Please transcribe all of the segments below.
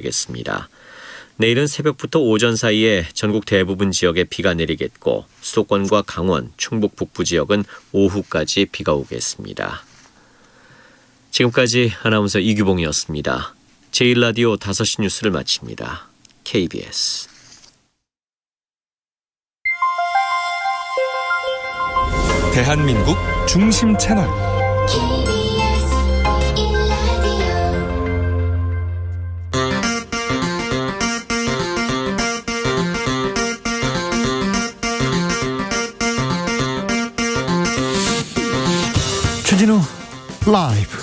되겠습니다. 내일은 새벽부터 오전 사이에 전국 대부분 지역에 비가 내리겠고 수도권과 강원, 충북 북부 지역은 오후까지 비가 오겠습니다. 지금까지 아나운서 이규봉이었습니다. 제1라디오 5시 뉴스를 마칩니다. KBS 대한민국 중심 채널 주진우 라이브.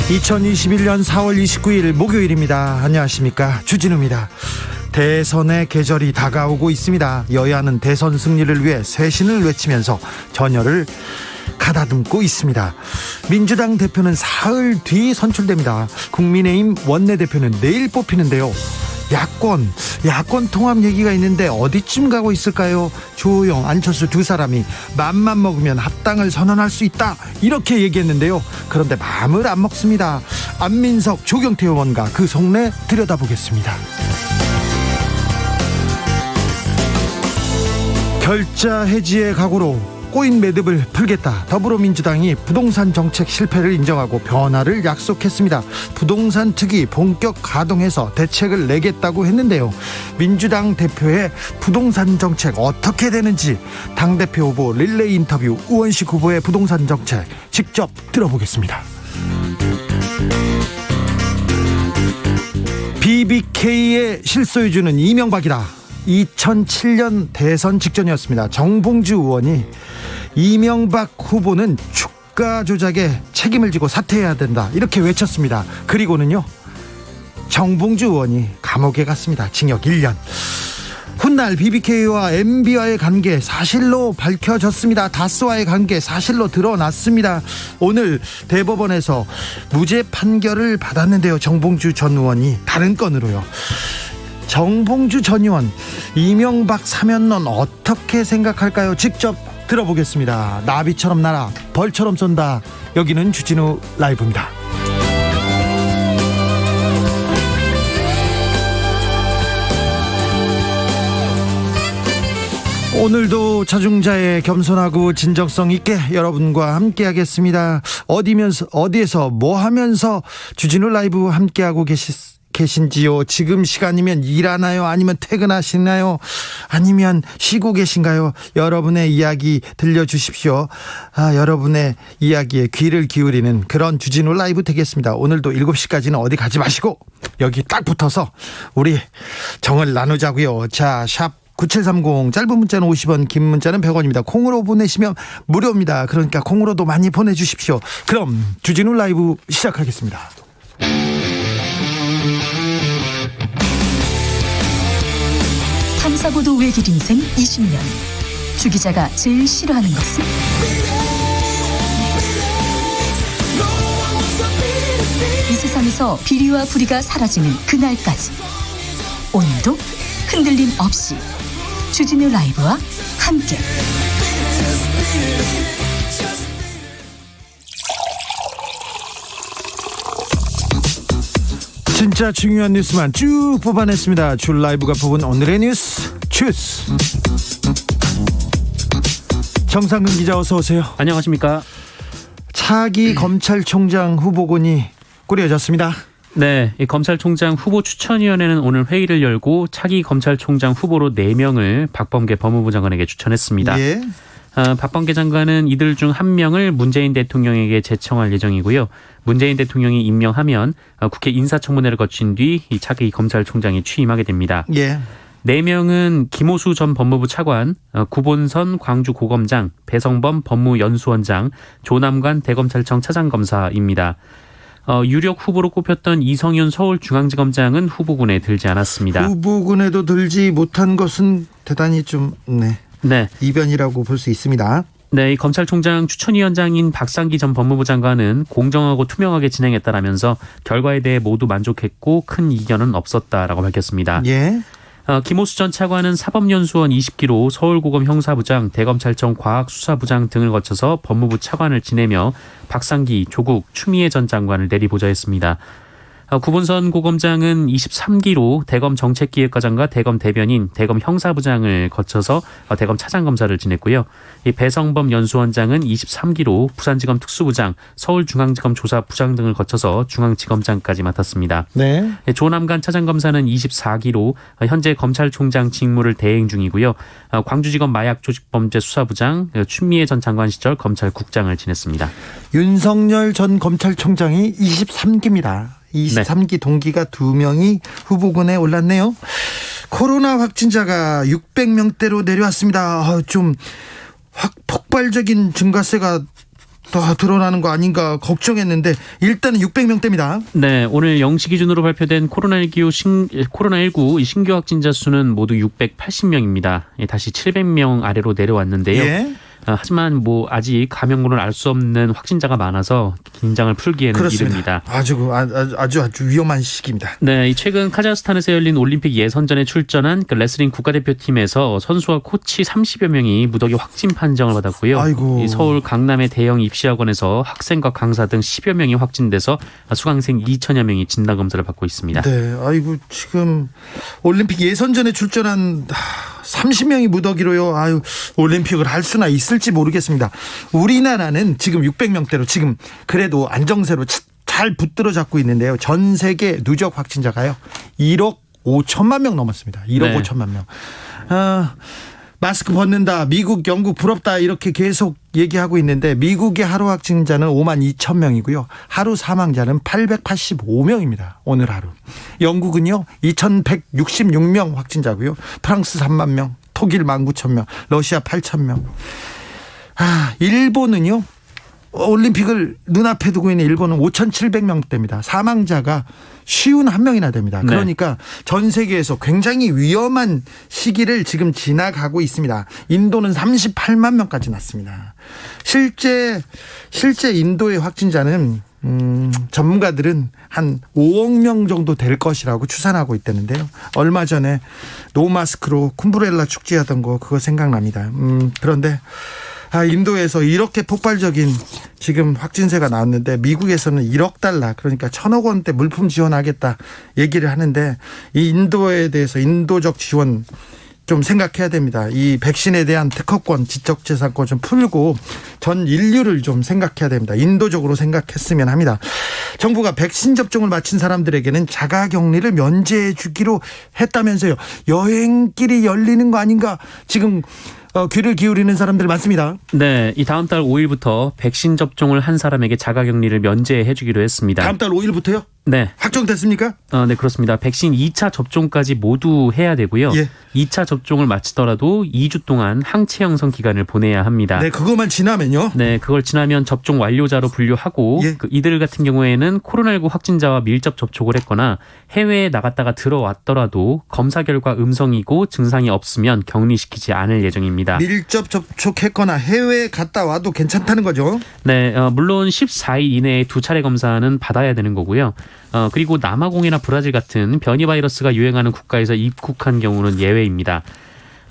(2021년 4월 29일) 목요일입니다. 안녕하십니까, 주진우입니다. 대선의 계절이 다가오고 있습니다. 여야는 대선 승리를 위해 쇄신을 외치면서 전열을 가다듬고 있습니다. 민주당 대표는 사흘 뒤 선출됩니다. 국민의힘 원내대표는 내일 뽑히는데요. 야권 통합 얘기가 있는데 어디쯤 가고 있을까요? 조호영, 안철수 두 사람이 맘만 먹으면 합당을 선언할 수 있다, 이렇게 얘기했는데요. 그런데 마음을 안 먹습니다. 안민석, 조경태 의원과 그 속내 들여다보겠습니다. 결자 해지의 각오로 꼬인 매듭을 풀겠다. 더불어민주당이 부동산 정책 실패를 인정하고 변화를 약속했습니다. 부동산 특위 본격 가동해서 대책을 내겠다고 했는데요. 민주당 대표의 부동산 정책 어떻게 되는지 당대표 후보 릴레이 인터뷰, 우원식 후보의 부동산 정책 직접 들어보겠습니다. BBK의 실소유주는 이명박이다. 2007년 대선 직전이었습니다. 정봉주 의원이 이명박 후보는 주가 조작에 책임을 지고 사퇴해야 된다, 이렇게 외쳤습니다. 그리고는요, 정봉주 의원이 감옥에 갔습니다. 징역 1년. 훗날 BBK와 MB와의 관계 사실로 밝혀졌습니다. 다스와의 관계 사실로 드러났습니다. 오늘 대법원에서 무죄 판결을 받았는데요. 정봉주 전 의원이 다른 건으로요. 정봉주 전 의원, 이명박 사면론 어떻게 생각할까요? 직접 들어보겠습니다. 나비처럼 날아 벌처럼 쏜다. 여기는 주진우 라이브입니다. 오늘도 자중자애, 겸손하고 진정성 있게 여러분과 함께 하겠습니다. 어디에서 뭐 하면서 주진우 라이브 함께하고 계신지요? 지금 시간이면 일하나요? 아니면 퇴근하시나요? 아니면 쉬고 계신가요? 여러분의 이야기 들려주십시오. 여러분의 이야기에 귀를 기울이는 그런 주진우 라이브 되겠습니다. 오늘도 7시까지는 어디 가지 마시고 여기 딱 붙어서 우리 정을 나누자고요. 자, 샵 9730, 짧은 문자는 50원, 긴 문자는 100원입니다. 콩으로 보내시면 무료입니다. 그러니까 콩으로도 많이 보내주십시오. 그럼 주진우 라이브 시작하겠습니다. 탐사보도 외길 인생 20년. 주 기자가 제일 싫어하는 것은? 이 세상에서 비리와 부리가 사라지는 그날까지, 오늘도 흔들림 없이 주진우 라이브와 함께 진짜 중요한 뉴스만 쭉 뽑아냈습니다. 줄 라이브가 뽑은 오늘의 뉴스 주스. 정상근 기자, 어서 오세요. 안녕하십니까. 차기 검찰총장 후보군이 꾸려졌습니다. 네, 이 검찰총장 후보 추천위원회는 오늘 회의를 열고 차기 검찰총장 후보로 4명을 박범계 법무부 장관에게 추천했습니다. 예. 박범계 장관은 이들 중 1명을 문재인 대통령에게 제청할 예정이고요. 문재인 대통령이 임명하면 국회 인사청문회를 거친 뒤 이 차기 검찰총장이 취임하게 됩니다. 예. 4명은 김호수 전 법무부 차관, 구본선 광주고검장, 배성범 법무연수원장, 조남관 대검찰청 차장검사입니다. 유력 후보로 꼽혔던 이성윤 서울중앙지검장은 후보군에 들지 않았습니다. 후보군에도 들지 못한 것은 대단히 좀 이변이라고 볼 수 있습니다. 네, 이 검찰총장 추천위원장인 박상기 전 법무부 장관은 공정하고 투명하게 진행했다라면서 결과에 대해 모두 만족했고 큰 이견은 없었다라고 밝혔습니다. 예. 김호수 전 차관은 사법연수원 20기로 서울고검 형사부장, 대검찰청 과학수사부장 등을 거쳐서 법무부 차관을 지내며 박상기, 조국, 추미애 전 장관을 내리보좌했습니다. 구본선 고검장은 23기로 대검 정책기획과장과 대검 대변인, 대검 형사부장을 거쳐서 대검 차장검사를 지냈고요. 이 배성범 연수원장은 23기로 부산지검 특수부장, 서울중앙지검 조사부장 등을 거쳐서 중앙지검장까지 맡았습니다. 네. 조남관 차장검사는 24기로 현재 검찰총장 직무를 대행 중이고요. 광주지검 마약조직범죄수사부장, 추미애 전 장관 시절 검찰국장을 지냈습니다. 윤석열 전 검찰총장이 23기입니다. 23기 동기가 2명이 후보군에 올랐네요. 코로나 확진자가 600명대로 내려왔습니다. 좀 폭발적인 증가세가 더 드러나는 거 아닌가 걱정했는데 일단은 600명대입니다. 네, 오늘 0시 기준으로 발표된 코로나19 신규 확진자 수는 모두 680명입니다. 다시 700명 아래로 내려왔는데요. 예. 하지만 아직 감염군을 알 수 없는 확진자가 많아서 긴장을 풀기에는 그렇습니다. 이릅니다. 아주 위험한 시기입니다. 네, 최근 카자흐스탄에서 열린 올림픽 예선전에 출전한 레슬링 국가대표팀에서 선수와 코치 30여 명이 무더기 확진 판정을 받았고요. 아이고. 이 서울 강남의 대형 입시학원에서 학생과 강사 등 10여 명이 확진돼서 수강생 2천여 명이 진단검사를 받고 있습니다. 네, 아이고 지금 올림픽 예선전에 출전한 30명이 무더기로요. 올림픽을 할 수나 있을지 모르겠습니다. 우리나라는 지금 600명대로 지금 그래도 안정세로 잘 붙들어 잡고 있는데요. 전 세계 누적 확진자가요 1억 5천만 명 넘었습니다. 1억 네. 5천만 명. 마스크 벗는다, 미국, 영국 부럽다 이렇게 계속 얘기하고 있는데 미국의 하루 확진자는 5만 2천 명이고요. 하루 사망자는 885명입니다. 오늘 하루. 영국은요 2166명 확진자고요. 프랑스 3만 명, 독일 19,000명, 러시아 8,000명. 일본은요 올림픽을 눈앞에 두고 있는 일본은 5,700명대입니다. 사망자가 51명이나 됩니다. 그러니까 전 세계에서 굉장히 위험한 시기를 지금 지나가고 있습니다. 인도는 38만 명까지 났습니다. 실제 인도의 확진자는 전문가들은 한 5억 명 정도 될 것이라고 추산하고 있다는데요. 얼마 전에 노마스크로 쿰브렐라 축제하던 거 그거 생각납니다. 그런데 인도에서 이렇게 폭발적인 지금 확진세가 나왔는데 미국에서는 1억 달러 그러니까 1,000억 원대 물품 지원하겠다 얘기를 하는데 이 인도에 대해서 인도적 지원 좀 생각해야 됩니다. 이 백신에 대한 특허권, 지적재산권 좀 풀고 전 인류를 좀 생각해야 됩니다. 인도적으로 생각했으면 합니다. 정부가 백신 접종을 마친 사람들에게는 자가격리를 면제해 주기로 했다면서요. 여행길이 열리는 거 아닌가 지금 귀를 기울이는 사람들 많습니다. 네, 이 다음 달 5일부터 백신 접종을 한 사람에게 자가격리를 면제해 주기로 했습니다. 다음 달 5일부터요? 네. 확정됐습니까? 네, 그렇습니다. 백신 2차 접종까지 모두 해야 되고요. 예. 2차 접종을 마치더라도 2주 동안 항체 형성 기간을 보내야 합니다. 네, 그것만 지나면요. 네, 그걸 지나면 접종 완료자로 분류하고 예. 이들 같은 경우에는 코로나19 확진자와 밀접 접촉을 했거나 해외에 나갔다가 들어왔더라도 검사 결과 음성이고 증상이 없으면 격리시키지 않을 예정입니다. 밀접 접촉했거나 해외에 갔다 와도 괜찮다는 거죠? 네, 물론 14일 이내에 2차례 검사는 받아야 되는 거고요. 그리고 남아공이나 브라질 같은 변이 바이러스가 유행하는 국가에서 입국한 경우는 예외입니다.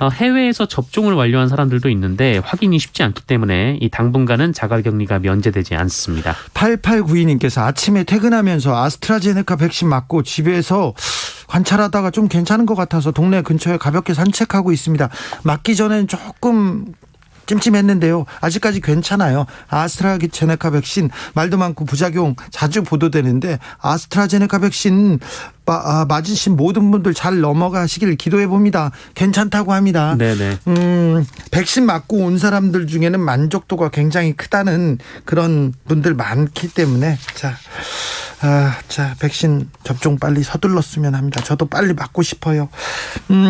해외에서 접종을 완료한 사람들도 있는데 확인이 쉽지 않기 때문에 이 당분간은 자가격리가 면제되지 않습니다. 8892님께서 아침에 퇴근하면서 아스트라제네카 백신 맞고 집에서 관찰하다가 좀 괜찮은 것 같아서 동네 근처에 가볍게 산책하고 있습니다. 맞기 전엔 조금 찜찜했는데요. 아직까지 괜찮아요. 아스트라제네카 백신 말도 많고 부작용 자주 보도되는데 아스트라제네카 백신 맞으신 모든 분들 잘 넘어가시길 기도해 봅니다. 괜찮다고 합니다. 네네. 백신 맞고 온 사람들 중에는 만족도가 굉장히 크다는 그런 분들 많기 때문에 자, 백신 접종 빨리 서둘렀으면 합니다. 저도 빨리 맞고 싶어요.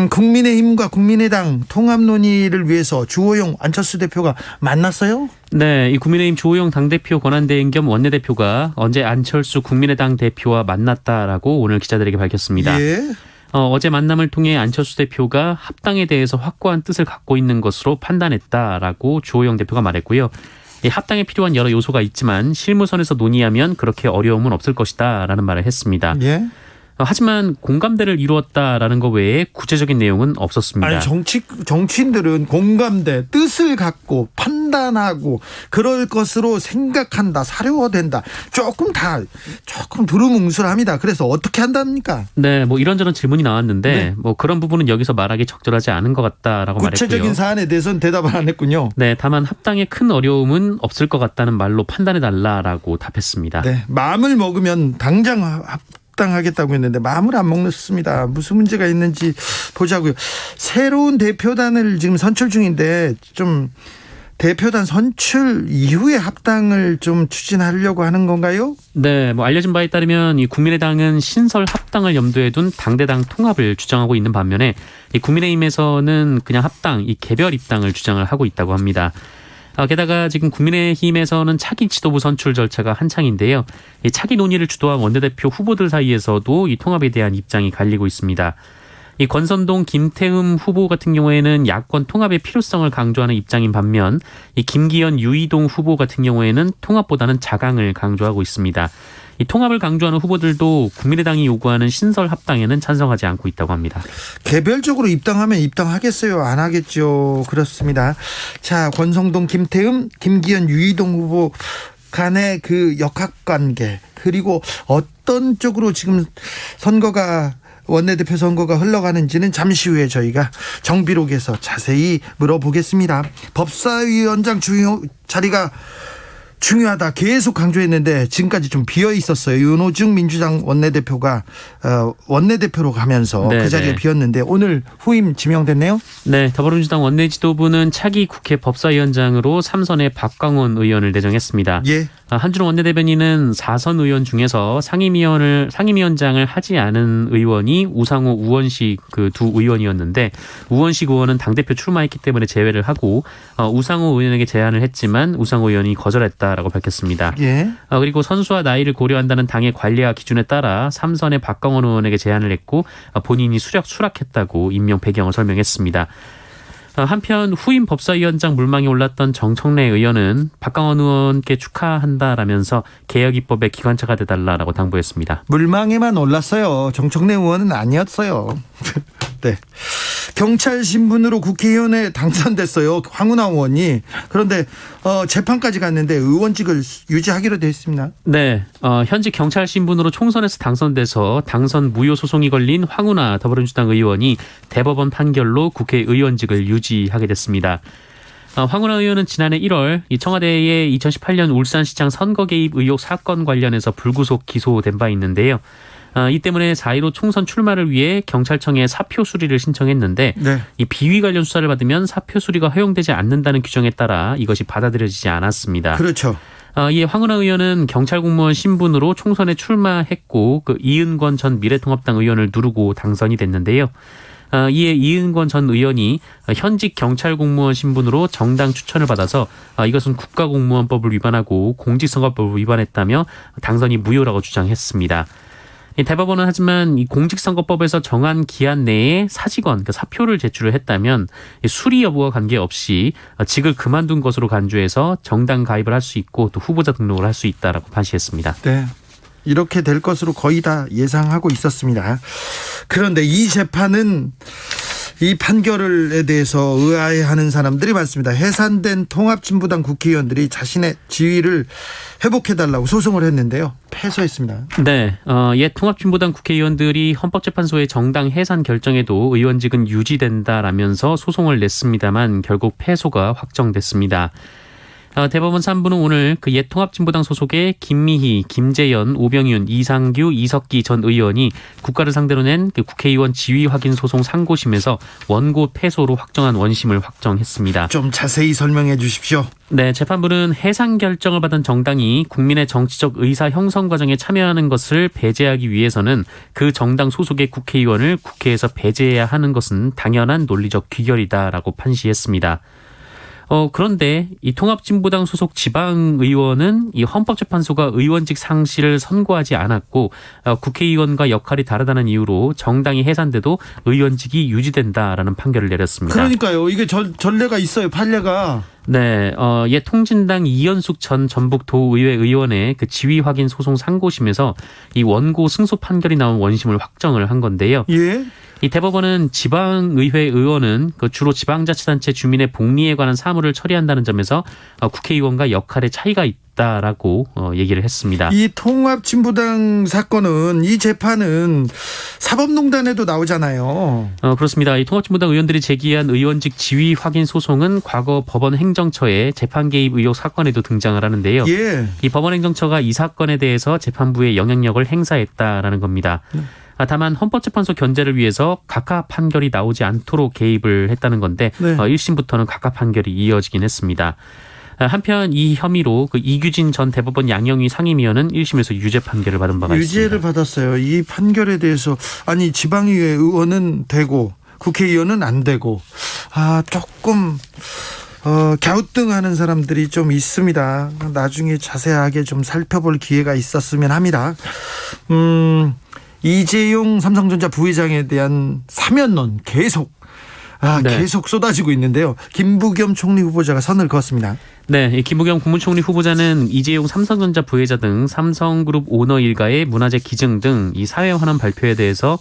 국민의힘과 국민의당 통합 논의를 위해서 주호영 안철수 대표가 만났어요? 네, 이 국민의힘 주호영 당대표 권한대행 겸 원내대표가 어제 안철수 국민의당 대표와 만났다라고 오늘 기자들에게 밝혔습니다. 예. 어제 만남을 통해 안철수 대표가 합당에 대해서 확고한 뜻을 갖고 있는 것으로 판단했다라고 주호영 대표가 말했고요. 이 합당에 필요한 여러 요소가 있지만 실무선에서 논의하면 그렇게 어려움은 없을 것이다라는 말을 했습니다. 예. 하지만 공감대를 이루었다라는 것 외에 구체적인 내용은 없었습니다. 아니 정치인들은 공감대, 뜻을 갖고 판단하고 그럴 것으로 생각한다, 사료화된다. 조금 두루뭉술합니다. 그래서 어떻게 한답니까? 네, 뭐 이런저런 질문이 나왔는데 네. 뭐 그런 부분은 여기서 말하기 적절하지 않은 것 같다라고 구체적인 말했고요. 사안에 대해서는 대답을 안 했군요. 네, 다만 합당에 큰 어려움은 없을 것 같다는 말로 판단해달라라고 답했습니다. 네, 마음을 먹으면 당장 합당하겠다고 했는데 마음을 안 먹습니다. 무슨 문제가 있는지 보자고요. 새로운 대표단을 지금 선출 중인데 좀 대표단 선출 이후에 합당을 좀 추진하려고 하는 건가요? 네, 뭐 알려진 바에 따르면 이 국민의당은 신설 합당을 염두에 둔 당대당 통합을 주장하고 있는 반면에 이 국민의힘에서는 그냥 합당, 이 개별 입당을 주장을 하고 있다고 합니다. 게다가 지금 국민의힘에서는 차기 지도부 선출 절차가 한창인데요. 이 차기 논의를 주도한 원내대표 후보들 사이에서도 이 통합에 대한 입장이 갈리고 있습니다. 이 권선동, 김태흠 후보 같은 경우에는 야권 통합의 필요성을 강조하는 입장인 반면 이 김기현, 유이동 후보 같은 경우에는 통합보다는 자강을 강조하고 있습니다. 이 통합을 강조하는 후보들도 국민의당이 요구하는 신설 합당에는 찬성하지 않고 있다고 합니다. 개별적으로 입당하면 입당하겠어요? 안 하겠죠. 그렇습니다. 자, 권성동, 김태흠, 김기현, 유이동 후보 간의 그 역학관계, 그리고 어떤 쪽으로 지금 원내대표 선거가 흘러가는지는 잠시 후에 저희가 정비록에서 자세히 물어보겠습니다. 법사위원장 자리가 중요하다 계속 강조했는데 지금까지 좀 비어 있었어요. 윤호중 민주당 원내대표가 원내대표로 가면서 그 자리가 비었는데 오늘 후임 지명됐네요. 네, 더불어민주당 원내지도부는 차기 국회 법사위원장으로 3선의 박광원 의원을 내정했습니다. 예. 한준호 원내대변인은 4선 의원 중에서 상임위원장을 하지 않은 의원이 우상호, 우원식 그 두 의원이었는데 우원식 의원은 당대표 출마했기 때문에 제외를 하고 우상호 의원에게 제안을 했지만 우상호 의원이 거절했다라고 밝혔습니다. 예. 그리고 선수와 나이를 고려한다는 당의 관리와 기준에 따라 3선의 박광원 의원에게 제안을 했고 본인이 수락했다고 임명 배경을 설명했습니다. 한편 후임 법사위원장 물망에 올랐던 정청래 의원은 박광원 의원께 축하한다라면서 개혁 입법의 기관차가 돼달라라고 당부했습니다. 물망에만 올랐어요. 정청래 의원은 아니었어요. 네. 경찰 신분으로 국회의원에 당선됐어요. 황운하 의원이. 그런데 재판까지 갔는데 의원직을 유지하기로 되어 있습니다. 네, 현직 경찰 신분으로 총선에서 당선돼서 당선 무효 소송이 걸린 황운하 더불어민주당 의원이 대법원 판결로 국회의원직을 유지하게 됐습니다. 황운하 의원은 지난해 1월 이 청와대의 2018년 울산시장 선거 개입 의혹 사건 관련해서 불구속 기소된 바 있는데요. 이 때문에 4.15 총선 출마를 위해 경찰청에 사표 수리를 신청했는데 네. 이 비위 관련 수사를 받으면 사표 수리가 허용되지 않는다는 규정에 따라 이것이 받아들여지지 않았습니다. 그렇죠. 이에 황운하 의원은 경찰 공무원 신분으로 총선에 출마했고 그 이은권 전 미래통합당 의원을 누르고 당선이 됐는데요. 이에 이은권 전 의원이 현직 경찰 공무원 신분으로 정당 추천을 받아서 이것은 국가공무원법을 위반하고 공직선거법을 위반했다며 당선이 무효라고 주장했습니다. 대법원은 하지만 이 공직선거법에서 정한 기한 내에 사직원, 그러니까 사표를 제출을 했다면 수리 여부와 관계없이 직을 그만둔 것으로 간주해서 정당 가입을 할 수 있고 또 후보자 등록을 할 수 있다라고 판시했습니다. 네. 이렇게 될 것으로 거의 다 예상하고 있었습니다. 그런데 이 재판은 이 판결에 대해서 의아해하는 사람들이 많습니다. 해산된 통합진보당 국회의원들이 자신의 지위를 회복해달라고 소송을 했는데요. 패소했습니다. 네, 옛 통합진보당 국회의원들이 헌법재판소의 정당 해산 결정에도 의원직은 유지된다라면서 소송을 냈습니다만 결국 패소가 확정됐습니다. 대법원 3부는 오늘 그 옛 통합진보당 소속의 김미희, 김재연, 오병윤, 이상규, 이석기 전 의원이 국가를 상대로 낸 그 국회의원 지위 확인 소송 상고심에서 원고 패소로 확정한 원심을 확정했습니다. 좀 자세히 설명해 주십시오. 네, 재판부는 해산 결정을 받은 정당이 국민의 정치적 의사 형성 과정에 참여하는 것을 배제하기 위해서는 그 정당 소속의 국회의원을 국회에서 배제해야 하는 것은 당연한 논리적 귀결이다라고 판시했습니다. 그런데 이 통합진보당 소속 지방의원은 이 헌법재판소가 의원직 상실을 선고하지 않았고 국회의원과 역할이 다르다는 이유로 정당이 해산돼도 의원직이 유지된다라는 판결을 내렸습니다. 그러니까요. 이게 전례가 있어요. 판례가. 네, 옛 통진당 이현숙 전 전북도의회 의원의 그 지위 확인 소송 상고심에서 이 원고 승소 판결이 나온 원심을 확정을 한 건데요. 예. 이 대법원은 지방의회 의원은 그 주로 지방자치단체 주민의 복리에 관한 사무를 처리한다는 점에서 국회의원과 역할의 차이가 있다라고 얘기를 했습니다. 이 통합진보당 사건은 이 재판은 사법농단에도 나오잖아요. 그렇습니다. 이 통합진보당 의원들이 제기한 의원직 지위 확인 소송은 과거 법원 행정처의 재판 개입 의혹 사건에도 등장을 하는데요. 예. 이 법원 행정처가 이 사건에 대해서 재판부에 영향력을 행사했다라는 겁니다. 다만 헌법재판소 견제를 위해서 각하 판결이 나오지 않도록 개입을 했다는 건데 네. 1심부터는 각하 판결이 이어지긴 했습니다. 한편 이 혐의로 그 이규진 전 대법원 양형위 상임위원은 1심에서 유죄 판결을 받은 바가 유죄를 있습니다. 받았어요. 이 판결에 대해서 아니 지방의회 의원은 되고 국회의원은 안 되고 조금 갸우뚱하는 사람들이 좀 있습니다. 나중에 자세하게 좀 살펴볼 기회가 있었으면 합니다. 이재용 삼성전자 부회장에 대한 사면론 계속 네. 계속 쏟아지고 있는데요. 김부겸 총리 후보자가 선을 그었습니다. 네, 이 김부겸 국무총리 후보자는 이재용 삼성전자 부회자 등 삼성그룹 오너 일가의 문화재 기증 등 이 사회 환원 발표에 대해서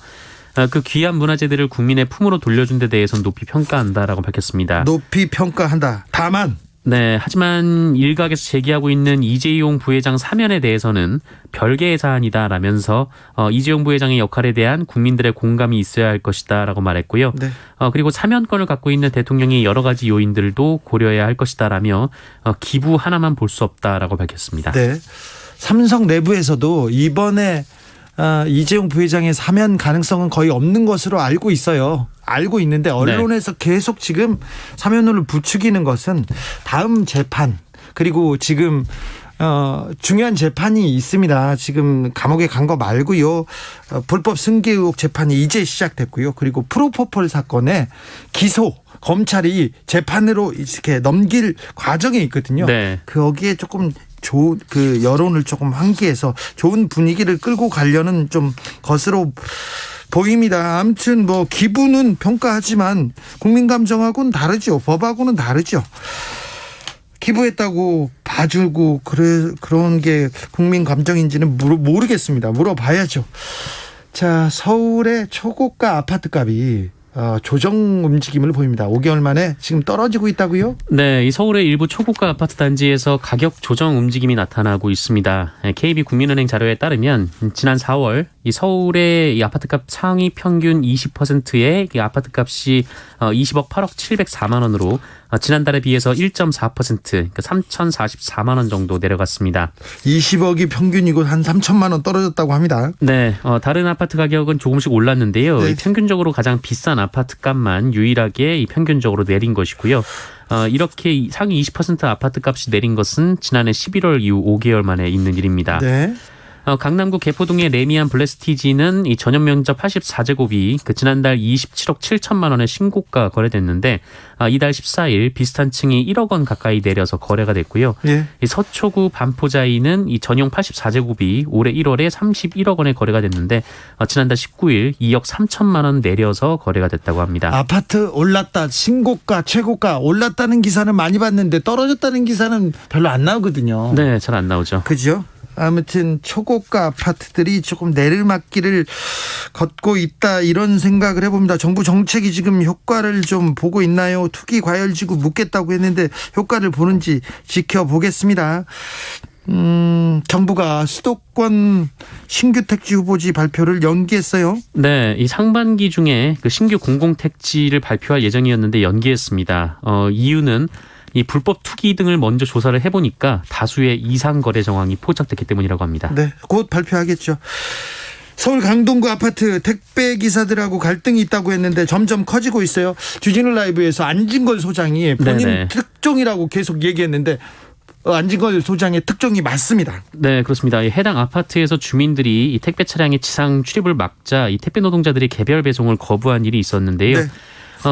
그 귀한 문화재들을 국민의 품으로 돌려준 데 대해서는 높이 평가한다라고 밝혔습니다. 높이 평가한다. 다만 네, 하지만 일각에서 제기하고 있는 이재용 부회장 사면에 대해서는 별개의 사안이다라면서 이재용 부회장의 역할에 대한 국민들의 공감이 있어야 할 것이다라고 말했고요. 네. 그리고 사면권을 갖고 있는 대통령이 여러 가지 요인들도 고려해야 할 것이다라며 기부 하나만 볼 수 없다라고 밝혔습니다. 네. 삼성 내부에서도 이번에 이재용 부회장의 사면 가능성은 거의 없는 것으로 알고 있어요. 알고 있는데 언론에서 계속 지금 사면론을 부추기는 것은 다음 재판 그리고 지금 중요한 재판이 있습니다. 지금 감옥에 간 거 말고요. 불법 승계 의혹 재판이 이제 시작됐고요. 그리고 프로포폴 사건의 기소 검찰이 재판으로 이렇게 넘길 과정에 있거든요. 네. 거기에 조금 좋은 그 여론을 조금 환기해서 좋은 분위기를 끌고 가려는 좀 것으로 보입니다. 아무튼 뭐 기부는 평가하지만 국민 감정하고는 다르죠. 법하고는 다르죠. 기부했다고 봐주고 그런 게 국민 감정인지는 모르겠습니다. 물어봐야죠. 자, 서울의 초고가 아파트값이 조정 움직임을 보입니다. 5개월 만에 지금 떨어지고 있다고요? 네, 이 서울의 일부 초고가 아파트 단지에서 가격 조정 움직임이 나타나고 있습니다. KB국민은행 자료에 따르면 지난 4월 이 서울의 이 아파트값 상위 평균 20%의 이 아파트값이 20억 8억 704만 원으로 지난달에 비해서 1.4% 그러니까 3,044만 원 정도 내려갔습니다. 20억이 평균이고 한 3천만 원 떨어졌다고 합니다. 네, 다른 아파트 가격은 조금씩 올랐는데요. 네. 평균적으로 가장 비싼 아파트 값만 유일하게 이 평균적으로 내린 것이고요. 이렇게 상위 20% 아파트 값이 내린 것은 지난해 11월 이후 5개월 만에 있는 일입니다. 네. 강남구 개포동의 레미안 블레스티지는 이 전용 면적 84제곱이 그 지난달 27억 7천만 원의 신고가 거래됐는데 이달 14일 비슷한 층이 1억 원 가까이 내려서 거래가 됐고요. 예. 이 서초구 반포자이는 이 전용 84제곱이 올해 1월에 31억 원에 거래가 됐는데 지난달 19일 2억 3천만 원 내려서 거래가 됐다고 합니다. 아파트 올랐다, 신고가, 최고가 올랐다는 기사는 많이 봤는데 떨어졌다는 기사는 별로 안 나오거든요. 네, 잘 안 나오죠. 그죠? 아무튼 초고가 아파트들이 조금 내리막길을 걷고 있다 이런 생각을 해봅니다. 정부 정책이 지금 효과를 좀 보고 있나요? 투기 과열지구 묻겠다고 했는데 효과를 보는지 지켜보겠습니다. 정부가 수도권 신규 택지 후보지 발표를 연기했어요. 네, 이 상반기 중에 그 신규 공공택지를 발표할 예정이었는데 연기했습니다. 이유는 이 불법 투기 등을 먼저 조사를 해보니까 다수의 이상 거래 정황이 포착됐기 때문이라고 합니다. 네, 곧 발표하겠죠. 서울 강동구 아파트 택배 기사들하고 갈등이 있다고 했는데 점점 커지고 있어요. 주진우 라이브에서 안진걸 소장이 본인 네네. 특종이라고 계속 얘기했는데 안진걸 소장의 특종이 맞습니다. 네, 그렇습니다. 이 해당 아파트에서 주민들이 이 택배 차량의 지상 출입을 막자 이 택배 노동자들이 개별 배송을 거부한 일이 있었는데요. 네.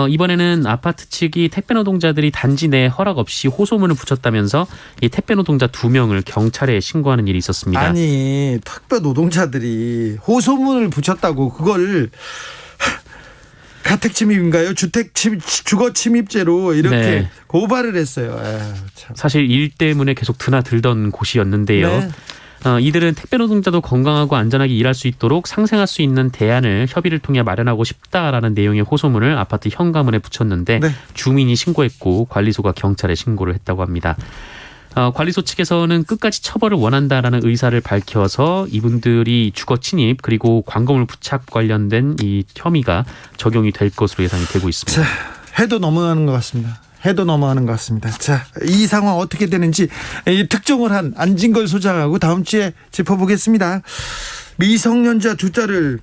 이번에는 아파트 측이 택배 노동자들이 단지 내에 허락 없이 호소문을 붙였다면서 이 택배 노동자 2명을 경찰에 신고하는 일이 있었습니다. 아니 택배 노동자들이 호소문을 붙였다고 그걸 가택 침입인가요? 주거 침입죄로 이렇게 네. 고발을 했어요. 참. 사실 일 때문에 계속 드나들던 곳이었는데요. 네. 이들은 택배 노동자도 건강하고 안전하게 일할 수 있도록 상생할 수 있는 대안을 협의를 통해 마련하고 싶다라는 내용의 호소문을 아파트 현관문에 붙였는데 네. 주민이 신고했고 관리소가 경찰에 신고를 했다고 합니다. 관리소 측에서는 끝까지 처벌을 원한다라는 의사를 밝혀서 이분들이 주거 침입 그리고 광고물 부착 관련된 이 혐의가 적용이 될 것으로 예상이 되고 있습니다. 자, 해도 넘어가는 것 같습니다. 자, 이 상황 어떻게 되는지 특종을 한 안진걸 소장하고 다음 주에 짚어보겠습니다. 미성년자 2자를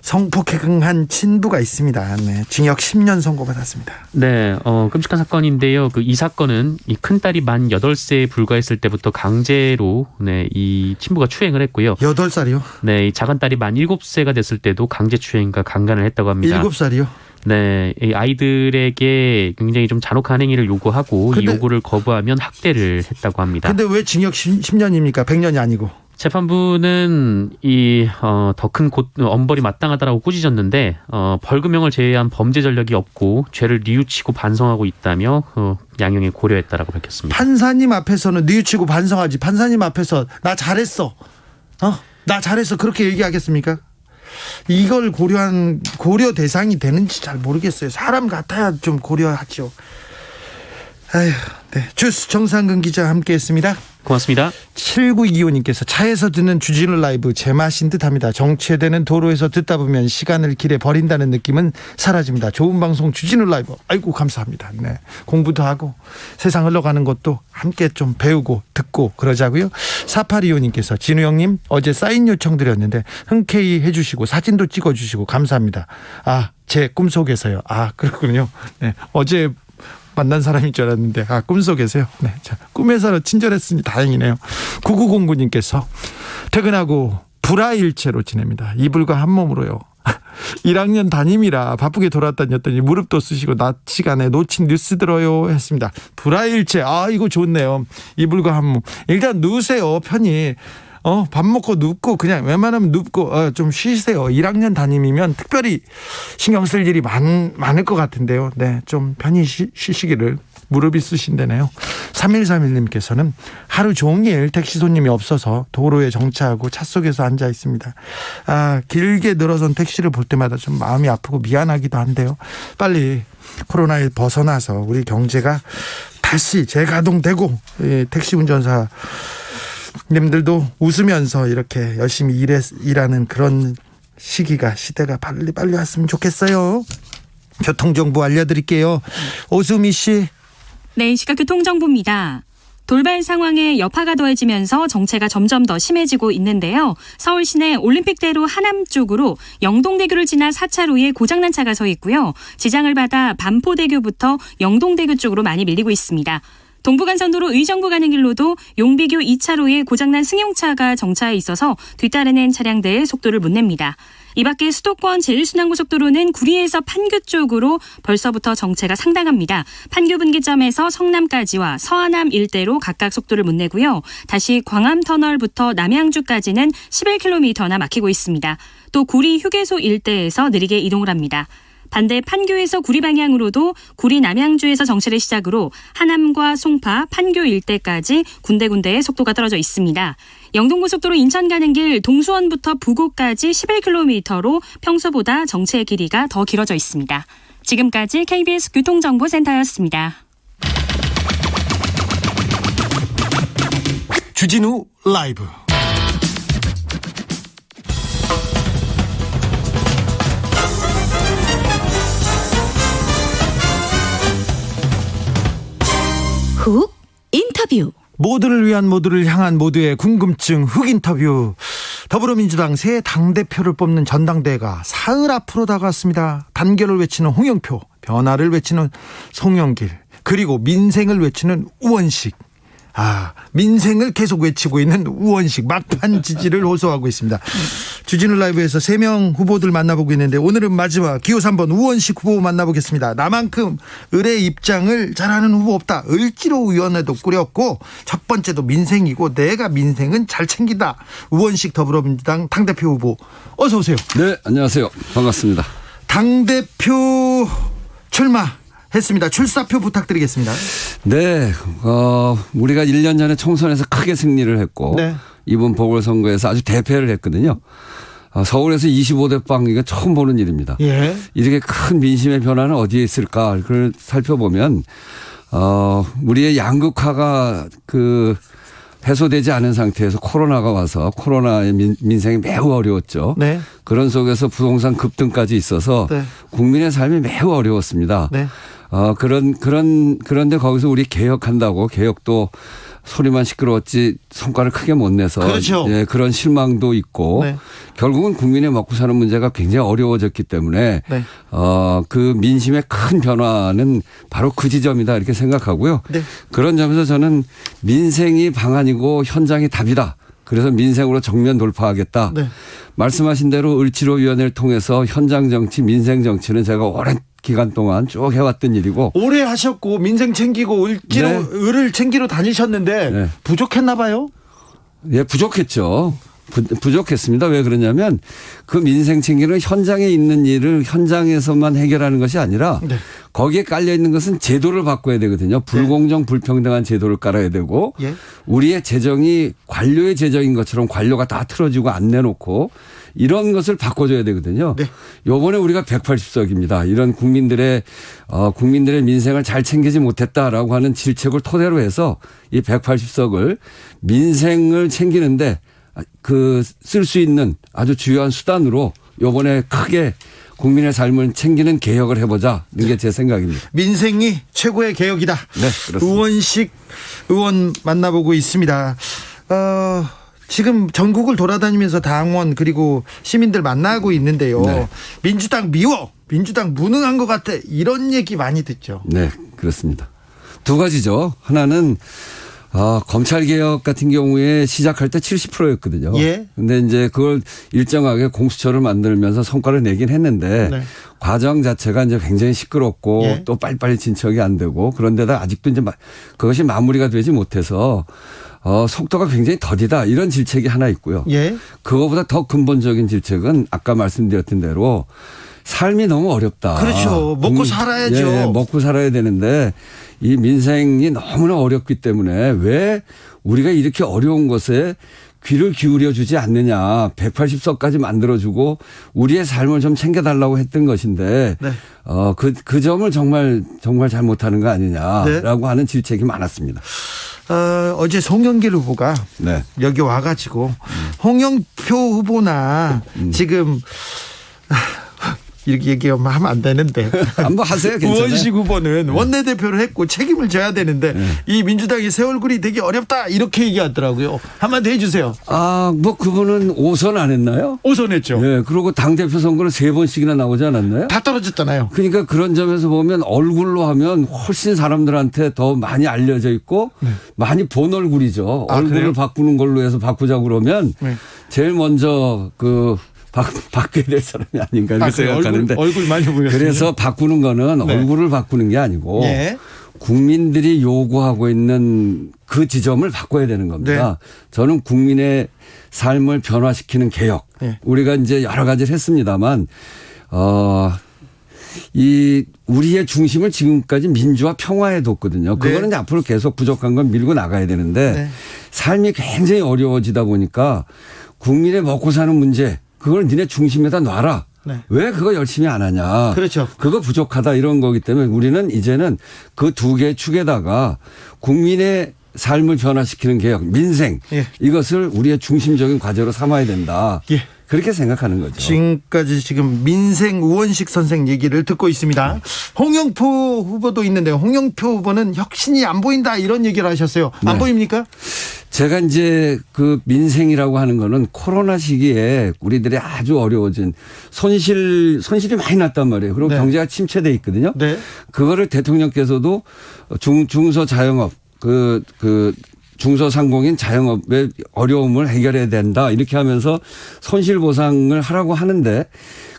성폭행한 친부가 있습니다. 네, 징역 10년 선고받았습니다. 네, 끔찍한 사건인데요. 이 사건은 이 큰딸이 만 8세에 불과했을 때부터 강제로 이 친부가 추행을 했고요. 8살이요? 네, 이 작은 딸이 만 7세가 됐을 때도 강제 추행과 강간을 했다고 합니다. 7살이요? 네, 이 아이들에게 굉장히 좀 잔혹한 행위를 요구하고 이 요구를 거부하면 학대를 했다고 합니다. 근데 왜 징역 10년입니까? 100년이 아니고. 재판부는 더 큰 엄벌이 마땅하다라고 꾸짖었는데 벌금형을 제외한 범죄 전력이 없고 죄를 뉘우치고 반성하고 있다며 양형에 고려했다라고 밝혔습니다. 판사님 앞에서는 뉘우치고 반성하지. 판사님 앞에서 나 잘했어. 나 잘했어. 그렇게 얘기하겠습니까? 이걸 고려 대상이 되는지 잘 모르겠어요. 사람 같아야 좀 고려하죠. 아휴, 네. 주스 정상근 기자 함께했습니다. 고맙습니다. 7925님께서 차에서 듣는 주진우 라이브 제맛인 듯합니다. 정체되는 도로에서 듣다 보면 시간을 길에 버린다는 느낌은 사라집니다. 좋은 방송 주진우 라이브. 아이고 감사합니다. 네. 공부도 하고 세상 흘러가는 것도 함께 좀 배우고 듣고 그러자고요. 4825님께서 진우 형님 어제 사인 요청 드렸는데 흔쾌히 해주시고 사진도 찍어주시고 감사합니다. 제 꿈속에서요. 그렇군요. 네. 어제 만난 사람인 줄 알았는데 꿈속에서요. 네, 자, 꿈에서 친절했으니 다행이네요. 9909님께서 퇴근하고 불화일체로 지냅니다. 이불과 한 몸으로요. 1학년 담임이라 바쁘게 돌아다녔더니 무릎도 쓰시고 낮 시간에 놓친 뉴스 들어요 했습니다. 불화일체 이거 좋네요. 이불과 한 몸. 일단 누우세요. 편히. 밥 먹고 눕고 그냥 웬만하면 눕고 좀 쉬세요. 1학년 담임이면 특별히 신경 쓸 일이 많을 것 같은데요. 네, 좀 편히 쉬시기를. 무릎이 쓰신다네요. 3131님께서는 하루 종일 택시 손님이 없어서 도로에 정차하고 차 속에서 앉아 있습니다. 길게 늘어선 택시를 볼 때마다 좀 마음이 아프고 미안하기도 한데요. 빨리 코로나에 벗어나서 우리 경제가 다시 재가동되고 택시 운전사 님들도 웃으면서 이렇게 열심히 일하는 그런 시대가 빨리 왔으면 좋겠어요. 교통정보 알려드릴게요. 오수미 씨. 네, 시각 교통정보입니다. 돌발 상황에 여파가 더해지면서 정체가 점점 더 심해지고 있는데요. 서울 시내 올림픽대로 하남 쪽으로 영동대교를 지나 4차로에 고장난 차가 서 있고요. 지장을 받아 반포대교부터 영동대교 쪽으로 많이 밀리고 있습니다. 동부간선도로 의정부 가는 길로도 용비교 2차로에 고장난 승용차가 정차해 있어서 뒤따르는 차량들 속도를 못 냅니다. 이 밖에 수도권 제1순환고속도로는 구리에서 판교 쪽으로 벌써부터 정체가 상당합니다. 판교 분기점에서 성남까지와 서하남 일대로 각각 속도를 못 내고요. 다시 광암터널부터 남양주까지는 11km나 막히고 있습니다. 또 구리 휴게소 일대에서 느리게 이동을 합니다. 반대 판교에서 구리 방향으로도 구리 남양주에서 정체를 시작으로 하남과 송파, 판교 일대까지 군데군데에 속도가 떨어져 있습니다. 영동고속도로 인천 가는 길 동수원부터 부곡까지 11km로 평소보다 정체의 길이가 더 길어져 있습니다. 지금까지 KBS 교통정보센터였습니다. 주진우 라이브. 훅 인터뷰. 모두를 위한 모두를 향한 모두의 궁금증 훅 인터뷰. 더불어민주당 새 당대표를 뽑는 전당대회가 사흘 앞으로 다가왔습니다. 단결을 외치는 홍영표, 변화를 외치는 송영길, 그리고 민생을 외치는 우원식. 민생을 계속 외치고 있는 우원식 막판 지지를 호소하고 있습니다. 주진우 라이브에서 3명 후보들 만나보고 있는데 오늘은 마지막 기호 3번 우원식 후보 만나보겠습니다. 나만큼 을의 입장을 잘하는 후보 없다. 을지로위원회도 꾸렸고 첫 번째도 민생이고 내가 민생은 잘 챙긴다. 우원식 더불어민주당 당대표 후보 어서 오세요. 네, 안녕하세요. 반갑습니다. 당대표 출마했습니다. 출사표 부탁드리겠습니다. 네, 우리가 1년 전에 총선에서 크게 승리를 했고 네. 이번 보궐선거에서 아주 대패를 했거든요. 서울에서 25대 빵 이거 처음 보는 일입니다. 예. 이렇게 큰 민심의 변화는 어디에 있을까? 그걸 살펴보면 우리의 양극화가 해소되지 않은 상태에서 코로나가 와서 코로나의 민생이 매우 어려웠죠. 네. 그런 속에서 부동산 급등까지 있어서 네. 국민의 삶이 매우 어려웠습니다. 네. 그런데 거기서 우리 개혁한다고 개혁도 소리만 시끄러웠지 성과를 크게 못 내서 그렇죠. 예, 그런 실망도 있고 네. 결국은 국민의 먹고 사는 문제가 굉장히 어려워졌기 때문에 네. 그 민심의 큰 변화는 바로 그 지점이다 이렇게 생각하고요. 네. 그런 점에서 저는 민생이 방안이고 현장이 답이다. 그래서 민생으로 정면 돌파하겠다. 네. 말씀하신 대로 을지로위원회를 통해서 현장 정치, 민생 정치는 제가 오랜 기간 동안 쭉 해왔던 일이고. 오래 하셨고 민생 챙기고 네. 을을 챙기러 다니셨는데 네. 부족했나 봐요. 예, 부족했죠. 부족했습니다. 왜 그러냐면 그 민생 챙기는 현장에 있는 일을 현장에서만 해결하는 것이 아니라 네. 거기에 깔려 있는 것은 제도를 바꿔야 되거든요. 불공정 불평등한 제도를 깔아야 되고 예. 우리의 재정이 관료의 재정인 것처럼 관료가 다 틀어지고 안 내놓고 이런 것을 바꿔줘야 되거든요. 네. 요번에 우리가 180석입니다. 이런 국민들의 민생을 잘 챙기지 못했다라고 하는 질책을 토대로 해서 이 180석을 민생을 챙기는데 쓸 수 있는 아주 주요한 수단으로 요번에 크게 국민의 삶을 챙기는 개혁을 해보자. 이게 제 생각입니다. 민생이 최고의 개혁이다. 네, 그렇습니다. 우원식 의원 만나보고 있습니다. 지금 전국을 돌아다니면서 당원 그리고 시민들 만나고 있는데요. 네. 민주당 미워, 민주당 무능한 것 같아 이런 얘기 많이 듣죠. 네, 그렇습니다. 두 가지죠. 하나는 검찰개혁 같은 경우에 시작할 때 70%였거든요. 예. 근데 이제 그걸 일정하게 공수처를 만들면서 성과를 내긴 했는데 네. 과정 자체가 이제 굉장히 시끄럽고 예. 또 빨리빨리 진척이 안 되고 그런데다 아직도 이제 그것이 마무리가 되지 못해서 속도가 굉장히 더디다 이런 질책이 하나 있고요. 예. 그거보다 더 근본적인 질책은 아까 말씀드렸던 대로 삶이 너무 어렵다. 그렇죠. 먹고 살아야죠. 예, 먹고 살아야 되는데 이 민생이 너무나 어렵기 때문에 왜 우리가 이렇게 어려운 것에 귀를 기울여 주지 않느냐. 180석까지 만들어주고 우리의 삶을 좀 챙겨달라고 했던 것인데 네. 그 점을 정말 잘못하는 거 아니냐라고 네. 하는 질책이 많았습니다. 어제 송영길 후보가 네. 여기 와가지고 홍영표 후보나 지금 이렇게 얘기하면 하면 안 되는데. 한번 하세요. 괜찮아요. 우원식 후보는 원내대표를 했고 책임을 져야 되는데 이 민주당이 새 얼굴이 되게 어렵다 이렇게 얘기하더라고요. 한마디 해주세요. 그분은 5선 안 했나요? 5선 했죠. 네. 그리고 당대표 선거는 3번씩이나 나오지 않았나요? 다 떨어졌잖아요. 그러니까 그런 점에서 보면 얼굴로 하면 훨씬 사람들한테 더 많이 알려져 있고 많이 본 얼굴이죠. 얼굴을 그래요? 바꾸는 걸로 해서 바꾸자고 그러면 제일 먼저 바뀌어야 될 사람이 아닌가 이렇게 생각하는데 얼굴 많이 보였어요. 그래서 바꾸는 거는 네. 얼굴을 바꾸는 게 아니고 예. 국민들이 요구하고 있는 그 지점을 바꿔야 되는 겁니다. 네. 저는 국민의 삶을 변화시키는 개혁. 네. 우리가 이제 여러 가지를 했습니다만 이 우리의 중심을 지금까지 민주화 평화에 뒀거든요. 그거는 네. 이제 앞으로 계속 부족한 건 밀고 나가야 되는데 네. 삶이 굉장히 어려워지다 보니까 국민의 먹고 사는 문제 그걸 니네 중심에다 놔라. 네. 왜 그거 열심히 안 하냐. 그렇죠. 그거 부족하다 이런 거기 때문에 우리는 이제는 그 두 개의 축에다가 국민의 삶을 변화시키는 개혁, 민생 예. 이것을 우리의 중심적인 과제로 삼아야 된다. 예. 그렇게 생각하는 거죠. 지금까지 지금 민생 우원식 선생 얘기를 듣고 있습니다. 홍영표 후보도 있는데 홍영표 후보는 혁신이 안 보인다 이런 얘기를 하셨어요. 안 네. 보입니까? 제가 이제 그 민생이라고 하는 거는 코로나 시기에 우리들이 아주 어려워진 손실이 많이 났단 말이에요. 그리고 네. 경제가 침체돼 있거든요. 네. 그거를 대통령께서도 중소 자영업 중소상공인 자영업의 어려움을 해결해야 된다. 이렇게 하면서 손실보상을 하라고 하는데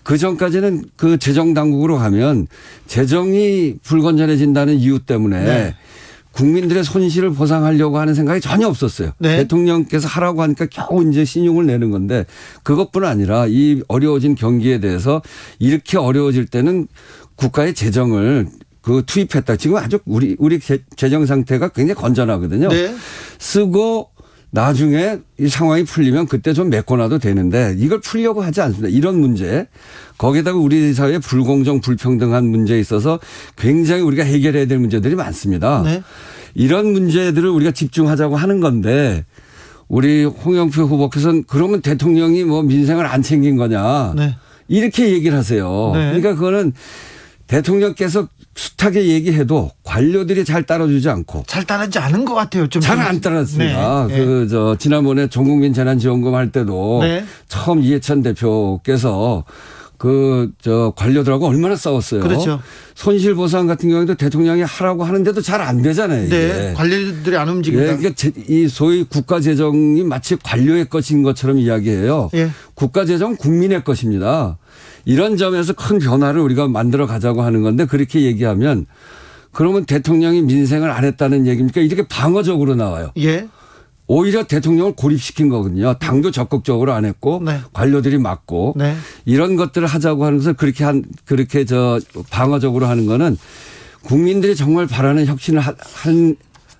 그 전까지는 그 재정당국으로 가면 재정이 불건전해진다는 이유 때문에 네. 국민들의 손실을 보상하려고 하는 생각이 전혀 없었어요. 네. 대통령께서 하라고 하니까 겨우 이제 신용을 내는 건데 그것뿐 아니라 이 어려워진 경기에 대해서 이렇게 어려워질 때는 국가의 재정을 그 투입했다. 지금 아주 우리 재정 상태가 굉장히 건전하거든요. 네. 쓰고 나중에 이 상황이 풀리면 그때 좀 메꿔놔도 되는데 이걸 풀려고 하지 않습니다. 이런 문제. 거기다가 우리 사회의 불공정 불평등한 문제에 있어서 굉장히 우리가 해결해야 될 문제들이 많습니다. 네. 이런 문제들을 우리가 집중하자고 하는 건데 우리 홍영표 후보께서는 그러면 대통령이 뭐 민생을 안 챙긴 거냐. 네. 이렇게 얘기를 하세요. 네. 그러니까 그거는 대통령께서 숱하게 얘기해도 관료들이 잘 따라주지 않고 잘 따르지 않은 것 같아요. 좀 잘 안 따랐습니다. 네. 지난번에 전국민 재난지원금 할 때도 네. 처음 이해찬 대표께서 관료들하고 얼마나 싸웠어요. 그렇죠. 손실보상 같은 경우에도 대통령이 하라고 하는데도 잘 안 되잖아요. 이게. 네. 관리들이 안 움직인다. 예, 그러니까 이 소위 국가 재정이 마치 관료의 것인 것처럼 이야기해요. 예. 국가 재정 국민의 것입니다. 이런 점에서 큰 변화를 우리가 만들어 가자고 하는 건데 그렇게 얘기하면 그러면 대통령이 민생을 안 했다는 얘기입니까? 이렇게 방어적으로 나와요. 예. 오히려 대통령을 고립시킨 거거든요. 당도 적극적으로 안 했고 네. 관료들이 막고 네. 이런 이런 것들을 하자고 하는 것을 그렇게 방어적으로 하는 거는 국민들이 정말 바라는 혁신을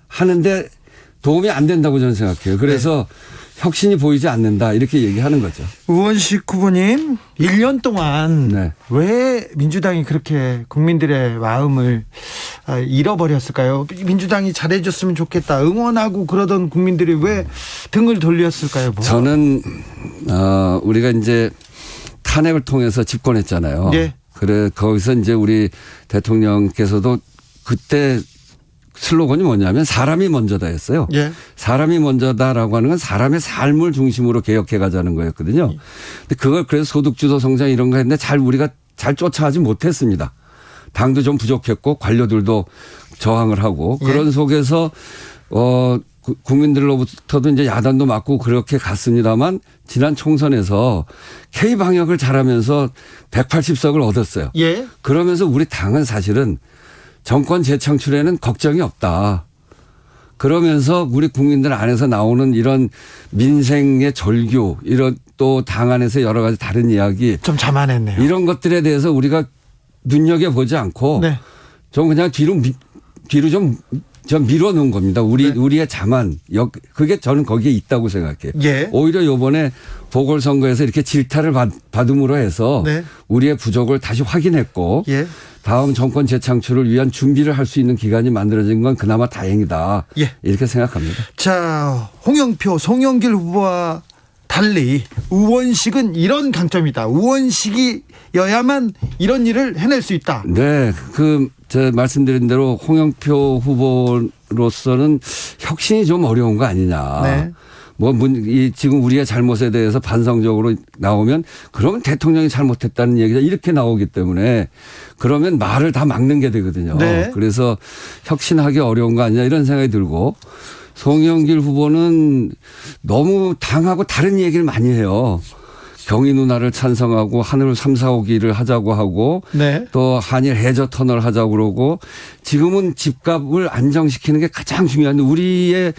하는데 도움이 안 된다고 저는 생각해요. 그래서 혁신이 보이지 않는다 이렇게 얘기하는 거죠. 우원식 후보님 1년 동안 네. 왜 민주당이 그렇게 국민들의 마음을 잃어버렸을까요? 민주당이 잘해줬으면 좋겠다 응원하고 그러던 국민들이 왜 등을 돌렸을까요? 뭐. 저는 우리가 이제 탄핵을 통해서 집권했잖아요. 네. 그래 거기서 이제 우리 대통령께서도 그때 슬로건이 뭐냐면 사람이 먼저다였어요. 예. 사람이 먼저다라고 하는 건 사람의 삶을 중심으로 개혁해 가자는 거였거든요. 근데 그걸 그래서 소득주도 성장 이런 거 했는데 우리가 잘 쫓아가지 못했습니다. 당도 좀 부족했고 관료들도 저항을 하고 그런 속에서 국민들로부터도 이제 야단도 맞고 그렇게 갔습니다만 지난 총선에서 K 방역을 잘하면서 180석을 얻었어요. 예. 그러면서 우리 당은 사실은 정권 재창출에는 걱정이 없다. 그러면서 우리 국민들 안에서 나오는 이런 민생의 절규, 이런 또 당 안에서 여러 가지 다른 이야기. 좀 자만했네요. 이런 것들에 대해서 우리가 눈여겨보지 않고 네. 좀 그냥 뒤로 좀 밀어놓은 겁니다. 우리의 자만. 그게 저는 거기에 있다고 생각해요. 예. 오히려 이번에 보궐선거에서 이렇게 질타를 받음으로 해서 네. 우리의 부족을 다시 확인했고 예. 다음 정권 재창출을 위한 준비를 할 수 있는 기간이 만들어진 건 그나마 다행이다. 예. 이렇게 생각합니다. 자, 홍영표, 송영길 후보와 달리 우원식은 이런 강점이다. 우원식이어야만 이런 일을 해낼 수 있다. 네. 제가 말씀드린 대로 홍영표 후보로서는 혁신이 좀 어려운 거 아니냐. 네. 지금 우리의 잘못에 대해서 반성적으로 나오면 그러면 대통령이 잘못했다는 얘기가 이렇게 나오기 때문에 그러면 말을 다 막는 게 되거든요. 네. 그래서 혁신하기 어려운 거 아니냐 이런 생각이 들고 송영길 후보는 너무 당하고 다른 얘기를 많이 해요. 경인 운하를 찬성하고 하늘 3, 4호기를 하자고 하고 네. 또 한일 해저 터널 하자고 그러고 지금은 집값을 안정시키는 게 가장 중요한데 우리의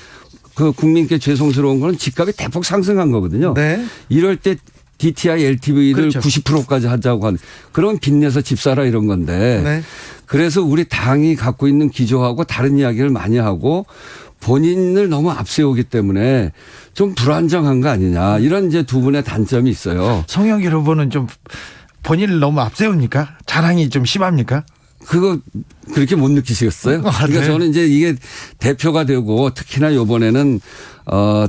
국민께 죄송스러운 건 집값이 대폭 상승한 거거든요. 네. 이럴 때 DTI, LTV를 그렇죠. 90%까지 하자고 하는 그런 빚내서 집 사라 이런 건데 네. 그래서 우리 당이 갖고 있는 기조하고 다른 이야기를 많이 하고 본인을 너무 앞세우기 때문에 좀 불안정한 거 아니냐 이런 이제 두 분의 단점이 있어요. 송영길 후보는 좀 본인을 너무 앞세웁니까? 자랑이 좀 심합니까? 그거 그렇게 못 느끼시겠어요? 아, 그러니까 네. 저는 이제 이게 대표가 되고 특히나 이번에는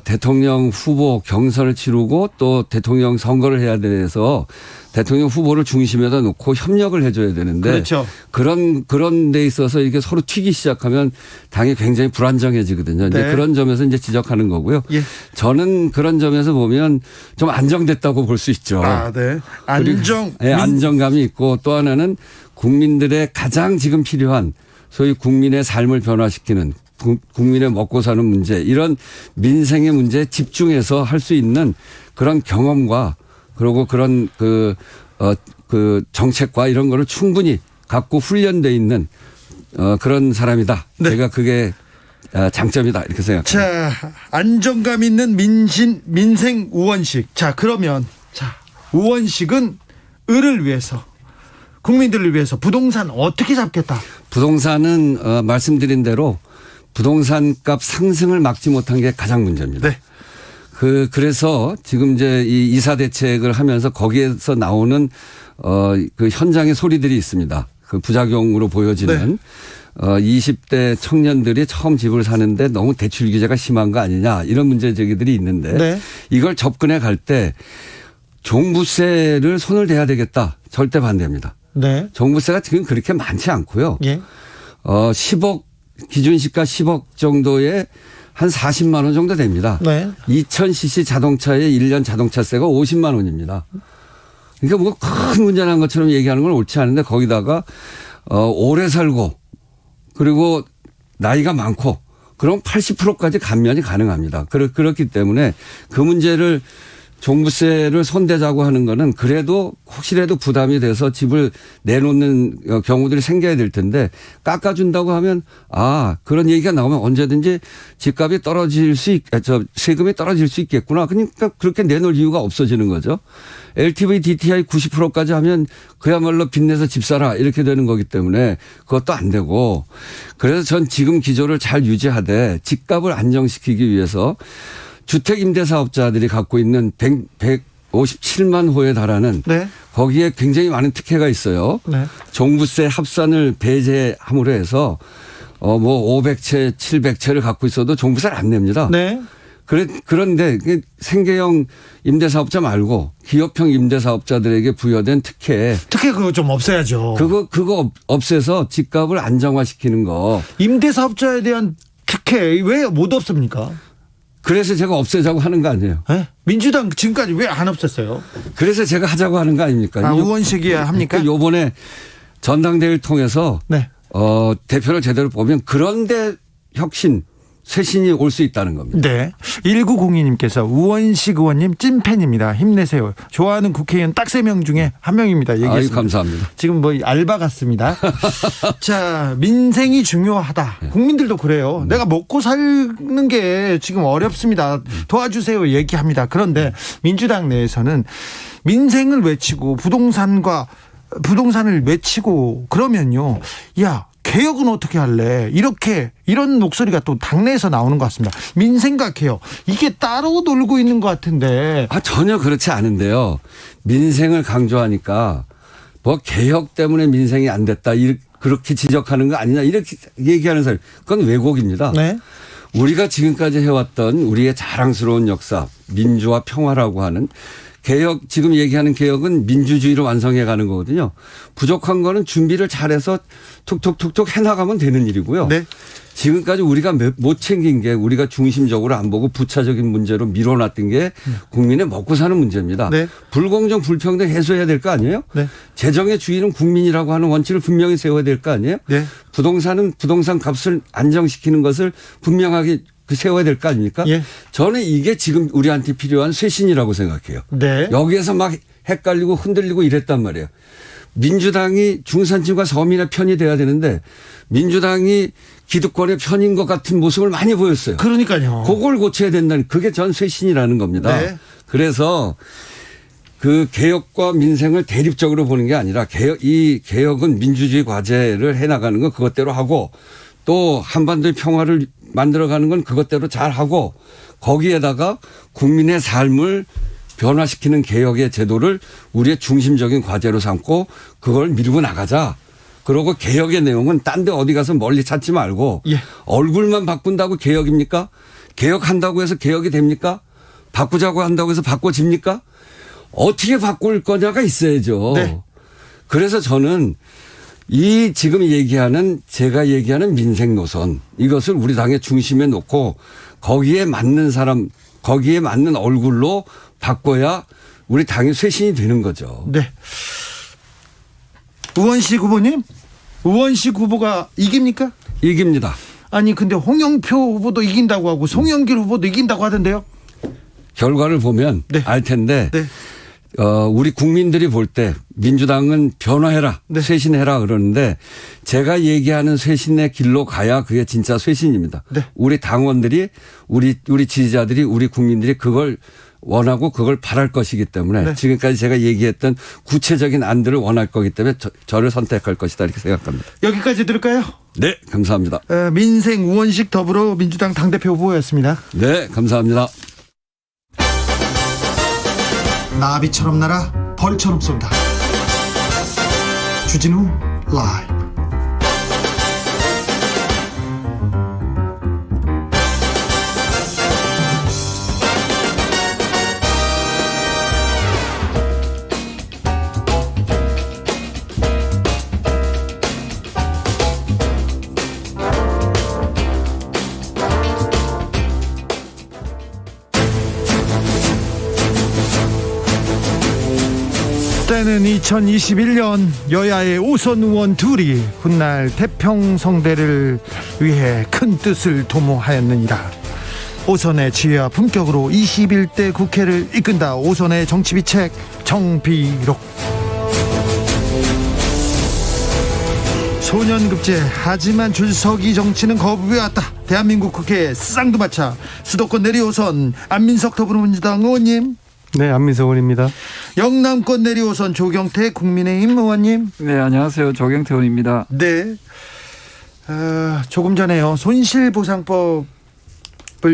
대통령 후보 경선을 치르고 또 대통령 선거를 해야 돼서 대통령 후보를 중심에다 놓고 협력을 해줘야 되는데 그렇죠. 그런 데 있어서 이게 서로 튀기 시작하면 당이 굉장히 불안정해지거든요. 이제 네. 그런 점에서 이제 지적하는 거고요. 예. 저는 그런 점에서 보면 좀 안정됐다고 볼 수 있죠. 아, 네. 네, 안정감이 있고 또 하나는 국민들의 가장 지금 필요한 소위 국민의 삶을 변화시키는 국민의 먹고 사는 문제 이런 민생의 문제에 집중해서 할 수 있는 그런 경험과 그리고 그런 그 정책과 이런 거를 충분히 갖고 훈련돼 있는 그런 사람이다. 네. 제가 그게 장점이다 이렇게 생각합니다. 자, 안정감 있는 민생 우원식. 자, 그러면 우원식은 을을 위해서, 국민들을 위해서 부동산 어떻게 잡겠다? 부동산은 말씀드린 대로 부동산 값 상승을 막지 못한 게 가장 문제입니다. 네. 그래서 지금 이제 이 이사 대책을 하면서 거기에서 나오는 그 현장의 소리들이 있습니다. 그 부작용으로 보여지는 20대 청년들이 처음 집을 사는데 너무 대출 규제가 심한 거 아니냐 이런 문제 제기들이 있는데 네. 이걸 접근해 갈 때 종부세를 손을 대야 되겠다. 절대 반대합니다. 네. 종부세가 지금 그렇게 많지 않고요. 예. 10억 기준시가 10억 정도에 한 40만 원 정도 됩니다. 네. 2000cc 자동차의 1년 자동차세가 50만 원입니다. 그러니까 뭐 큰 문제 난 것처럼 얘기하는 건 옳지 않은데 거기다가 오래 살고 그리고 나이가 많고 그럼 80%까지 감면이 가능합니다. 그렇기 때문에 그 문제를 종부세를 손대자고 하는 거는 그래도 혹시라도 부담이 돼서 집을 내놓는 경우들이 생겨야 될 텐데 깎아준다고 하면 그런 얘기가 나오면 언제든지 집값이 세금이 떨어질 수 있겠구나. 그러니까 그렇게 내놓을 이유가 없어지는 거죠. LTV DTI 90%까지 하면 그야말로 빚내서 집 사라 이렇게 되는 거기 때문에 그것도 안 되고 그래서 전 지금 기조를 잘 유지하되 집값을 안정시키기 위해서 주택임대사업자들이 갖고 있는 157만 호에 달하는 네. 거기에 굉장히 많은 특혜가 있어요. 네. 종부세 합산을 배제함으로 해서 500채, 700채를 갖고 있어도 종부세를 안 냅니다. 네. 그런데 생계형 임대사업자 말고 기업형 임대사업자들에게 부여된 특혜 그거 좀 없애야죠. 그거 없애서 집값을 안정화시키는 거. 임대사업자에 대한 특혜 왜 못 없습니까? 그래서 제가 없애자고 하는 거 아니에요. 네? 민주당 지금까지 왜 안 없앴어요? 그래서 제가 하자고 하는 거 아닙니까? 우원식이야 합니까? 요번에 전당대회를 통해서 네. 대표를 제대로 보면 그런데 쇄신이 올 수 있다는 겁니다. 네. 1902님께서 우원식 의원님 찐팬입니다. 힘내세요. 좋아하는 국회의원 딱 3명 중에 1명입니다. 얘기했습니다. 감사합니다. 지금 알바 같습니다. 자, 민생이 중요하다. 국민들도 그래요. 내가 먹고 사는 게 지금 어렵습니다. 도와주세요. 얘기합니다. 그런데 민주당 내에서는 민생을 외치고 부동산을 외치고 그러면요. 개혁은 어떻게 할래? 이런 목소리가 또 당내에서 나오는 것 같습니다. 민생과 개혁 이게 따로 놀고 있는 것 같은데. 전혀 그렇지 않은데요. 민생을 강조하니까 개혁 때문에 민생이 안 됐다 그렇게 지적하는 거 아니냐 이렇게 얘기하는 사람 그건 왜곡입니다. 네. 우리가 지금까지 해왔던 우리의 자랑스러운 역사 민주화 평화라고 하는 개혁 지금 얘기하는 개혁은 민주주의로 완성해 가는 거거든요. 부족한 거는 준비를 잘해서 툭툭툭툭 해나가면 되는 일이고요. 네. 지금까지 우리가 못 챙긴 게 우리가 중심적으로 안 보고 부차적인 문제로 밀어놨던 게 국민의 먹고 사는 문제입니다. 네. 불공정 불평등 해소해야 될 거 아니에요? 네. 재정의 주인은 국민이라고 하는 원칙을 분명히 세워야 될 거 아니에요? 네. 부동산은 부동산 값을 안정시키는 것을 분명하게 세워야 될 거 아닙니까? 예. 저는 이게 지금 우리한테 필요한 쇄신이라고 생각해요. 네. 여기에서 막 헷갈리고 흔들리고 이랬단 말이에요. 민주당이 중산층과 서민의 편이 돼야 되는데 민주당이 기득권의 편인 것 같은 모습을 많이 보였어요. 그러니까요. 그걸 고쳐야 된다는 그게 전 쇄신이라는 겁니다. 네. 그래서 그 개혁과 민생을 대립적으로 보는 게 아니라 이 개혁은 민주주의 과제를 해나가는 건 그것대로 하고 또 한반도의 평화를 만들어가는 건 그것대로 잘하고 거기에다가 국민의 삶을 변화시키는 개혁의 제도를 우리의 중심적인 과제로 삼고 그걸 밀고 나가자. 그러고 개혁의 내용은 딴 데 어디 가서 멀리 찾지 말고 얼굴만 바꾼다고 개혁입니까? 개혁한다고 해서 개혁이 됩니까? 바꾸자고 한다고 해서 바꿔집니까? 어떻게 바꿀 거냐가 있어야죠. 네. 그래서 저는 제가 얘기하는 민생 노선 이것을 우리 당의 중심에 놓고 거기에 맞는 사람 거기에 맞는 얼굴로 바꿔야 우리 당의 쇄신이 되는 거죠. 네. 우원식 후보님, 우원식 후보가 이깁니까? 이깁니다. 아니 근데 홍영표 후보도 이긴다고 하고 송영길 후보도 이긴다고 하던데요. 결과를 보면 네. 알 텐데 네. 우리 국민들이 볼 때 민주당은 변화해라, 네. 쇄신해라 그러는데 제가 얘기하는 쇄신의 길로 가야 그게 진짜 쇄신입니다. 네. 우리 당원들이 우리 지지자들이 우리 국민들이 그걸 원하고 그걸 바랄 것이기 때문에 네. 지금까지 제가 얘기했던 구체적인 안들을 원할 거기 때문에 저를 선택할 것이다 이렇게 생각합니다. 여기까지 들을까요? 네, 감사합니다. 민생 우원식 더불어민주당 당대표 후보였습니다. 네, 감사합니다. 나비처럼 날아 벌처럼 쏜다. 주진우 라이브. 때는 2021년 여야의 오선 의원 둘이 훗날 태평성대를 위해 큰 뜻을 도모하였느니라. 오선의 지혜와 품격으로 21대 국회를 이끈다. 오선의 정치비책 정비록. 소년급제 하지만 줄서기 정치는 거부해왔다. 대한민국 국회에 쌍두마차 수도권 내리오선 안민석 더불어민주당 의원님. 네, 안민석 의원입니다. 영남권 내리오선 조경태 국민의힘 의원님. 네, 안녕하세요. 조경태 의원입니다. 네. 조금 전에요. 손실보상법을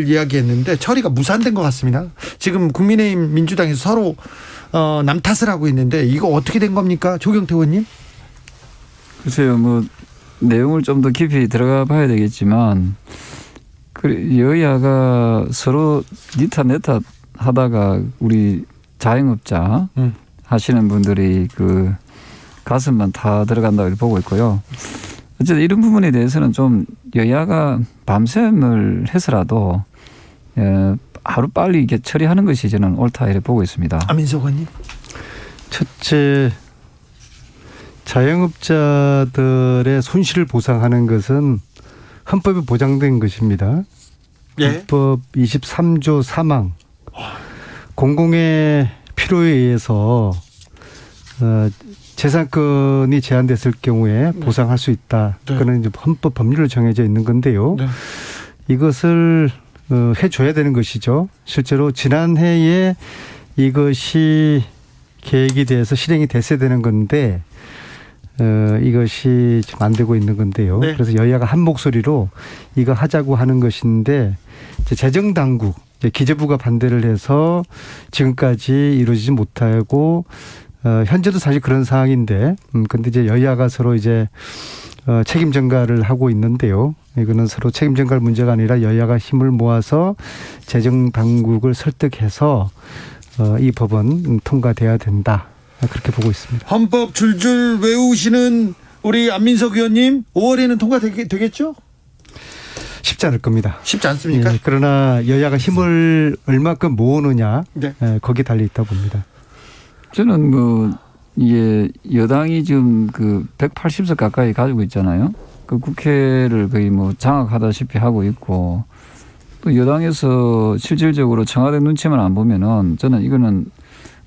이야기했는데 처리가 무산된 것 같습니다. 지금 국민의힘 민주당에서 서로 남 탓을 하고 있는데 이거 어떻게 된 겁니까? 조경태 의원님. 글쎄요. 뭐 내용을 좀 더 깊이 들어가 봐야 되겠지만 여야가 서로 니 탓 내 탓 하다가 우리 자영업자 하시는 분들이 그 가슴만 다 들어간다고 보고 있고요. 어쨌든 이런 부분에 대해서는 좀 여야가 밤샘을 해서라도 하루 빨리 이렇게 처리하는 것이 저는 옳다 이렇게 보고 있습니다. 안민석 의원님. 첫째, 자영업자들의 손실을 보상하는 것은 헌법에 보장된 것입니다. 예. 헌법 23조 3항 공공의 필요에 의해서 재산권이 제한됐을 경우에 보상할 수 있다. 네. 그는 이제 헌법 법률로 정해져 있는 건데요. 네. 이것을 해줘야 되는 것이죠. 실제로 지난해에 이것이 계획이 돼서 실행이 됐어야 되는 건데 이것이 지금 안 되고 있는 건데요. 네. 그래서 여야가 한 목소리로 이거 하자고 하는 것인데 이제 재정당국, 이제 기재부가 반대를 해서 지금까지 이루어지지 못하고 현재도 사실 그런 상황인데 근데 이제 여야가 서로 이제 책임 전가를 하고 있는데요. 이거는 서로 책임 전가할 문제가 아니라 여야가 힘을 모아서 재정당국을 설득해서 이 법은 통과돼야 된다. 그렇게 보고 있습니다. 헌법 줄줄 외우시는 우리 안민석 의원님 5월에는 통과되겠죠? 쉽지 않을 겁니다. 쉽지 않습니까? 예, 그러나 여야가 힘을 얼마큼 모으느냐 네. 거기에 달려 있다고 봅니다. 저는 뭐 이게 여당이 지금 그 180석 가까이 가지고 있잖아요. 그 국회를 거의 뭐 장악하다시피 하고 있고 또 여당에서 실질적으로 청와대 눈치만 안 보면은 저는 이거는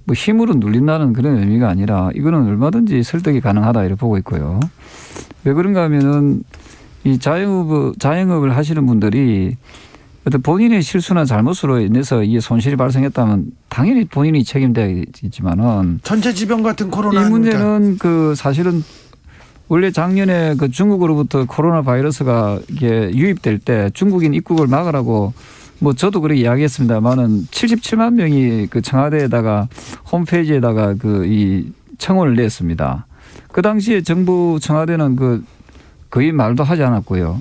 뭐 힘으로 눌린다는 그런 의미가 아니라 이거는 얼마든지 설득이 가능하다 이렇게 보고 있고요. 왜 그런가 하면은 이 자영업을 하시는 분들이 어떤 본인의 실수나 잘못으로 인해서 이게 손실이 발생했다면 당연히 본인이 책임되겠지만은 전체지병 같은 코로나 이 문제는 그 사실은 원래 작년에 그 중국으로부터 코로나 바이러스가 이게 유입될 때 중국인 입국을 막으라고 뭐 저도 그렇게 이야기했습니다만은 77만 명이 그 청와대에다가 홈페이지에다가 그 이 청원을 냈습니다. 그 당시에 정부 청와대는 그 거의 말도 하지 않았고요.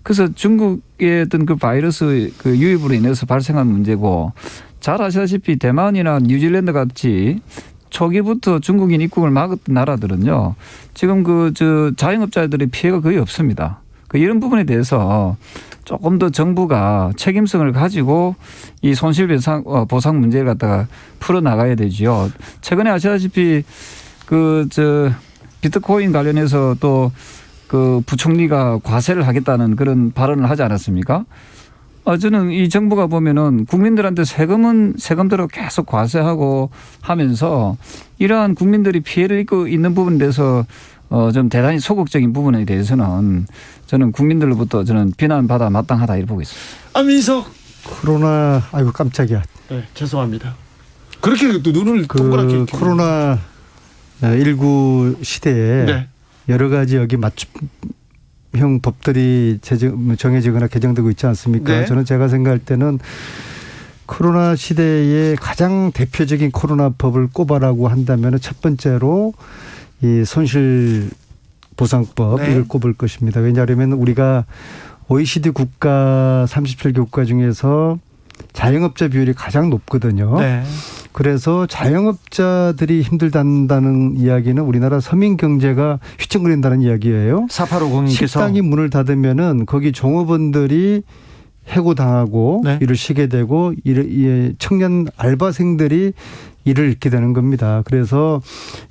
그래서 중국의 어떤 그 바이러스 그 유입으로 인해서 발생한 문제고 잘 아시다시피 대만이나 뉴질랜드 같이 초기부터 중국인 입국을 막았던 나라들은요. 지금 저 자영업자들의 피해가 거의 없습니다. 이런 부분에 대해서 조금 더 정부가 책임성을 가지고 이 손실보상 문제를 갖다가 풀어나가야 되지요. 최근에 아시다시피 비트코인 관련해서 또 그 부총리가 과세를 하겠다는 그런 발언을 하지 않았습니까? 저는 이 정부가 보면은 국민들한테 세금대로 계속 과세하고 하면서 이러한 국민들이 피해를 입고 있는 부분에 대해서 좀 대단히 소극적인 부분에 대해서는 저는 국민들로부터 저는 비난받아 마땅하다 이렇게 보고 있습니다. 안민석 코로나 아이고 깜짝이야. 네, 죄송합니다. 그렇게 또 눈을 동그랗게 코로나 19 시대에 네. 여러 가지 여기 맞춤형 법들이 정해지거나 개정되고 있지 않습니까? 네. 저는 제가 생각할 때는 코로나 시대의 가장 대표적인 코로나 법을 꼽아라고 한다면 첫 번째로 이 손실보상법 네. 이를 꼽을 것입니다. 왜냐하면 우리가 OECD 국가 37개 국가 중에서 자영업자 비율이 가장 높거든요. 네. 그래서 자영업자들이 힘들다는 이야기는 우리나라 서민 경제가 휘청거린다는 이야기예요. 4850님께서 식당이 문을 닫으면은 거기 종업원들이 해고당하고 네. 일을 쉬게 되고 청년 알바생들이 일을 잃게 되는 겁니다. 그래서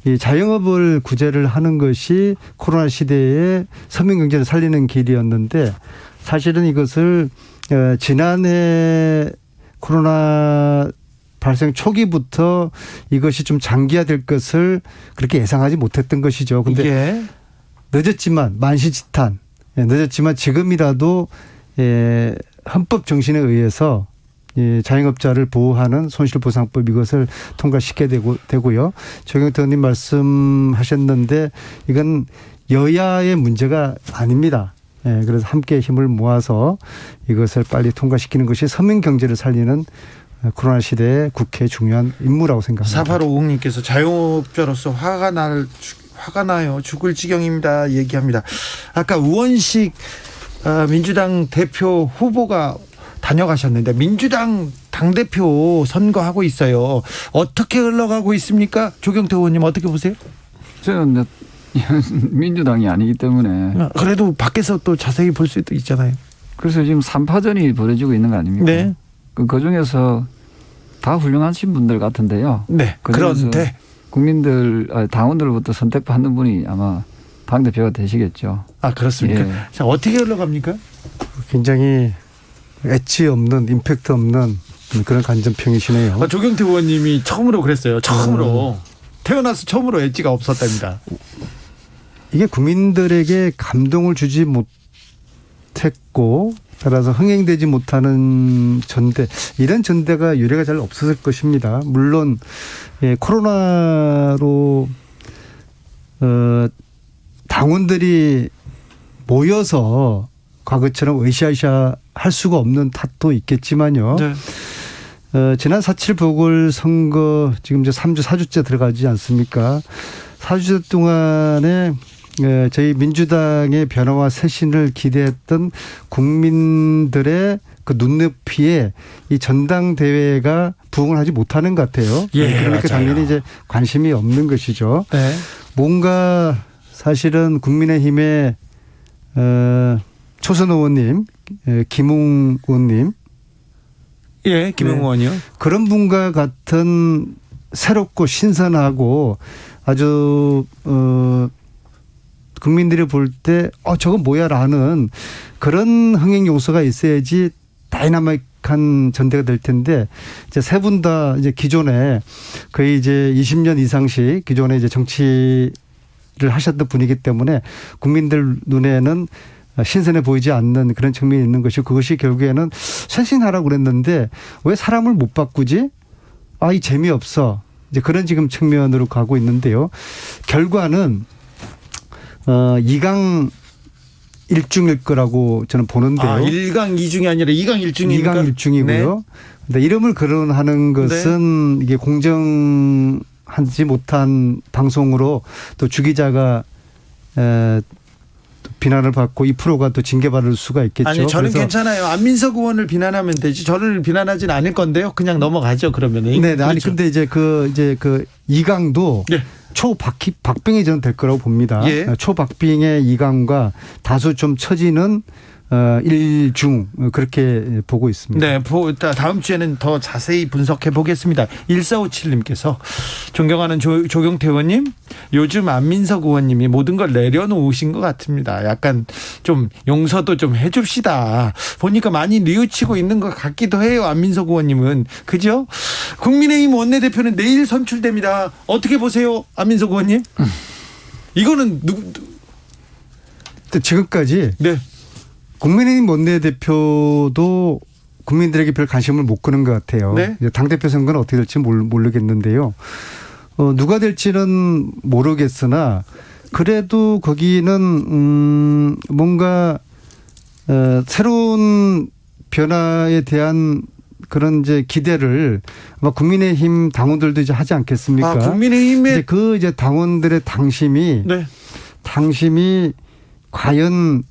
이 자영업을 구제를 하는 것이 코로나 시대에 서민 경제를 살리는 길이었는데 사실은 이것을 지난해 코로나 발생 초기부터 이것이 좀 장기화될 것을 그렇게 예상하지 못했던 것이죠. 그런데 이게 늦었지만 만시지탄 늦었지만 지금이라도 헌법 정신에 의해서 자영업자를 보호하는 손실보상법 이것을 통과시켜야 되고요. 조경태 의원님 말씀하셨는데 이건 여야의 문제가 아닙니다. 그래서 함께 힘을 모아서 이것을 빨리 통과시키는 것이 서민 경제를 살리는 코로나 시대의 국회의 중요한 임무라고 생각합니다. 4850님께서 자영업자로서 화가 나요. 죽을 지경입니다. 얘기합니다. 아까 우원식 민주당 대표 후보가 다녀가셨는데 민주당 당대표 선거하고 있어요. 어떻게 흘러가고 있습니까? 조경태 의원님 어떻게 보세요? 저는 민주당이 아니기 때문에 그래도 밖에서 또 자세히 볼 수도 있잖아요. 그래서 지금 3파전이 벌어지고 있는 거 아닙니까? 네. 그중에서 다 훌륭하신 분들 같은데요. 네. 그런데 국민들 당원들로부터 선택받는 분이 아마 당대표가 되시겠죠. 아 그렇습니까? 예. 자 어떻게 흘러갑니까? 굉장히 엣지 없는 임팩트 없는 그런 간전평이시네요. 조경태 의원님이 처음으로 그랬어요. 처음으로 태어나서 처음으로 엣지가 없었답니다. 이게 국민들에게 감동을 주지 못했고 따라서 흥행되지 못하는 전대 이런 전대가 유례가 잘 없었을 것입니다. 물론 코로나로 당원들이 모여서 과거처럼 으쌰으쌰 할 수가 없는 탓도 있겠지만요. 네. 지난 4.7 보궐선거 지금 이제 3주 4주째 들어가지 않습니까? 4주 동안에 저희 민주당의 변화와 쇄신을 기대했던 국민들의 그 눈높이에 이 전당대회가 부응을 하지 못하는 것 같아요. 예, 그러니까 맞아요. 당연히 이제 관심이 없는 것이죠. 네. 뭔가 사실은 국민의힘의 초선 의원님, 김웅 의원님, 예, 김웅 의원이요. 그런 분과 같은 새롭고 신선하고 아주 국민들이 볼 때 저건 뭐야라는 그런 흥행 요소가 있어야지 다이나믹한 전대가 될 텐데 이제 세 분 다 이제 기존에 거의 이제 20년 이상씩 기존에 이제 정치를 하셨던 분이기 때문에 국민들 눈에는 신선해 보이지 않는 그런 측면이 있는 것이 그것이 결국에는 쇄신하라고 그랬는데 왜 사람을 못 바꾸지? 이 재미없어. 이제 그런 지금 측면으로 가고 있는데요. 결과는 2강 1중일 거라고 저는 보는데요. 1강 2중이 아니라 2강 1중입니까? 2강 1중이고요. 네. 근데 이름을 거론하는 것은 이게 공정하지 못한 방송으로 또 주 기자가 비난을 받고 2%가 또 징계받을 수가 있겠죠. 아니 저는 그래서 괜찮아요. 안민석 의원을 비난하면 되지. 저를 비난하진 않을 건데요. 그냥 넘어가죠. 그러면은. 네, 아니 그렇죠. 근데 이제 그 2강도 네. 초박빙이 저는 될 거라고 봅니다. 예. 초박빙의 2강과 다소 좀 처지는 일중 그렇게 보고 있습니다. 네, 다음 주에는 더 자세히 분석해 보겠습니다. 1457님께서 존경하는 조경태 의원님, 요즘 안민석 의원님이 모든 걸 내려놓으신 것 같습니다. 약간 좀 용서도 좀 해줍시다. 보니까 많이 뉘우치고 있는 것 같기도 해요. 안민석 의원님은. 그죠? 국민의힘 원내대표는 내일 선출됩니다. 어떻게 보세요, 안민석 의원님? 이거는 지금까지 네. 국민의힘 원내대표도 국민들에게 별 관심을 못 끄는 것 같아요. 네. 당대표 선거는 어떻게 될지 모르겠는데요. 누가 될지는 모르겠으나 그래도 거기는 뭔가 새로운 변화에 대한 그런 이제 기대를 아마 국민의힘 당원들도 이제 하지 않겠습니까? 국민의힘의 이제 당원들의 당심이 네. 과연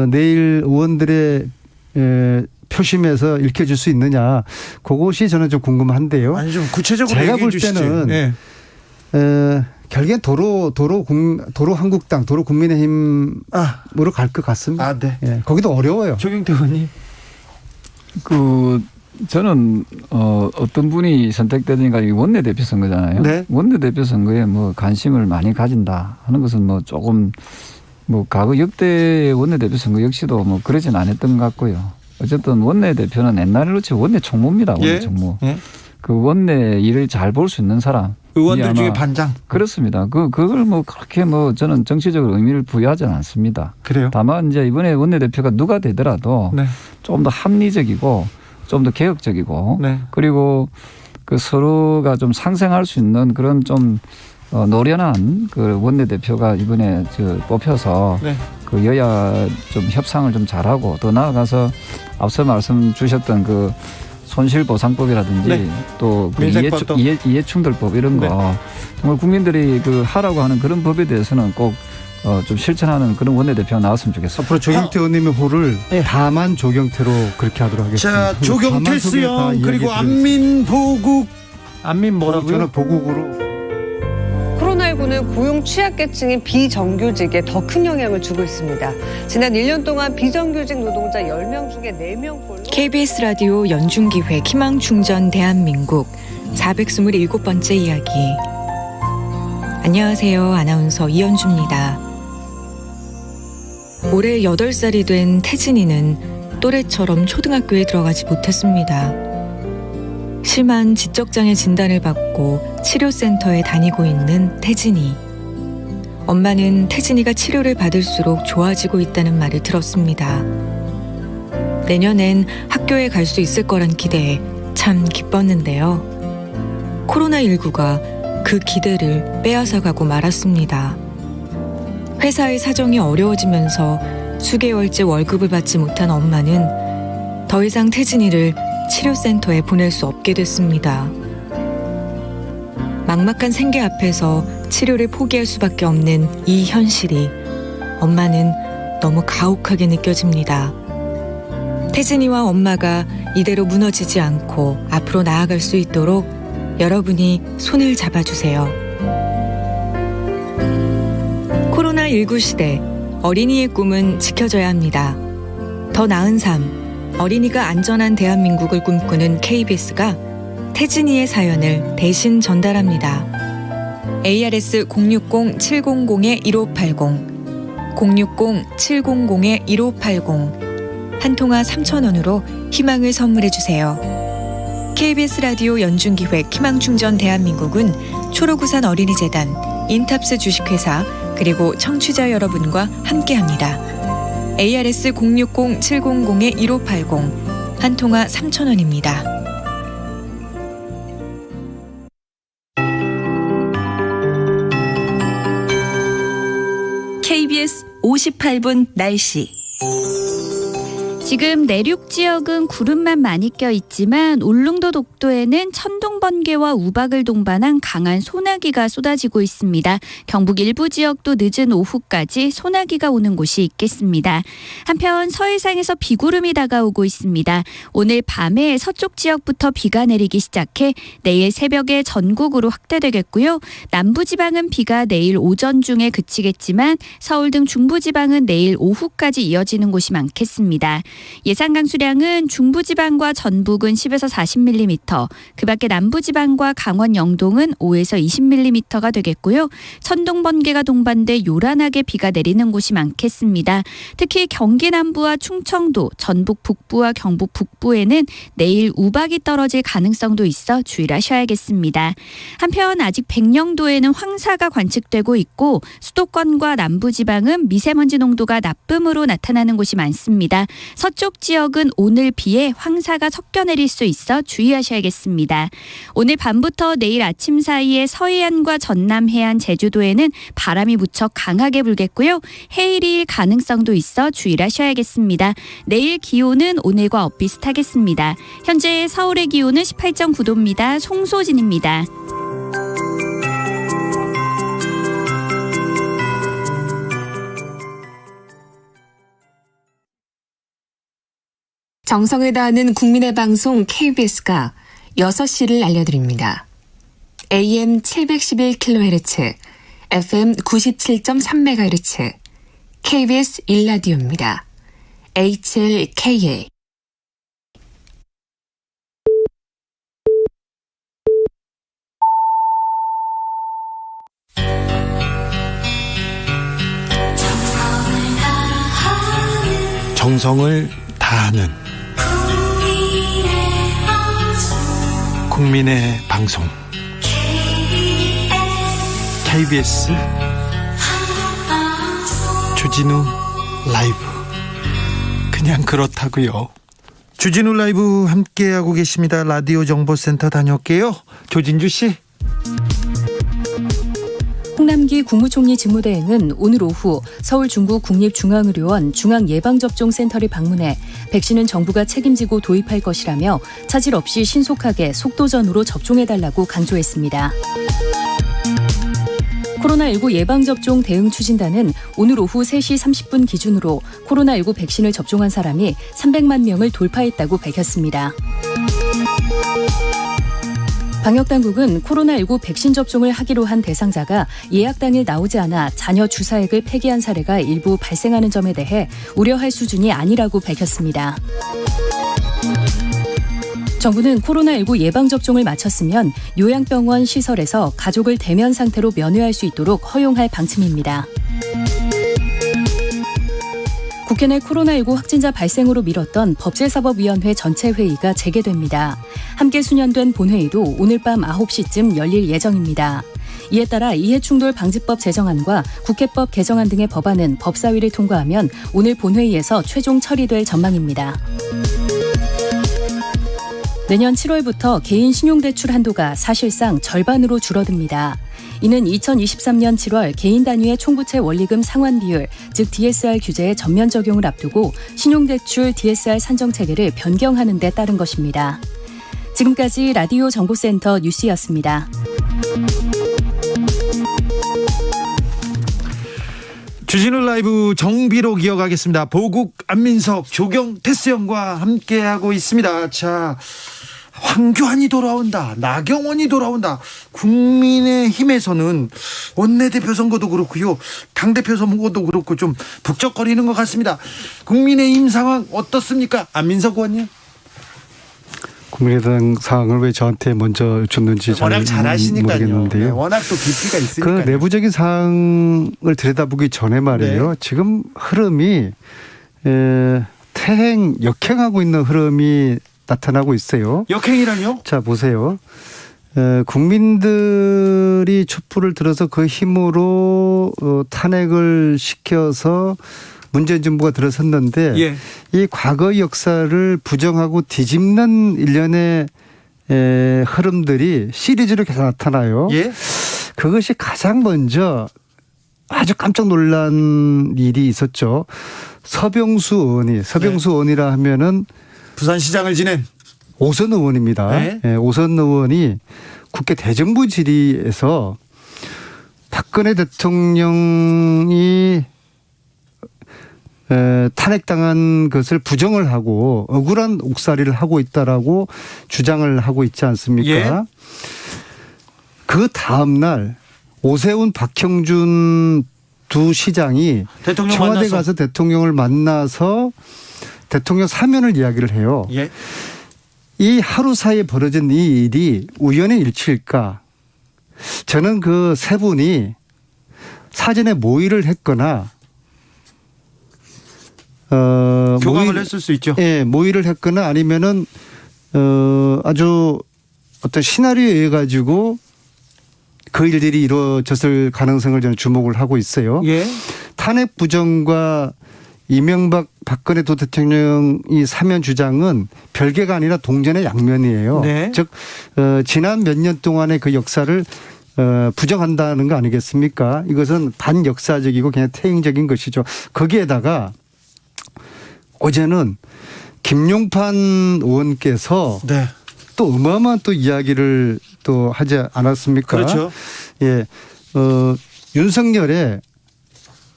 내일 의원들의 표심에서 읽혀질 수 있느냐, 그것이 저는 좀 궁금한데요. 아니 좀 구체적으로 제가 얘기해 볼 주시죠. 때는 네. 결국엔 도로 한국당, 도로 국민의힘으로 갈 것 같습니다. 네. 예, 거기도 어려워요. 조경태 의원님. 저는 어떤 분이 선택되니까 이 원내대표 선거잖아요. 네. 원내대표 선거에 뭐 관심을 많이 가진다 하는 것은 뭐 조금 뭐 과거 역대 원내대표 선거 역시도 뭐 그러진 않았던 것 같고요. 어쨌든 원내대표는 옛날로 치면 원내 총무입니다. 원내 총무. 예. 그 원내 일을 잘 볼 수 있는 사람. 의원들 중에 반장. 그렇습니다. 그걸 뭐 그렇게 뭐 저는 정치적으로 의미를 부여하지는 않습니다. 그래요? 다만 이제 이번에 원내대표가 누가 되더라도 네. 좀 더 합리적이고 좀 더 개혁적이고 네. 그리고 그 서로가 좀 상생할 수 있는 그런 좀 노련한 그 원내대표가 이번에 뽑혀서 네. 그 여야 좀 협상을 좀 잘하고 더 나아가서 앞서 말씀 주셨던 그 손실보상법이라든지 네. 또 그 민생법도. 이해충돌법 이런 거 네. 정말 국민들이 그 하라고 하는 그런 법에 대해서는 꼭 좀 실천하는 그런 원내대표가 나왔으면 좋겠습니다. 앞으로 조경태 의원님의 호를 다만 조경태로 그렇게 하도록 하겠습니다. 자, 조경태 수영 그리고 안민보국 뭐라고요? 저는 보국으로. 코로나19는 고용 취약계층인 비정규직에 더 큰 영향을 주고 있습니다. 지난 1년 동안 비정규직 노동자 10명 중에 4명꼴로 KBS 라디오 연중기획 희망충전 대한민국 427번째 이야기. 안녕하세요. 아나운서 이연주입니다. 올해 8살이 된 태진이는 또래처럼 초등학교에 들어가지 못했습니다. 심한 지적장애 진단을 받고 치료센터에 다니고 있는 태진이. 엄마는 태진이가 치료를 받을수록 좋아지고 있다는 말을 들었습니다. 내년엔 학교에 갈 수 있을 거란 기대에 참 기뻤는데요. 코로나19가 그 기대를 빼앗아가고 말았습니다. 회사의 사정이 어려워지면서 수개월째 월급을 받지 못한 엄마는 더 이상 태진이를 치료센터에 보낼 수 없게 됐습니다. 막막한 생계 앞에서 치료를 포기할 수밖에 없는 이 현실이 엄마는 너무 가혹하게 느껴집니다. 태진이와 엄마가 이대로 무너지지 않고 앞으로 나아갈 수 있도록 여러분이 손을 잡아주세요. 코로나19 시대, 어린이의 꿈은 지켜져야 합니다. 더 나은 삶, 어린이가 안전한 대한민국을 꿈꾸는 KBS가 태진이의 사연을 대신 전달합니다. ARS 060-700-1580, 060-700-1580, 한 통화 3,000원으로 희망을 선물해주세요. KBS 라디오 연중기획 희망충전 대한민국은 초록우산 어린이재단, 인탑스 주식회사, 그리고 청취자 여러분과 함께합니다. ARS 060-700-1580, 한 통화 3,000원입니다. KBS 58분 날씨. 지금 내륙 지역은 구름만 많이 껴 있지만 울릉도 독도에는 천둥 번개와 우박을 동반한 강한 소나기가 쏟아지고 있습니다. 경북 일부 지역도 늦은 오후까지 소나기가 오는 곳이 있겠습니다. 한편 서해상에서 비구름이 다가오고 있습니다. 오늘 밤에 서쪽 지역부터 비가 내리기 시작해 내일 새벽에 전국으로 확대되겠고요. 남부지방은 비가 내일 오전 중에 그치겠지만 서울 등 중부지방은 내일 오후까지 이어지는 곳이 많겠습니다. 예상 강수량은 중부지방과 전북은 10에서 40mm, 그 밖에 남부지방과 강원 영동은 5에서 20mm가 되겠고요. 천둥 번개가 동반돼 요란하게 비가 내리는 곳이 많겠습니다. 특히 경기 남부와 충청도, 전북 북부와 경북 북부에는 내일 우박이 떨어질 가능성도 있어 주의를 하셔야겠습니다. 한편 아직 백령도에는 황사가 관측되고 있고 수도권과 남부지방은 미세먼지 농도가 나쁨으로 나타나는 곳이 많습니다. 서쪽 지역은 오늘 비에 황사가 섞여 내릴 수 있어 주의하셔야겠습니다. 오늘 밤부터 내일 아침 사이에 서해안과 전남 해안 제주도에는 바람이 무척 강하게 불겠고요. 해일일 가능성도 있어 주의를 하셔야겠습니다. 내일 기온은 오늘과 엇비슷하겠습니다. 현재 서울의 기온은 18.9도입니다. 송소진입니다. 정성을 다하는 국민의 방송 KBS가 6시를 알려드립니다. AM 711kHz, FM 97.3MHz, KBS 1라디오입니다. HLKA. 정성을 다하는 국민의 방송 KBS 주진우 라이브. 그냥 그렇다고요. 주진우 라이브 함께하고 계십니다. 라디오 정보센터 다녀올게요. 조진주 씨. 홍남기 국무총리 직무대행은 오늘 오후 서울 중구 국립중앙의료원 중앙예방접종센터를 방문해 백신은 정부가 책임지고 도입할 것이라며 차질 없이 신속하게 속도전으로 접종해달라고 강조했습니다. 코로나19 예방접종 대응 추진단은 오늘 오후 3시 30분 기준으로 코로나19 백신을 접종한 사람이 300만 명을 돌파했다고 밝혔습니다. 방역당국은 코로나19 백신 접종을 하기로 한 대상자가 예약 당일 나오지 않아 잔여 주사액을 폐기한 사례가 일부 발생하는 점에 대해 우려할 수준이 아니라고 밝혔습니다. 정부는 코로나19 예방접종을 마쳤으면 요양병원 시설에서 가족을 대면 상태로 면회할 수 있도록 허용할 방침입니다. 국회 내 코로나19 확진자 발생으로 미뤘던 법제사법위원회 전체 회의가 재개됩니다. 함께 수년된 본회의도 오늘 밤 9시쯤 열릴 예정입니다. 이에 따라 이해충돌 방지법 제정안과 국회법 개정안 등의 법안은 법사위를 통과하면 오늘 본회의에서 최종 처리될 전망입니다. 내년 7월부터 개인 신용대출 한도가 사실상 절반으로 줄어듭니다. 이는 2023년 7월 개인 단위의 총부채 원리금 상환 비율, 즉 DSR 규제의 전면 적용을 앞두고 신용대출 DSR 산정 체계를 변경하는 데 따른 것입니다. 지금까지 라디오 정보센터 뉴스였습니다. 주진우 라이브 정비로 이어가겠습니다. 보국, 안민석, 조경, 테스형과 함께하고 있습니다. 자, 황교안이 돌아온다, 나경원이 돌아온다. 국민의힘에서는 원내대표 선거도 그렇고요, 당대표 선거도 그렇고 좀 북적거리는 것 같습니다. 국민의힘 상황 어떻습니까? 안민석 의원님. 국민의당 상황을 왜 저한테 먼저 여쭙는지 워낙 잘 아시니까요. 모르겠는데요. 네, 워낙 또 깊이가 있으니까요. 그 내부적인 상황을 들여다보기 전에 말이에요. 네. 지금 흐름이 태행, 역행하고 있는 흐름이 나타나고 있어요. 역행이라뇨? 자, 보세요. 국민들이 촛불을 들어서 그 힘으로 탄핵을 시켜서 문재인 정부가 들어섰는데 예. 이 과거 역사를 부정하고 뒤집는 일련의 흐름들이 시리즈로 계속 나타나요. 예. 그것이 가장 먼저 아주 깜짝 놀란 일이 있었죠. 서병수 의원이라 하면은 부산시장을 지낸 오선 의원입니다. 네. 네, 오선 의원이 국회 대정부 질의에서 박근혜 대통령이 탄핵당한 것을 부정을 하고 억울한 옥살이를 하고 있다라고 주장을 하고 있지 않습니까? 예. 그 다음 날 오세훈, 박형준 두 시장이 청와대 가서 대통령을 만나서 대통령 사면을 이야기를 해요. 예. 이 하루 사이에 벌어진 이 일이 우연의 일치일까? 저는 그 세 분이 사전에 모의를 했거나 교감을 했을 수 있죠. 예, 모의를 했거나 아니면은 아주 어떤 시나리오에 의해 가지고 그 일들이 이루어졌을 가능성을 저는 주목을 하고 있어요. 예. 탄핵 부정과 이명박 박근혜 두 대통령이 사면 주장은 별개가 아니라 동전의 양면이에요. 네. 즉 지난 몇 년 동안의 그 역사를 부정한다는 거 아니겠습니까? 이것은 반역사적이고 그냥 퇴행적인 것이죠. 거기에다가 어제는 김용판 의원께서 네. 또 어마어마한 또 이야기를 또 하지 않았습니까? 그렇죠. 예, 윤석열의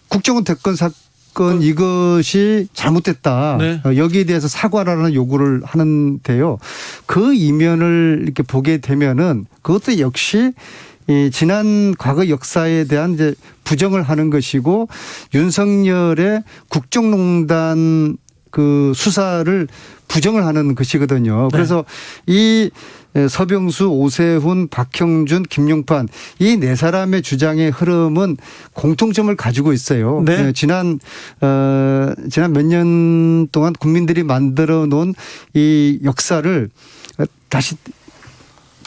국정원 대권 사건 이것이 잘못됐다. 네. 여기에 대해서 사과라는 요구를 하는데요. 그 이면을 이렇게 보게 되면은 그것도 역시 이 지난 과거 역사에 대한 이제 부정을 하는 것이고 윤석열의 국정농단 그 수사를 부정을 하는 것이거든요. 그래서 이 서병수, 오세훈, 박형준, 김용판 이 네 사람의 주장의 흐름은 공통점을 가지고 있어요. 네. 지난 몇 년 동안 국민들이 만들어 놓은 이 역사를 다시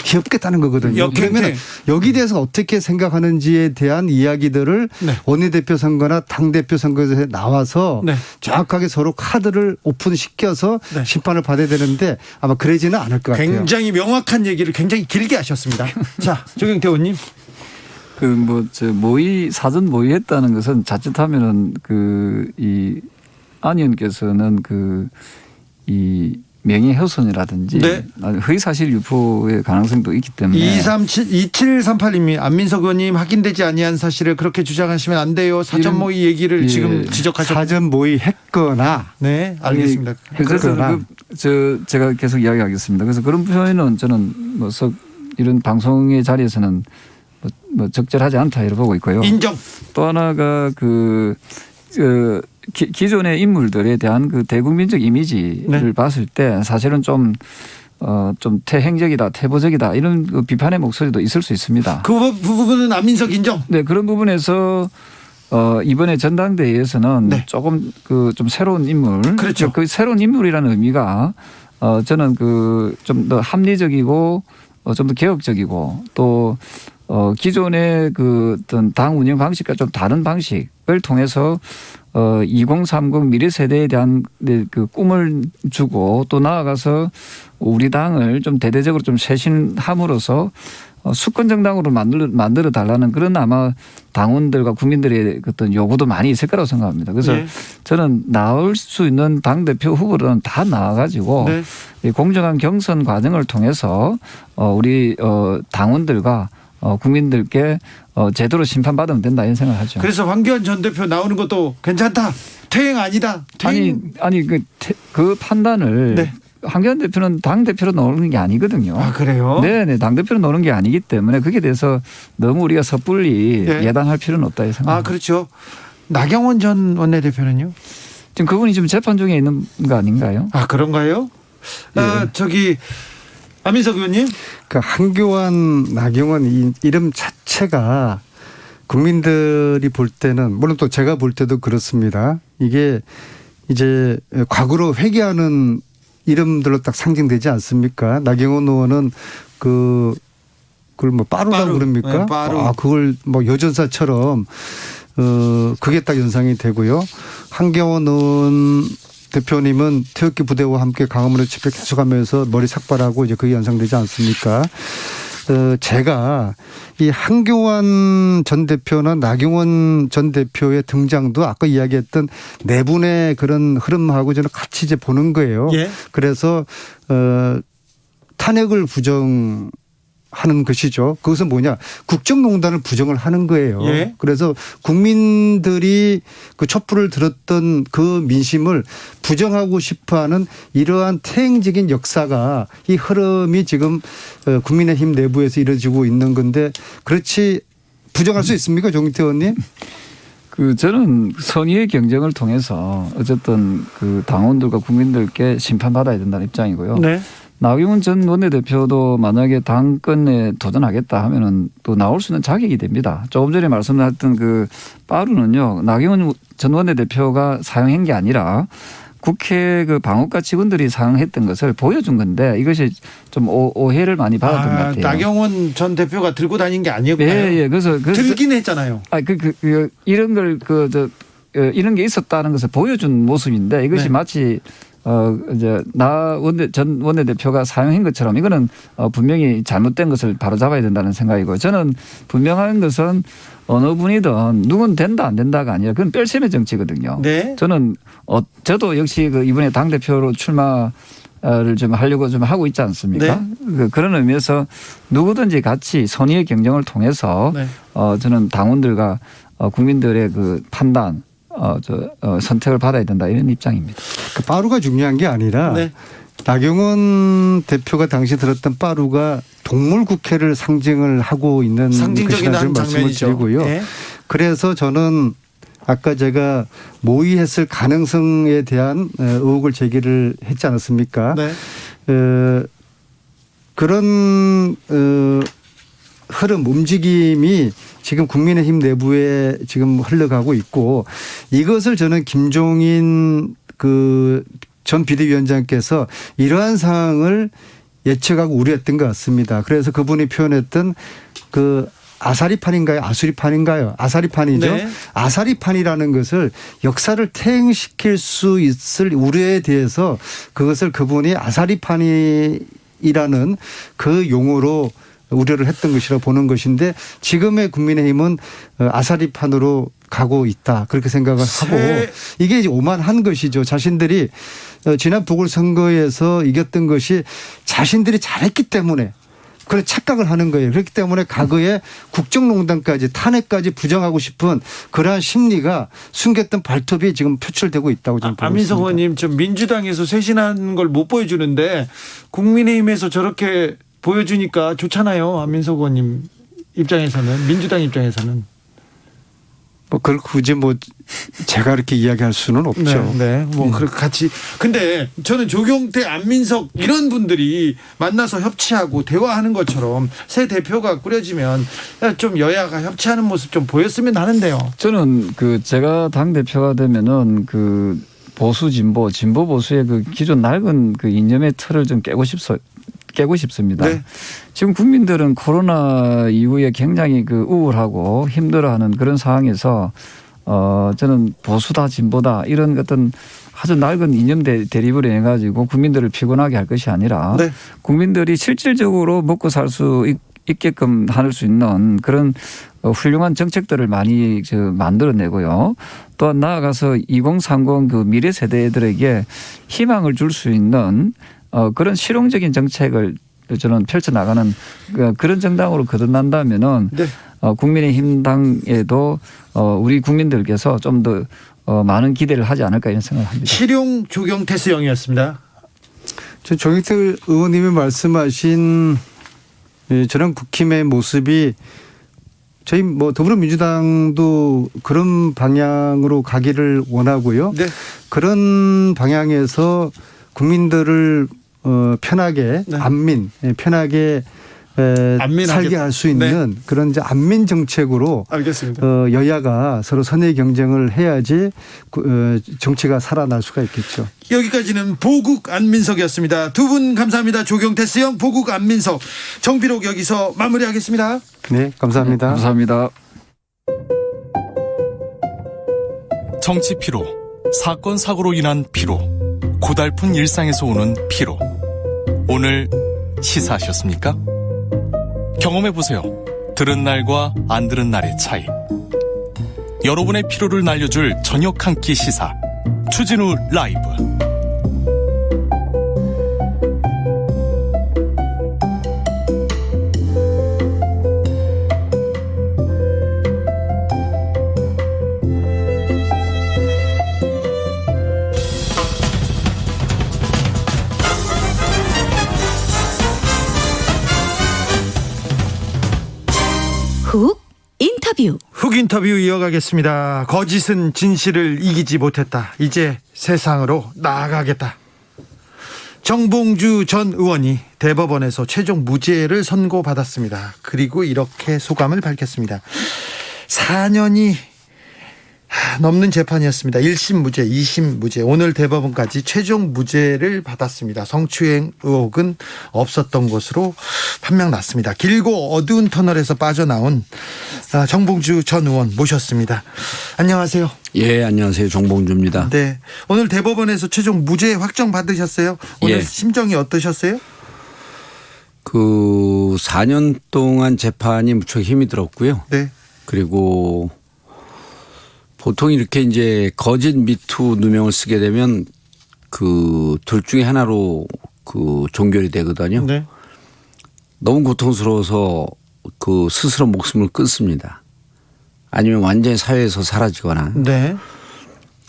기업겠다는 거거든요. 그러면 여기 대해서 어떻게 생각하는지에 대한 이야기들을 원내대표 선거나 당대표 선거에서 나와서 정확하게 서로 카드를 오픈시켜서 심판을 받아야 되는데 아마 그러지는 않을 것 같아요. 굉장히 명확한 얘기를 굉장히 길게 하셨습니다. 자, 조경태 의원님. 사전 모의했다는 것은 자칫하면은 안 의원께서는 이 명예훼손이라든지 허위사실 유포의 가능성도 있기 때문에 2738님이 안민석 의원님 확인되지 아니한 사실을 그렇게 주장하시면 안 돼요. 사전 모의 얘기를 지금 지적하셨죠. 사전 모의 했거나. 네, 알겠습니다. 그래서 제가 계속 이야기하겠습니다. 그래서 그런 표현은 저는 이런 방송의 자리에서는 적절하지 않다 이렇게 보고 있고요. 인정. 또 하나가 기존의 인물들에 대한 그 대국민적 이미지를 봤을 때 사실은 좀 퇴행적이다, 퇴보적이다 이런 그 비판의 목소리도 있을 수 있습니다. 그 부분은 안민석 인정. 네, 그런 부분에서 이번에 전당대회에서는 조금 좀 새로운 인물, 그렇죠. 그 새로운 인물이라는 의미가 저는 좀 더 합리적이고 좀 더 개혁적이고 또 기존의 어떤 당 운영 방식과 좀 다른 방식을 통해서 2030 미래 세대에 대한 그 꿈을 주고 또 나아가서 우리 당을 좀 대대적으로 좀 쇄신함으로써 수권 정당으로 만들어 달라는 그런 아마 당원들과 국민들의 어떤 요구도 많이 있을 거라고 생각합니다. 그래서 저는 나올 수 있는 당대표 후보들은 다 나와가지고 이 공정한 경선 과정을 통해서 우리 당원들과 국민들께 제대로 심판받으면 된다 이런 생각을 하죠. 그래서 황교안 전 대표 나오는 것도 괜찮다. 퇴행 아니다. 아니 그 판단을 황교안 대표는 당 대표로 나오는 게 아니거든요. 아 그래요? 네, 당 대표로 나오는 게 아니기 때문에 그게 대해서 너무 우리가 섭불리 예단할 필요는 없다 이 생각. 아 그렇죠. 나경원 전 원내대표는요? 지금 그분이 지금 재판 중에 있는 거 아닌가요? 아 그런가요? 안민석 의원님. 그 한교안, 나경원 이 이름 자체가 국민들이 볼 때는 물론 또 제가 볼 때도 그렇습니다. 이게 이제 과거로 회귀하는 이름들로 딱 상징되지 않습니까? 나경원 의원은 그걸 빠루라고 그럽니까? 네, 빠루. 그걸 여전사처럼 그게 딱 연상이 되고요. 한경원 의원 대표님은 태극기 부대와 함께 강화문에 집회 계속하면서 머리 삭발하고 이제 그게 연상되지 않습니까? 제가 이 한교안 전 대표나 나경원 전 대표의 등장도 아까 이야기했던 네 분의 그런 흐름하고 저는 같이 이제 보는 거예요. 예. 그래서 탄핵을 부정하는 것이죠. 그것은 뭐냐? 국정농단을 부정을 하는 거예요. 예. 그래서 국민들이 그 촛불을 들었던 그 민심을 부정하고 싶어하는 이러한 퇴행적인 역사가 이 흐름이 지금 국민의힘 내부에서 이루어지고 있는 건데 그렇지 부정할 수 있습니까, 정기태 의원님? 저는 선의의 경쟁을 통해서 어쨌든 그 당원들과 국민들께 심판받아야 된다는 입장이고요. 네. 나경원 전 원내대표도 만약에 당권에 도전하겠다 하면은 또 나올 수 있는 자격이 됩니다. 조금 전에 말씀드렸던 그 빠루는요, 나경원 전 원내대표가 사용한 게 아니라 국회 그 방어과 직원들이 사용했던 것을 보여준 건데 이것이 좀 오해를 많이 받았던 것 같아요. 나경원 전 대표가 들고 다닌 게 아니었나요? 예. 그래서 들긴 했잖아요. 이런 걸 이런 게 있었다는 것을 보여준 모습인데 이것이 네. 마치 이제 전 원내대표가 사용한 것처럼 이거는 분명히 잘못된 것을 바로잡아야 된다는 생각이고 저는 분명한 것은 어느 분이든 누군 된다 안 된다가 아니라 그건 뺄셈의 정치거든요. 네. 저는 저도 역시 이번에 당대표로 출마를 좀 하려고 좀 하고 있지 않습니까? 네. 그런 의미에서 누구든지 같이 선의의 경쟁을 통해서 네. 저는 당원들과 국민들의 그 판단 선택을 받아야 된다 이런 입장입니다. 그 빠루가 중요한 게 아니라 네. 나경원 대표가 당시 들었던 빠루가 동물국회를 상징을 하고 있는 상징적인 것이라는 말씀을 장면이죠. 드리고요. 네. 그래서 저는 아까 제가 모의했을 가능성에 대한 의혹을 제기를 했지 않았습니까? 네. 그런 흐름, 움직임이 지금 국민의힘 내부에 지금 흘러가고 있고 이것을 저는 김종인 전 비대위원장께서 이러한 상황을 예측하고 우려했던 것 같습니다. 그래서 그분이 표현했던 아사리판인가요? 아수리판인가요? 아사리판이죠. 네. 아사리판이라는 것을 역사를 퇴행시킬 수 있을 우려에 대해서 그것을 그분이 아사리판이라는 그 용어로 우려를 했던 것이라고 보는 것인데 지금의 국민의힘은 아사리판으로 가고 있다. 그렇게 생각을 하고 이게 이제 오만한 것이죠. 자신들이 지난 보궐선거에서 이겼던 것이 자신들이 잘했기 때문에 그런 착각을 하는 거예요. 그렇기 때문에 과거에 국정농단까지 탄핵까지 부정하고 싶은 그러한 심리가 숨겼던 발톱이 지금 표출되고 있다고 저는 보고 안민석 있습니다. 의원님, 좀 민주당에서 쇄신하는 걸 못 보여주는데 국민의힘에서 저렇게 보여주니까 좋잖아요. 안민석 의원님 입장에서는, 민주당 입장에서는. 그걸 굳이 제가 이렇게 이야기할 수는 없죠. 네. 그렇게 같이. 근데 저는 조경태, 안민석 이런 분들이 만나서 협치하고 대화하는 것처럼 새 대표가 꾸려지면 좀 여야가 협치하는 모습 좀 보였으면 하는데요. 저는 제가 당 대표가 되면은 보수 진보 보수의 기존 낡은 이념의 틀을 좀 깨고 싶습니다. 네. 지금 국민들은 코로나 이후에 굉장히 우울하고 힘들어하는 그런 상황에서 저는 보수다 진보다 이런 어떤 아주 낡은 이념 대립을 해 가지고 국민들을 피곤하게 할 것이 아니라 네. 국민들이 실질적으로 먹고 살 수 있게끔 할 수 있는 그런 훌륭한 정책들을 많이 만들어내고요. 또한 나아가서 2030 미래 세대들에게 희망을 줄 수 있는 그런 실용적인 정책을 저는 펼쳐나가는 그런 정당으로 거듭난다면은 네. 국민의힘 당에도 우리 국민들께서 좀 더 많은 기대를 하지 않을까 이런 생각을 합니다. 실용 조경태 수영이었습니다. 조경태 의원님이 말씀하신 저런 국힘의 모습이 저희 더불어민주당도 그런 방향으로 가기를 원하고요. 네. 그런 방향에서 국민들을 편하게 편하게 살게 할 수 있는 그런 이제 안민 정책으로 알겠습니다. 여야가 서로 선의 경쟁을 해야지 정치가 살아날 수가 있겠죠. 여기까지는 보국 안민석이었습니다. 두 분 감사합니다. 조경태 수영, 보국 안민석, 정비록 여기서 마무리하겠습니다. 네, 감사합니다. 감사합니다. 정치 피로, 사건 사고로 인한 피로, 고달픈 일상에서 오는 피로. 오늘 시사하셨습니까? 경험해보세요. 들은 날과 안 들은 날의 차이. 여러분의 피로를 날려줄 저녁 한 끼 시사. 추진우 라이브. 훅 인터뷰. 훅 인터뷰 이어가겠습니다. 거짓은 진실을 이기지 못했다. 이제 세상으로 나아가겠다. 정봉주 전 의원이 대법원에서 최종 무죄를 선고받았습니다. 그리고 이렇게 소감을 밝혔습니다. 4년이 넘는 재판이었습니다. 1심 무죄, 2심 무죄, 오늘 대법원까지 최종 무죄를 받았습니다. 성추행 의혹은 없었던 것으로 판명났습니다. 길고 어두운 터널에서 빠져나온 정봉주 전 의원 모셨습니다. 안녕하세요. 예, 안녕하세요. 정봉주입니다. 네, 오늘 대법원에서 최종 무죄 확정 받으셨어요. 오늘 예. 심정이 어떠셨어요? 4년 동안 재판이 무척 힘이 들었고요. 네. 그리고 보통 이렇게 이제 거짓 미투 누명을 쓰게 되면 둘 중에 하나로 종결이 되거든요. 네. 너무 고통스러워서 스스로 목숨을 끊습니다. 아니면 완전히 사회에서 사라지거나. 네.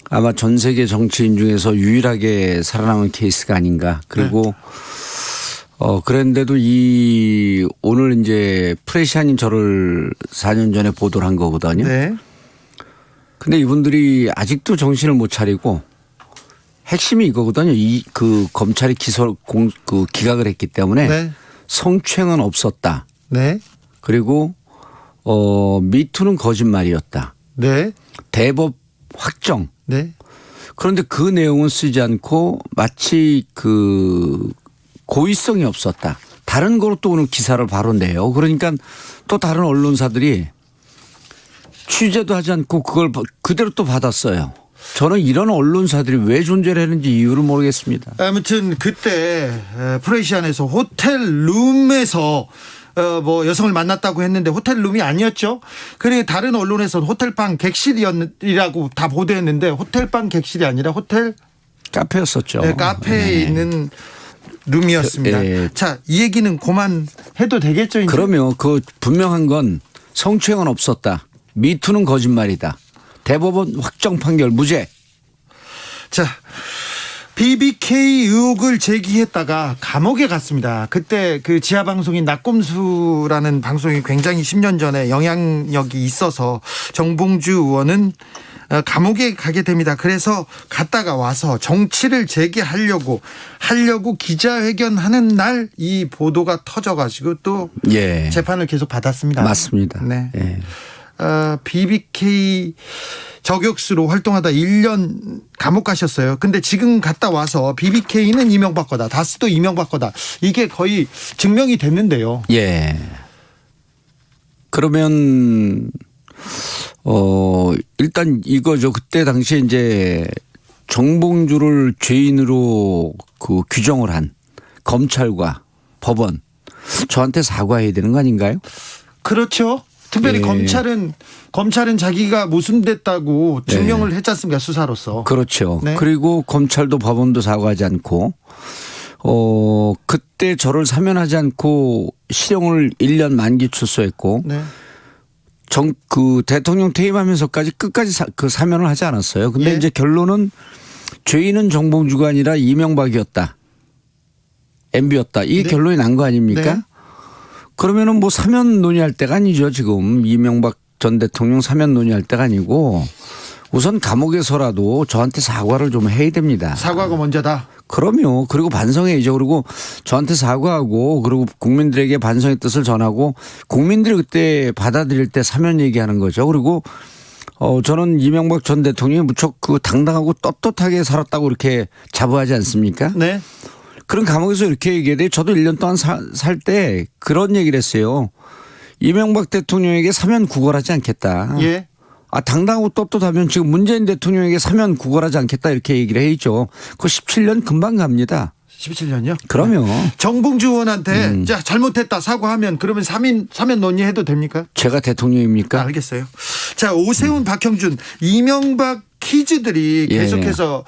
아마 전 세계 정치인 중에서 유일하게 살아남은 케이스가 아닌가. 그리고 그랬는데도 오늘 이제 프레시아님 저를 4년 전에 보도를 한 거거든요. 네. 근데 이분들이 아직도 정신을 못 차리고 핵심이 이거거든요. 검찰이 기각을 했기 때문에 네. 성추행은 없었다. 네. 그리고 미투는 거짓말이었다. 네. 대법 확정. 네. 그런데 그 내용은 쓰지 않고 마치 고의성이 없었다. 다른 거로 또 오늘 기사를 바로 내요. 그러니까 또 다른 언론사들이 취재도 하지 않고 그걸 그대로 또 받았어요. 저는 이런 언론사들이 왜 존재를 했는지 이유를 모르겠습니다. 아무튼 그때 프레시안에서 호텔 룸에서 여성을 만났다고 했는데 호텔 룸이 아니었죠. 그리고 다른 언론에서는 호텔방 객실이라고 다 보도했는데 호텔방 객실이 아니라 호텔 카페였었죠. 네, 카페에 있는 룸이었습니다. 예. 자, 이 얘기는 그만해도 되겠죠. 이제? 그러면 분명한 건 성추행은 없었다. 미투는 거짓말이다. 대법원 확정 판결 무죄. 자, BBK 의혹을 제기했다가 감옥에 갔습니다. 그때 지하방송인 낙곰수라는 방송이 굉장히 10년 전에 영향력이 있어서 정봉주 의원은 감옥에 가게 됩니다. 그래서 갔다가 와서 정치를 재개하려고 기자회견하는 날 이 보도가 터져가지고 또 예. 재판을 계속 받았습니다. 맞습니다. 네. 예. BBK 저격수로 활동하다 1년 감옥 가셨어요. 근데 지금 갔다 와서 BBK는 이명박 거다. 다스도 이명박 거다. 이게 거의 증명이 됐는데요. 예. 그러면 일단 이거죠. 그때 당시에 이제 정봉주를 죄인으로 규정을 한 검찰과 법원 저한테 사과해야 되는 거 아닌가요? 그렇죠. 특별히 예. 검찰은 자기가 모순됐다고 증명을 했지 않습니까? 수사로서. 그렇죠. 네. 그리고 검찰도 법원도 사과하지 않고 그때 저를 사면하지 않고 실형을 1년 만기 출소했고 네. 대통령 퇴임하면서까지 끝까지 사면을 하지 않았어요. 근데 예. 이제 결론은 죄인은 정봉주가 아니라 이명박이었다. MB였다. 이게 네. 결론이 난 거 아닙니까? 네. 그러면은 사면 논의할 때가 아니죠. 지금 이명박 전 대통령 사면 논의할 때가 아니고 우선 감옥에서라도 저한테 사과를 좀 해야 됩니다. 사과가 먼저다. 그럼요. 그리고 반성해야죠. 그리고 저한테 사과하고 그리고 국민들에게 반성의 뜻을 전하고 국민들이 그때 받아들일 때 사면 얘기하는 거죠. 그리고 저는 이명박 전 대통령이 무척 당당하고 떳떳하게 살았다고 이렇게 자부하지 않습니까? 네. 그런 감옥에서 이렇게 얘기해야 저도 1년 동안 살 때 그런 얘기를 했어요. 이명박 대통령에게 사면 구걸하지 않겠다. 예. 당당하고 떳떳하면 지금 문재인 대통령에게 사면 구걸하지 않겠다 이렇게 얘기를 해야죠. 그 17년 금방 갑니다. 17년이요? 그럼요. 정봉주 의원한테 자, 잘못했다 사과하면 그러면 사면 논의해도 됩니까? 제가 대통령입니까? 알겠어요. 자, 오세훈, 박형준, 이명박 퀴즈들이 계속해서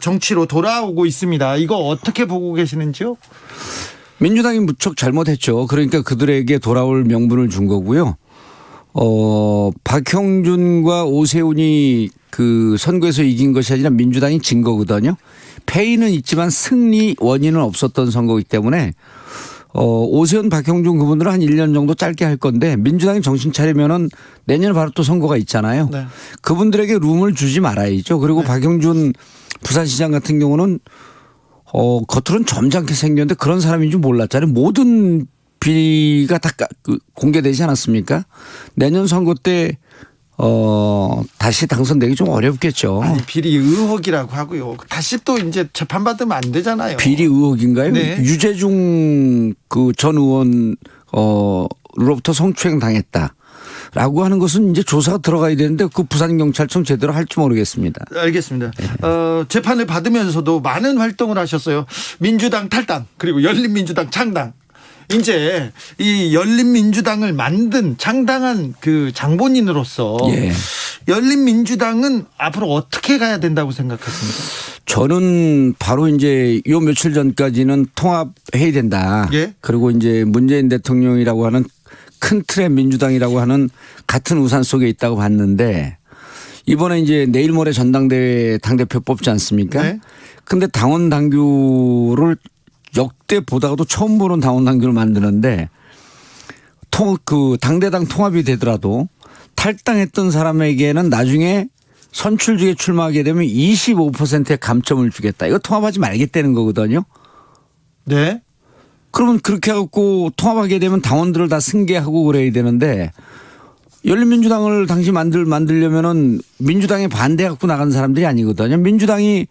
정치로 돌아오고 있습니다. 이거 어떻게 보고 계시는지요? 민주당이 무척 잘못했죠. 그러니까 그들에게 돌아올 명분을 준 거고요. 박형준과 오세훈이 그 선거에서 이긴 것이 아니라 민주당이 진 거거든요. 패인은 있지만 승리 원인은 없었던 선거이기 때문에 오세훈, 박형준 그분들은 한 1년 정도 짧게 할 건데 민주당이 정신 차리면은 내년에 바로 또 선거가 있잖아요. 네. 그분들에게 룸을 주지 말아야죠. 그리고 박형준 부산시장 같은 경우는 겉으로는 점잖게 생겼는데 그런 사람인 줄 몰랐잖아요. 모든 비리가 다 공개되지 않았습니까? 내년 선거 때 다시 당선되기 좀 어렵겠죠. 아니, 비리 의혹이라고 하고요. 다시 또 이제 재판받으면 안 되잖아요. 비리 의혹인가요? 네. 유재중 그 전 의원 로부터 성추행 당했다. 라고 하는 것은 이제 조사가 들어가야 되는데 그 부산경찰청 제대로 할지 모르겠습니다. 알겠습니다. 재판을 받으면서도 많은 활동을 하셨어요. 민주당 탈당 그리고 열린민주당 창당. 이제 이 열린민주당을 만든 창당한 그 장본인으로서 열린민주당은 앞으로 어떻게 가야 된다고 생각하십니까? 저는 바로 이제 요 며칠 전까지는 통합해야 된다. 그리고 이제 문재인 대통령이라고 하는 큰 틀의 민주당이라고 하는 같은 우산 속에 있다고 봤는데 이번에 이제 내일 모레 전당대회 당대표 뽑지 않습니까? 근데 당원 당규를 역대 보다가도 처음 보는 당원 당규를 만드는데 그 당대당 통합이 되더라도 탈당했던 사람에게는 나중에 선출직에 출마하게 되면 25%의 감점을 주겠다. 이거 통합하지 말겠다는 거거든요. 네. 그러면 그렇게 해갖고 통합하게 되면 당원들을 다 승계하고 그래야 되는데 열린민주당을 당시 만들려면은 민주당에 반대해갖고 나간 사람들이 아니거든요. 민주당이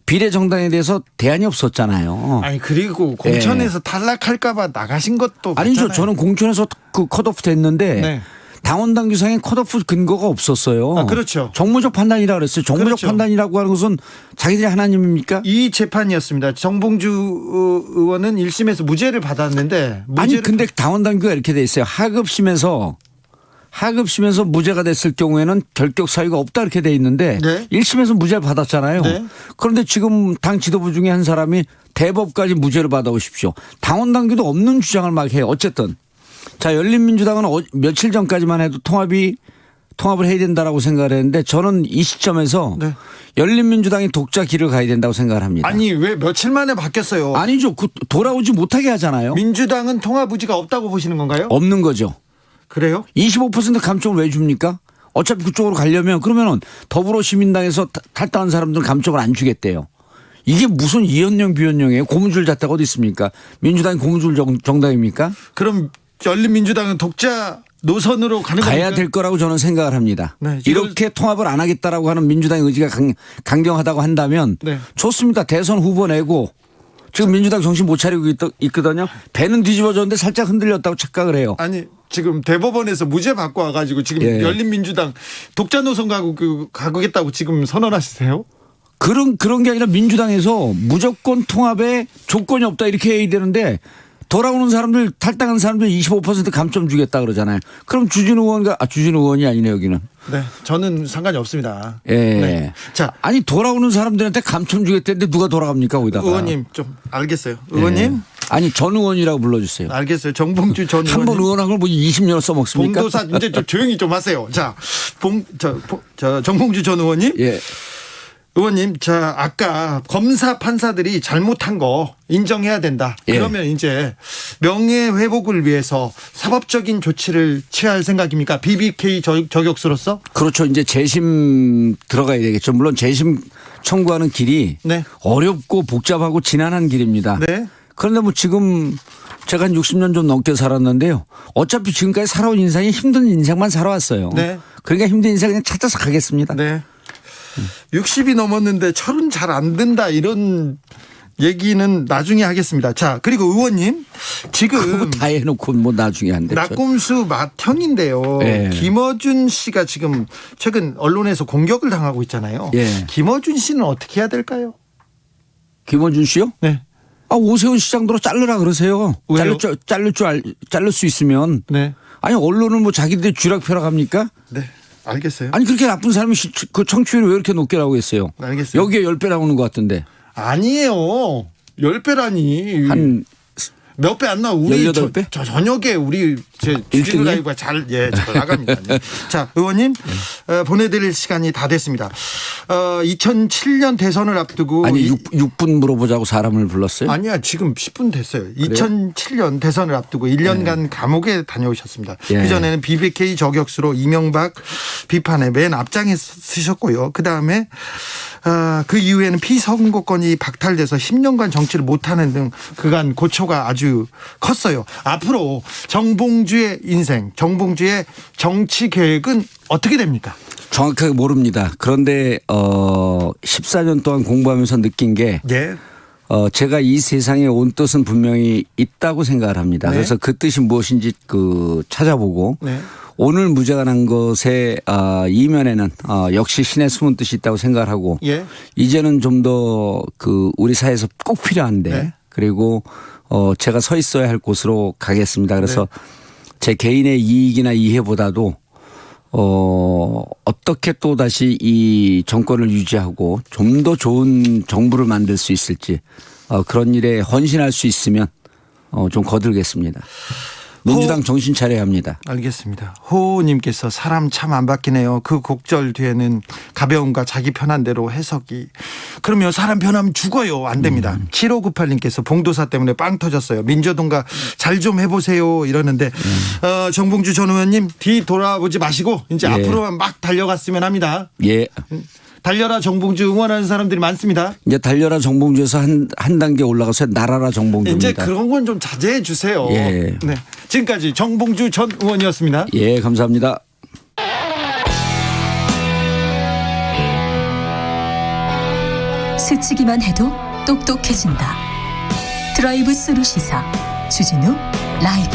비례정당에 대해서 대안이 없었잖아요. 아니 그리고 공천에서 탈락할까봐 나가신 것도 아니죠. 맞잖아요. 저는 공천에서 그 컷오프 됐는데 당원 당규상에 컷오프 근거가 없었어요. 그렇죠. 정무적 판단이라고 그랬어요. 정무적 그렇죠. 판단이라고 하는 것은 자기들이 하나님입니까? 이 재판이었습니다. 정봉주 의원은 1심에서 무죄를 받았는데 아니 근데 당원 당규가 이렇게 돼 있어요. 하급심에서 무죄가 됐을 경우에는 결격 사유가 없다 이렇게 돼 있는데 1심에서 무죄를 받았잖아요. 그런데 지금 당 지도부 중에 한 사람이 대법까지 무죄를 받아오십시오. 당원 당규도 없는 주장을 막 해요. 어쨌든 자 열린민주당은 며칠 전까지만 해도 통합을 해야 된다라고 생각을 했는데 저는 이 시점에서 열린민주당이 독자 길을 가야 된다고 생각을 합니다. 아니 왜 며칠 만에 바뀌었어요? 아니죠. 돌아오지 못하게 하잖아요. 민주당은 통합 의지가 없다고 보시는 건가요? 없는 거죠. 그래요? 25% 감점을 왜 줍니까? 어차피 그쪽으로 가려면 그러면은 더불어시민당에서 탈당한 사람들은 감점을 안 주겠대요. 이게 무슨 이연령 비연령이에요? 고무줄 잣대가 어디 있습니까? 민주당이 고무줄 정당입니까? 그럼 열린민주당은 독자 노선으로 가는 가야 겁니까? 될 거라고 저는 생각을 합니다. 이렇게 통합을 안 하겠다라고 하는 민주당의 의지가 강경하다고 한다면 좋습니다. 대선 후보 내고 지금 민주당 정신 못 차리고 있거든요. 배는 뒤집어졌는데 살짝 흔들렸다고 착각을 해요. 아니 지금 대법원에서 무죄 받고 와가지고 지금 열린민주당 독자 노선 가겠다고 지금 선언하시세요? 그런 게 아니라 민주당에서 무조건 통합에 조건이 없다 이렇게 해야 되는데 돌아오는 사람들 탈당한 사람들 25% 감점 주겠다 그러잖아요. 그럼 주진우 의원이 아니네 여기는. 네, 저는 상관이 없습니다. 자, 아니 돌아오는 사람들한테 감점 주겠다는데 누가 돌아갑니까 거기다가? 의원님 좀 알겠어요. 의원님. 아니 전 의원이라고 불러주세요. 알겠어요. 정봉주 전 의원님. 한 번 의원한 걸 뭐 20년 써먹습니까? 봉도사 이제 좀 조용히 좀 하세요. 자, 정봉주 전 의원님. 의원님, 자, 아까 검사 판사들이 잘못한 거 인정해야 된다. 그러면 이제 명예회복을 위해서 사법적인 조치를 취할 생각입니까? BBK 저격수로서? 그렇죠. 이제 재심 들어가야 되겠죠. 물론 재심 청구하는 길이 어렵고 복잡하고 지난한 길입니다. 그런데 뭐 지금 제가 한 60년 좀 넘게 살았는데요. 어차피 지금까지 살아온 인생이 힘든 인생만 살아왔어요. 그러니까 힘든 인생 그냥 찾아서 가겠습니다. 60이 넘었는데 철은 잘 안 든다 이런 얘기는 나중에 하겠습니다. 자, 그리고 의원님 지금 다 해놓고 뭐 나중에 한대. 낙곰수 맏형인데요. 김어준 씨가 지금 최근 언론에서 공격을 당하고 있잖아요. 김어준 씨는 어떻게 해야 될까요? 김어준 씨요? 네. 오세훈 시장도 자르라 그러세요. 왜요? 자를 수 있으면. 네. 아니 언론은 뭐 자기들 쥐락펴락 합니까? 네. 알겠어요. 아니 그렇게 나쁜 사람이 그 청취율이 왜 이렇게 높게 나오겠어요? 알겠어요. 여기에 10배 나오는 것 같은데. 아니에요. 10배라니. 한 몇 배 안 나? 우리 18배? 저 저녁에 우리 제 주진우 라이브가 잘 나갑니다. 자, 의원님 보내드릴 시간이 다 됐습니다. 2007년 대선을 앞두고 아니 6분 물어보자고 사람을 불렀어요? 아니야, 지금 10분 됐어요. 2007년 대선을 앞두고 1년간 감옥에 다녀오셨습니다. 예. 그전에는 BBK 저격수로 이명박 비판에 맨 앞장에 서셨고요. 그다음에 그 이후에는 피선거권이 박탈돼서 10년간 정치를 못하는 등 그간 고초가 아주 컸어요. 앞으로 정봉주의 인생, 정봉주의 정치 계획은 어떻게 됩니까? 정확하게 모릅니다. 그런데 14년 동안 공부하면서 느낀 게 예. 제가 이 세상에 온 뜻은 분명히 있다고 생각을 합니다. 네. 그래서 그 뜻이 무엇인지 찾아보고 네. 오늘 무죄가 난 것의 이면에는 역시 신의 숨은 뜻이 있다고 생각을 하고 예. 이제는 좀 더 우리 사회에서 꼭 필요한데 네. 그리고 제가 서 있어야 할 곳으로 가겠습니다. 그래서 네. 제 개인의 이익이나 이해보다도 어떻게 또 다시 이 정권을 유지하고 좀 더 좋은 정부를 만들 수 있을지 그런 일에 헌신할 수 있으면 좀 거들겠습니다. 민주당 정신 차려야 합니다. 알겠습니다. 호호님께서 사람 참 안 바뀌네요. 그 곡절 뒤에는 가벼움과 자기 편한 대로 해석이. 그러면 사람 편하면 죽어요. 안 됩니다. 7598님께서 봉도사 때문에 빵 터졌어요. 민주동가 잘 좀 해보세요. 이러는데 정봉주 전 의원님 뒤 돌아보지 마시고 이제 예. 앞으로만 막 달려갔으면 합니다. 예. 달려라 정봉주 응원하는 사람들이 많습니다. 이제 달려라 정봉주에서 한 단계 올라가서 날아라 정봉주입니다. 이제 그런 건 좀 자제해 주세요. 예. 네. 지금까지 정봉주 전 의원이었습니다. 예, 감사합니다. 스치기만 해도 똑똑해진다. 드라이브 스루 시사 주진우 라이브.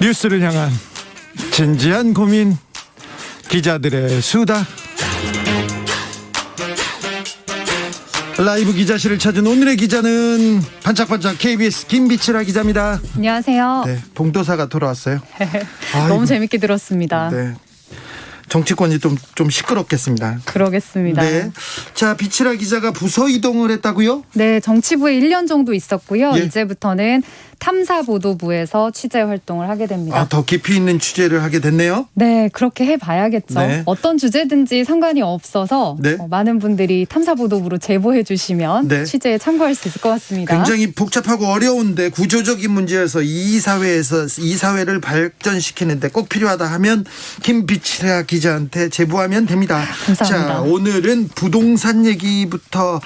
뉴스를 향한 진지한 고민, 기자들의 수다. 라이브 기자실을 찾은 오늘의 기자는 반짝반짝 KBS 김비치라 기자입니다. 안녕하세요. 네, 봉도사가 돌아왔어요. 너무 재밌게 들었습니다. 네. 정치권이 좀 시끄럽겠습니다. 그러겠습니다. 네. 자, 비치라 기자가 부서 이동을 했다고요? 네, 정치부에 1년 정도 있었고요. 예. 이제부터는 탐사보도부에서 취재 활동을 하게 됩니다. 더 깊이 있는 취재를 하게 됐네요. 네, 그렇게 해봐야겠죠. 네. 어떤 주제든지 상관이 없어서 네. 많은 분들이 탐사보도부로 제보해 주시면 네. 취재에 참고할 수 있을 것 같습니다. 굉장히 복잡하고 어려운데 구조적인 문제여서 이 사회를 발전시키는데 꼭 필요하다 하면 김비치라 기자한테 제보하면 됩니다. 감사합니다. 자, 오늘은 부동산 얘기부터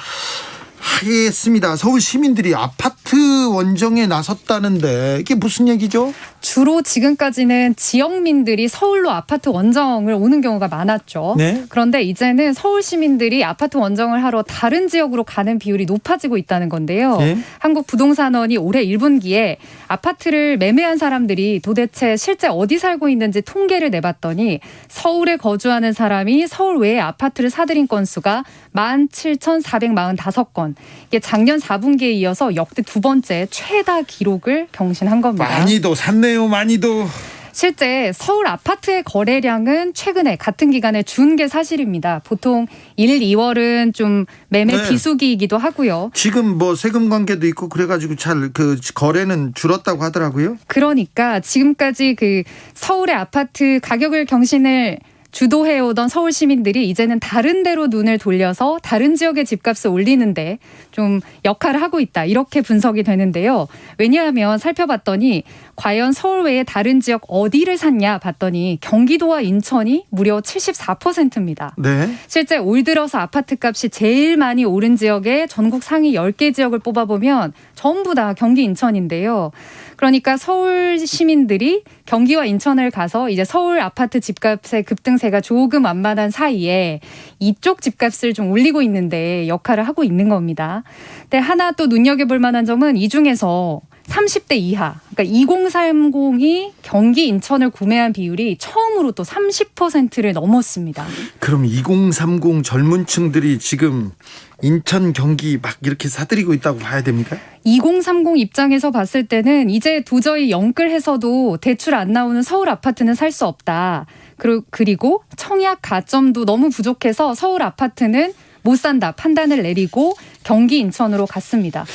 하겠습니다. 서울 시민들이 아파트 원정에 나섰다는데 이게 무슨 얘기죠? 주로 지금까지는 지역민들이 서울로 아파트 원정을 오는 경우가 많았죠. 네. 그런데 이제는 서울 시민들이 아파트 원정을 하러 다른 지역으로 가는 비율이 높아지고 있다는 건데요. 네. 한국부동산원이 올해 1분기에 아파트를 매매한 사람들이 도대체 실제 어디 살고 있는지 통계를 내봤더니 서울에 거주하는 사람이 서울 외에 아파트를 사들인 건수가 17,445건. 이게 작년 4분기에 이어서 역대 두 번째 최다 기록을 경신한 겁니다. 많이도 샀네요. 많이도. 실제 서울 아파트의 거래량은 최근에 같은 기간에 준 게 사실입니다. 보통 1, 2월은 좀 매매 네. 비수기이기도 하고요. 지금 뭐 세금 관계도 있고 그래가지고 잘 그 거래는 줄었다고 하더라고요. 그러니까 지금까지 그 서울의 아파트 가격을 경신을 주도해오던 서울 시민들이 이제는 다른 데로 눈을 돌려서 다른 지역의 집값을 올리는데 좀 역할을 하고 있다. 이렇게 분석이 되는데요. 왜냐하면 살펴봤더니 과연 서울 외에 다른 지역 어디를 샀냐 봤더니 경기도와 인천이 무려 74%입니다. 네. 실제 올 들어서 아파트 값이 제일 많이 오른 지역의 전국 상위 10개 지역을 뽑아보면 전부 다 경기 인천인데요. 그러니까 서울 시민들이 경기와 인천을 가서 이제 서울 아파트 집값의 급등세가 조금 완만한 사이에 이쪽 집값을 좀 올리고 있는데 역할을 하고 있는 겁니다. 근데 하나 또 눈여겨볼 만한 점은 이 중에서 30대 이하, 그러니까 2030이 경기 인천을 구매한 비율이 처음으로 또 30%를 넘었습니다. 그럼 2030 젊은 층들이 지금 인천 경기 막 이렇게 사들이고 있다고 봐야 됩니까? 2030 입장에서 봤을 때는 이제 도저히 영끌해서도 대출 안 나오는 서울 아파트는 살 수 없다. 그리고 청약 가점도 너무 부족해서 서울 아파트는 못 산다 판단을 내리고 경기 인천으로 갔습니다.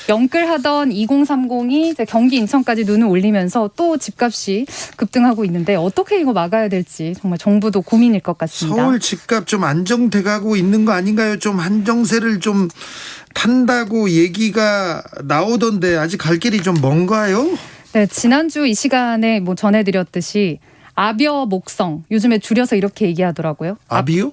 영끌하던 2030이 이제 경기 인천까지 눈을 올리면서 또 집값이 급등하고 있는데 어떻게 이거 막아야 될지 정말 정부도 고민일 것 같습니다. 서울 집값 좀 안정돼가고 있는 거 아닌가요? 좀 한정세를 좀 탄다고 얘기가 나오던데 아직 갈 길이 좀 먼가요? 네, 지난주 이 시간에 뭐 전해드렸듯이 아비어 목성, 요즘에 줄여서 이렇게 얘기하더라고요. 아비요?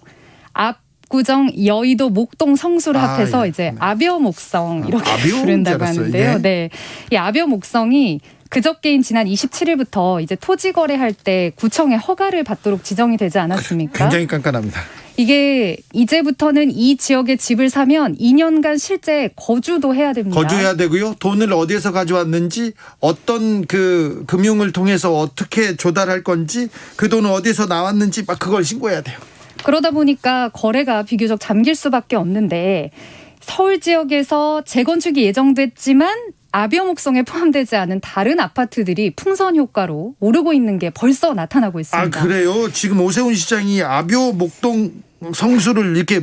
압구정 여의도 목동 성수를 합해서 예. 이제 아비어 목성 이렇게 아비어인 부른다고 줄 알았어요. 하는데요. 예. 네, 이 아비어 목성이 그저께인 지난 27일부터 이제 토지 거래할 때 구청의 허가를 받도록 지정이 되지 않았습니까? 굉장히 깐깐합니다. 이게 이제부터는 이 지역에 집을 사면 2년간 실제 거주도 해야 됩니다. 거주해야 되고요. 돈을 어디에서 가져왔는지, 어떤 그 금융을 통해서 어떻게 조달할 건지, 그 돈은 어디서 나왔는지 막 그걸 신고해야 돼요. 그러다 보니까 거래가 비교적 잠길 수밖에 없는데 서울 지역에서 재건축이 예정됐지만 아비어 목성에 포함되지 않은 다른 아파트들이 풍선 효과로 오르고 있는 게 벌써 나타나고 있습니다. 아, 그래요? 지금 오세훈 시장이 아비오 목동 성수를 이렇게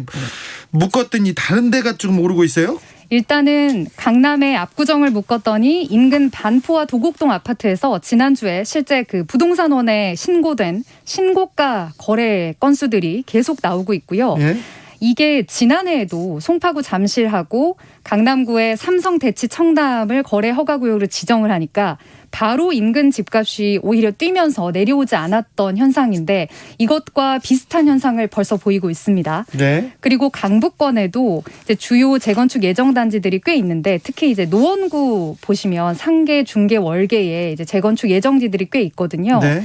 묶었더니 다른 데가 좀 오르고 있어요? 일단은 강남의 압구정을 묶었더니 인근 반포와 도곡동 아파트에서 지난주에 실제 그 부동산원에 신고된 신고가 거래 건수들이 계속 나오고 있고요. 예? 이게 지난해에도 송파구 잠실하고 강남구의 삼성 대치 청담을 거래 허가 구역으로 지정을 하니까 바로 인근 집값이 오히려 뛰면서 내려오지 않았던 현상인데 이것과 비슷한 현상을 벌써 보이고 있습니다. 네. 그리고 강북권에도 이제 주요 재건축 예정 단지들이 꽤 있는데 특히 이제 노원구 보시면 상계, 중계, 월계에 이제 재건축 예정지들이 꽤 있거든요. 네.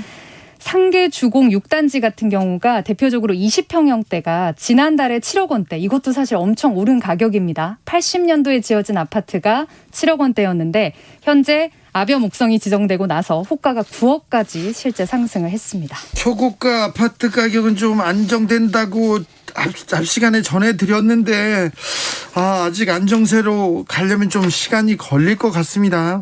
상계 주공 6단지 같은 경우가 대표적으로 20평형대가 지난달에 7억 원대, 이것도 사실 엄청 오른 가격입니다. 80년도에 지어진 아파트가 7억 원대였는데 현재 아비어 목성이 지정되고 나서 호가가 9억까지 실제 상승을 했습니다. 초고가 아파트 가격은 좀 안정된다고 앞 시간에 전해드렸는데 아직 안정세로 가려면 좀 시간이 걸릴 것 같습니다.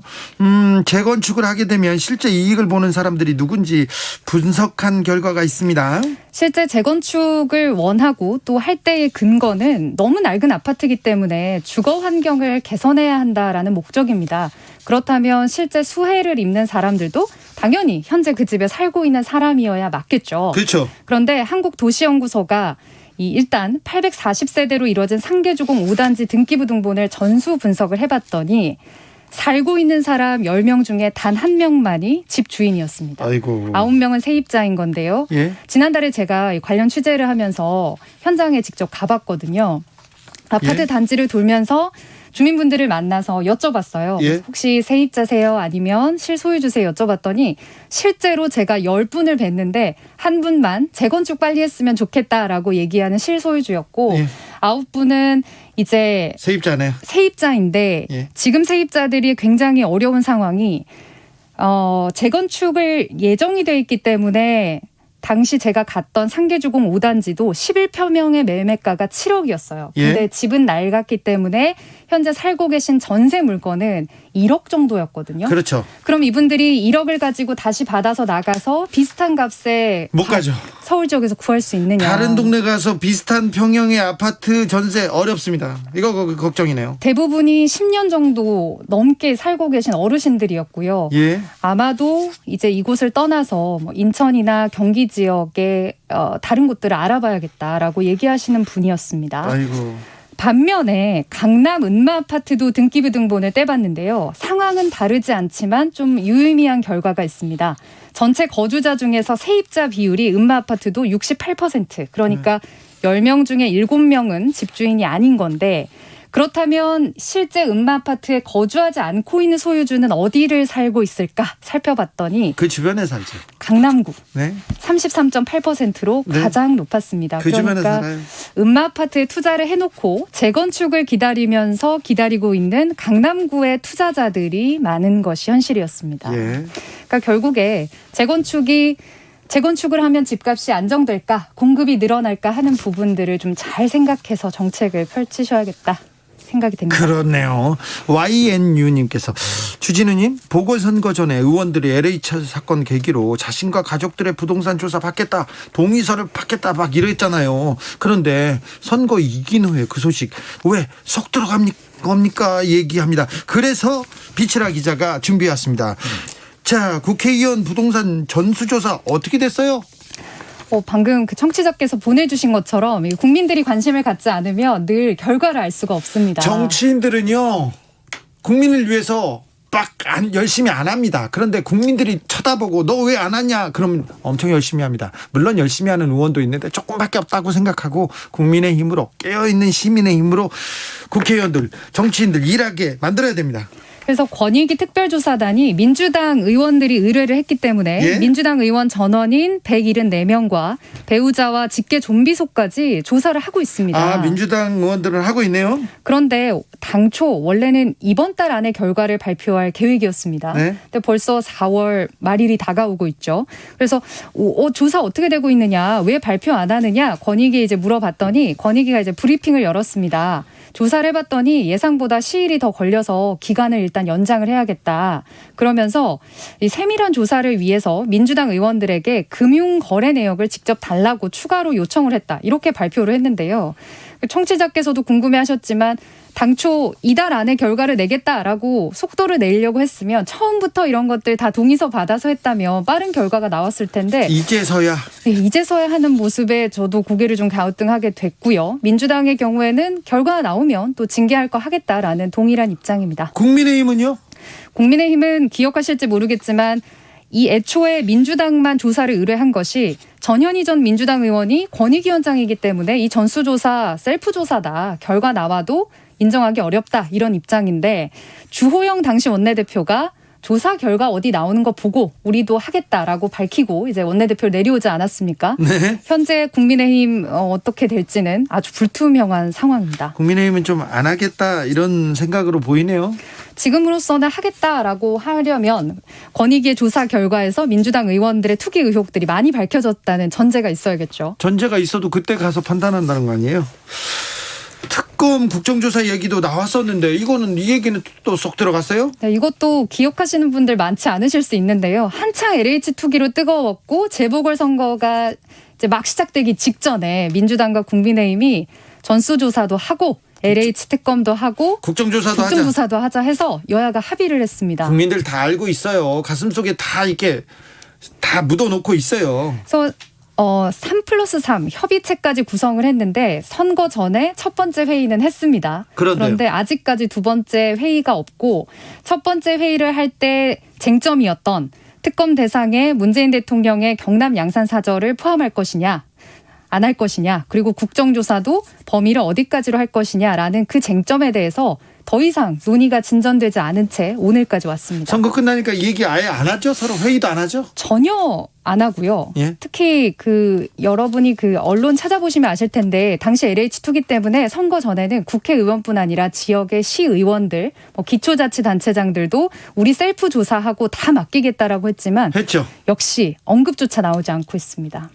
재건축을 하게 되면 실제 이익을 보는 사람들이 누군지 분석한 결과가 있습니다. 실제 재건축을 원하고 또 할 때의 근거는 너무 낡은 아파트이기 때문에 주거 환경을 개선해야 한다라는 목적입니다. 그렇다면 실제 수혜를 입는 사람들도 당연히 현재 그 집에 살고 있는 사람이어야 맞겠죠. 그렇죠. 그런데 한국도시연구소가 일단 840세대로 이루어진 상계주공 5단지 등기부등본을 전수 분석을 해봤더니 살고 있는 사람 10명 중에 단 1명만이 집 주인이었습니다. 아이고. 9명은 세입자인 건데요. 예? 지난달에 제가 관련 취재를 하면서 현장에 직접 가봤거든요. 아파트 예? 단지를 돌면서 주민분들을 만나서 여쭤봤어요. 예? 혹시 세입자세요? 아니면 실소유주세요? 여쭤봤더니 실제로 제가 10분을 뵀는데 한 분만 재건축 빨리 했으면 좋겠다라고 얘기하는 실소유주였고 예. 9분은 이제 세입자네요. 세입자인데 예. 지금 세입자들이 굉장히 어려운 상황이 재건축을 예정이 돼 있기 때문에 당시 제가 갔던 상계주공 5단지도 11평형의 매매가가 7억이었어요. 근데 예? 집은 낡았기 때문에 현재 살고 계신 전세 물건은 1억 정도였거든요. 그렇죠. 그럼 이분들이 1억을 가지고 다시 받아서 나가서 비슷한 값에 못 가죠. 서울 지역에서 구할 수 있느냐. 다른 동네 가서 비슷한 평형의 아파트 전세 어렵습니다. 이거 걱정이네요. 대부분이 10년 정도 넘게 살고 계신 어르신들이었고요. 예. 아마도 이제 이곳을 떠나서 뭐 인천이나 경기 지역의 다른 곳들을 알아봐야겠다라고 얘기하시는 분이었습니다. 아이고. 반면에 강남 은마 아파트도 등기부 등본을 떼봤는데요. 상황은 다르지 않지만 좀 유의미한 결과가 있습니다. 전체 거주자 중에서 세입자 비율이 은마 아파트도 68%, 그러니까 10명 중에 7명은 집주인이 아닌 건데 그렇다면 실제 음마아파트에 거주하지 않고 있는 소유주는 어디를 살고 있을까 살펴봤더니 그 주변에 살죠. 강남구 네. 33.8%로 네. 가장 높았습니다. 그 주변에 그러니까 살아요. 음마아파트에 투자를 해놓고 재건축을 기다리면서 기다리고 있는 강남구의 투자자들이 많은 것이 현실이었습니다. 예. 그러니까 결국에 재건축을 하면 집값이 안정될까, 공급이 늘어날까 하는 부분들을 좀 잘 생각해서 정책을 펼치셔야겠다 생각이 됩니다. 그렇네요. YNU님께서 주진우님 보궐선거 전에 의원들이 LH 사건 계기로 자신과 가족들의 부동산 조사 받겠다, 동의서를 받겠다 막 이랬잖아요. 그런데 선거 이긴 후에 그 소식 왜 속 들어갑니까 얘기합니다. 그래서 비치라 기자가 준비해왔습니다. 자, 국회의원 부동산 전수조사 어떻게 됐어요? 방금 그 청취자께서 보내주신 것처럼 국민들이 관심을 갖지 않으면 늘 결과를 알 수가 없습니다. 정치인들은요, 국민을 위해서 막 열심히 안 합니다. 그런데 국민들이 쳐다보고 너 왜 안 하냐 그러면 엄청 열심히 합니다. 물론 열심히 하는 의원도 있는데 조금밖에 없다고 생각하고 국민의 힘으로, 깨어있는 시민의 힘으로 국회의원들, 정치인들 일하게 만들어야 됩니다. 그래서 권익위 특별조사단이 민주당 의원들이 의뢰를 했기 때문에 예? 민주당 의원 전원인 174명과 배우자와 직계 좀비소까지 조사를 하고 있습니다. 아, 민주당 의원들은 하고 있네요. 그런데 당초 원래는 이번 달 안에 결과를 발표할 계획이었습니다. 네. 근데 벌써 4월 말일이 다가오고 있죠. 그래서 조사 어떻게 되고 있느냐, 왜 발표 안 하느냐 권익위에 이제 물어봤더니 권익위가 이제 브리핑을 열었습니다. 조사를 해봤더니 예상보다 시일이 더 걸려서 기간을 일단 연장을 해야겠다. 그러면서 이 세밀한 조사를 위해서 민주당 의원들에게 금융거래 내역을 직접 달라고 추가로 요청을 했다. 이렇게 발표를 했는데요. 청취자께서도 궁금해하셨지만 당초 이달 안에 결과를 내겠다라고 속도를 내려고 했으면 처음부터 이런 것들 다 동의서 받아서 했다면 빠른 결과가 나왔을 텐데 이제서야 하는 모습에 저도 고개를 좀 갸우뚱하게 됐고요. 민주당의 경우에는 결과가 나오면 또 징계할 거 하겠다라는 동일한 입장입니다. 국민의힘은요? 국민의힘은 기억하실지 모르겠지만 이 애초에 민주당만 조사를 의뢰한 것이 전현희 전 민주당 의원이 권익위원장이기 때문에 이 전수조사 셀프조사다, 결과 나와도 인정하기 어렵다, 이런 입장인데 주호영 당시 원내대표가 조사 결과 어디 나오는 거 보고 우리도 하겠다라고 밝히고 이제 원내대표를 내려오지 않았습니까? 네. 현재 국민의힘 어떻게 될지는 아주 불투명한 상황입니다. 국민의힘은 좀 안 하겠다 이런 생각으로 보이네요. 지금으로서는 하겠다라고 하려면 권익위의 조사 결과에서 민주당 의원들의 투기 의혹들이 많이 밝혀졌다는 전제가 있어야겠죠. 전제가 있어도 그때 가서 판단한다는 거 아니에요? 특검 국정조사 얘기도 나왔었는데 이거는 이 얘기는 또 쏙 들어갔어요? 네, 이것도 기억하시는 분들 많지 않으실 수 있는데요. 한창 LH 투기로 뜨거웠고 재보궐선거가 이제 막 시작되기 직전에 민주당과 국민의힘이 전수조사도 하고 LH 특검도 하고 국정조사도 하자 해서 여야가 합의를 했습니다. 국민들 다 알고 있어요. 가슴속에 다 이렇게 다 묻어놓고 있어요. 그래서 3+3 협의체까지 구성을 했는데 선거 전에 첫 번째 회의는 했습니다. 그런데 아직까지 두 번째 회의가 없고 첫 번째 회의를 할 때 쟁점이었던 특검 대상에 문재인 대통령의 경남 양산 사저를 포함할 것이냐, 안 할 것이냐, 그리고 국정조사도 범위를 어디까지로 할 것이냐라는 그 쟁점에 대해서 더 이상 논의가 진전되지 않은 채 오늘까지 왔습니다. 선거 끝나니까 얘기 아예 안 하죠? 서로 회의도 안 하죠? 전혀 안 하고요. 예? 특히 여러분이 언론 찾아보시면 아실 텐데 당시 LH 투기 때문에 선거 전에는 국회의원뿐 아니라 지역의 시의원들, 기초자치단체장들도 우리 셀프 조사하고 다 맡기겠다라고 했지만 했죠. 역시 언급조차 나오지 않고 있습니다.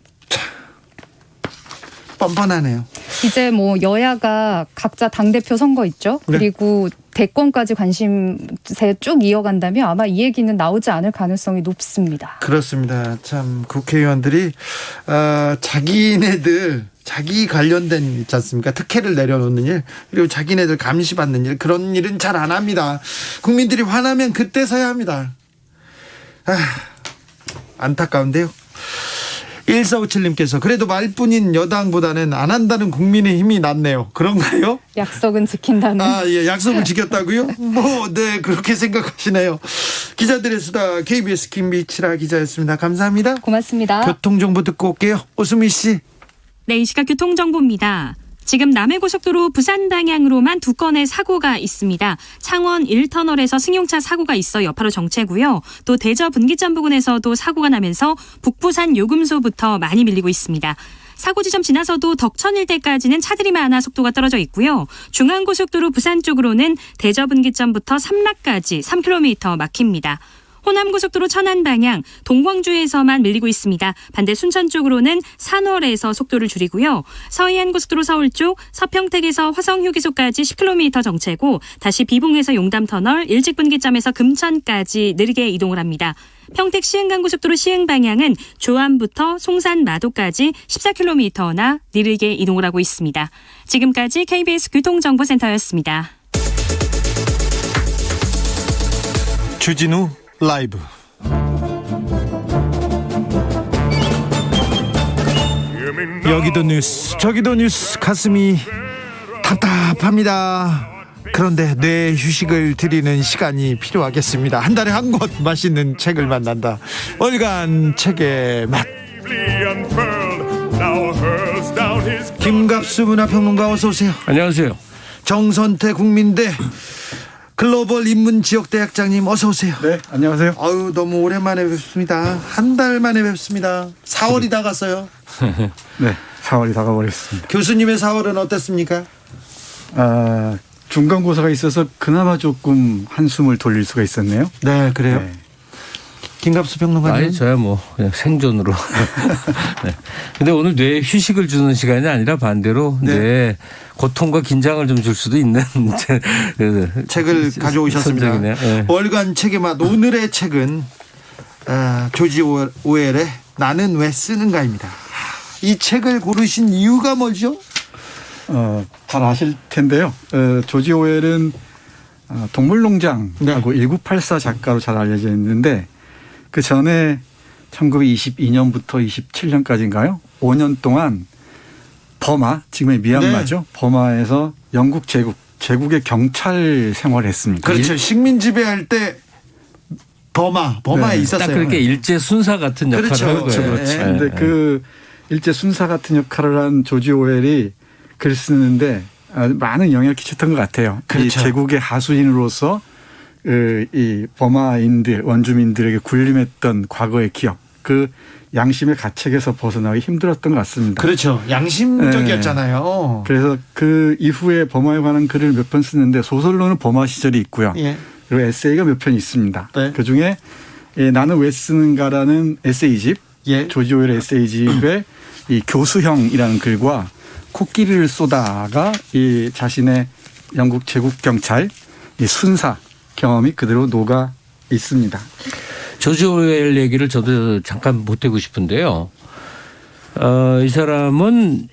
뻔뻔하네요. 이제 여야가 각자 당대표 선거 있죠. 네. 그리고 대권까지 관심세 쭉 이어간다면 아마 이 얘기는 나오지 않을 가능성이 높습니다. 그렇습니다. 참 국회의원들이 자기네들 자기 관련된 일 있지 않습니까? 특혜를 내려놓는 일, 그리고 자기네들 감시받는 일, 그런 일은 잘 안 합니다. 국민들이 화나면 그때서야 합니다. 안타까운데요. 1457님께서 그래도 말뿐인 여당보다는 안 한다는 국민의힘이 낫네요. 그런가요? 약속은 지킨다는. 예, 약속을 지켰다고요? 네, 그렇게 생각하시네요. 기자들의 수다 KBS 김미치라 기자였습니다. 감사합니다. 고맙습니다. 교통정보 듣고 올게요. 오수미 씨. 네, 이 시각 교통정보입니다. 지금 남해고속도로 부산 방향으로만 2건의 사고가 있습니다. 창원 1터널에서 승용차 사고가 있어 여파로 정체고요. 또 대저 분기점 부근에서도 사고가 나면서 북부산 요금소부터 많이 밀리고 있습니다. 사고 지점 지나서도 덕천 일대까지는 차들이 많아 속도가 떨어져 있고요. 중앙고속도로 부산 쪽으로는 대저 분기점부터 삼락까지 3km 막힙니다. 호남고속도로 천안 방향 동광주에서만 밀리고 있습니다. 반대 순천 쪽으로는 산월에서 속도를 줄이고요. 서해안고속도로 서울 쪽 서평택에서 화성휴게소까지 10km 정체고 다시 비봉에서 용담터널 일직분기점에서 금천까지 느리게 이동을 합니다. 평택 시흥간고속도로 시흥 방향은 조암부터 송산 마도까지 14km나 느리게 이동을 하고 있습니다. 지금까지 KBS 교통정보센터였습니다. 주진우 라이브. 여기도 뉴스 저기도 뉴스 가슴이 답답합니다. 그런데 뇌 휴식을 드리는 시간이 필요하겠습니다. 한 달에 한 권 맛있는 책을 만난다. 월간 책의 맛. 김갑수 문화평론가 어서 오세요. 안녕하세요. 정선태 국민대 글로벌 인문지역대학장님 어서 오세요. 네, 안녕하세요. 아유, 너무 오랜만에 뵙습니다. 한 달 만에 뵙습니다. 4월이 다 갔어요. 네, 4월이 다가버렸습니다. 교수님의 4월은 어땠습니까? 중간고사가 있어서 그나마 조금 한숨을 돌릴 수가 있었네요. 네, 그래요. 네. 김갑수 평론가님. 아니, 저야 뭐 그냥 생존으로. 네. 근데 오늘 뇌 휴식을 주는 시간이 아니라 반대로 뇌 고통과 긴장을 좀 줄 수도 있는 책을 가져오셨습니다. 네. 월간 책의 맛. 오늘의 책은 조지 오웰의 나는 왜 쓰는가입니다. 이 책을 고르신 이유가 뭐죠? 잘 아실 텐데요. 조지 오웰은 동물농장하고 1984 작가로 잘 알려져 있는데 그 전에 1922년부터 27년까지인가요? 5년 동안 버마, 지금의 미얀마죠. 버마에서 영국 제국의 경찰 생활을 했습니다. 그렇죠. 식민 지배할 때 버마에 있었어요. 딱 그렇게 일제 순사 같은 역할을 그렇죠. 한 거예요. 그렇죠. 근데 그 일제 순사 같은 역할을 한 조지 오웰이 글 쓰는데 많은 영향을 끼쳤던 것 같아요. 그렇죠. 이 제국의 하수인으로서 이 버마인들 원주민들에게 군림했던 과거의 기억, 그 양심의 가책에서 벗어나기 힘들었던 것 같습니다. 그렇죠. 양심적이었잖아요. 그래서 그 이후에 버마에 관한 글을 몇 편 쓰는데 소설로는 버마 시절이 있고요. 예. 그리고 에세이가 몇 편 있습니다. 네. 그중에 나는 왜 쓰는가라는 에세이집, 조지 오웰의 에세이집의 이 교수형이라는 글과 코끼리를 쏘다가 이 자신의 영국 제국 경찰 이 순사 경험이 그대로 녹아 있습니다. 조지 오웰 얘기를 저도 잠깐 보태고 싶은데요. 이 사람은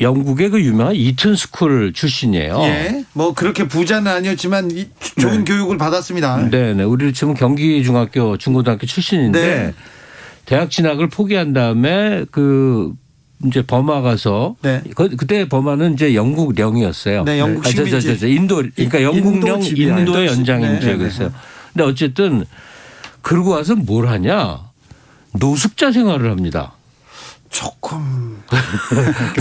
영국의 그 유명한 이튼 스쿨 출신이에요. 예. 뭐 그렇게 부자는 아니었지만 좋은 교육을 받았습니다. 네. 우리 지금 경기중학교 중고등학교 출신인데 대학 진학을 포기한 다음에 이제 버마 가서 그때 버마는 이제 영국령이었어요. 네, 영국 식민지. 인도 그러니까 영국령 인도의 연장인 지역이었어요. 근데 어쨌든 그러고 와서 뭘 하냐? 노숙자 생활을 합니다. 조금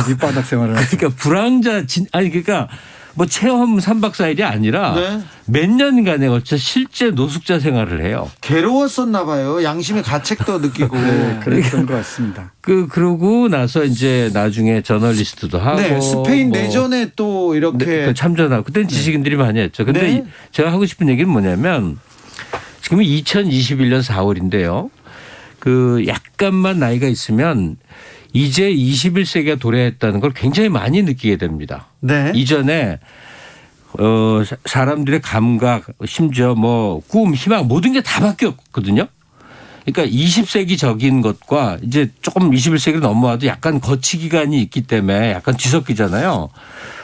밑바닥 생활을. 그러니까 불황자 그러니까 뭐 체험 3박 4일이 아니라 몇 년간에 걸쳐 실제 노숙자 생활을 해요. 괴로웠었나 봐요. 양심의 가책도 느끼고. 네, 그랬던 것 같습니다. 그러고 나서 이제 나중에 저널리스트도 하고. 네, 스페인 내전에 또 이렇게 참전하고. 그때는 지식인들이 많이 했죠. 근데 제가 하고 싶은 얘기는 뭐냐면 지금 2021년 4월인데요. 약간만 나이가 있으면 이제 21세기가 도래했다는 걸 굉장히 많이 느끼게 됩니다. 네. 이전에 사람들의 감각, 심지어 뭐 꿈, 희망 모든 게 다 바뀌었거든요. 그러니까 20세기적인 것과 이제 조금 21세기로 넘어와도 약간 거치 기간이 있기 때문에 약간 뒤섞이잖아요.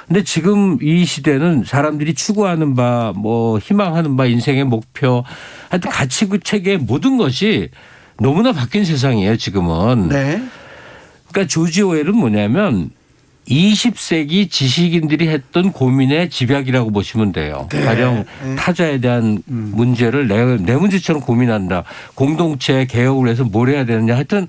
근데 지금 이 시대는 사람들이 추구하는 바, 뭐 희망하는 바, 인생의 목표, 하여튼 가치 체계의 모든 것이 너무나 바뀐 세상이에요, 지금은. 네. 그러니까 조지 오웰은 뭐냐면 20세기 지식인들이 했던 고민의 집약이라고 보시면 돼요. 가령 타자에 대한 문제를 내 문제처럼 고민한다. 공동체 개혁을 해서 뭘 해야 되느냐. 하여튼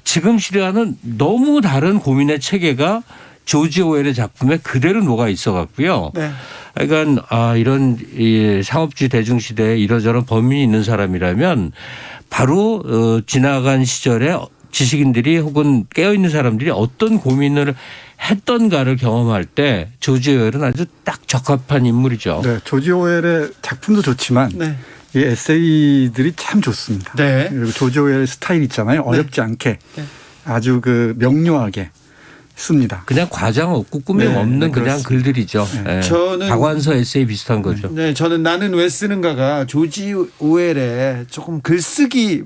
지금 시대와는 너무 다른 고민의 체계가 조지 오웰의 작품에 그대로 녹아 있어 갖고요. 네. 그러니까 이런 이 상업주의 대중시대에 이러저런 범인이 있는 사람이라면 바로 지나간 시절에 지식인들이 혹은 깨어있는 사람들이 어떤 고민을 했던가를 경험할 때 조지 오웰은 아주 딱 적합한 인물이죠. 네, 조지 오웰의 작품도 좋지만 네. 이 에세이들이 참 좋습니다. 네. 그리고 조지 오웰의 스타일 있잖아요. 어렵지 않게 아주 그 명료하게 씁니다. 그냥 과장 없고 꾸밈 네, 없는 그냥 그렇습니다. 글들이죠. 네. 저는 박완서 에세이 비슷한 거죠. 네, 저는 나는 왜 쓰는가가 조지 오웰의 조금 글쓰기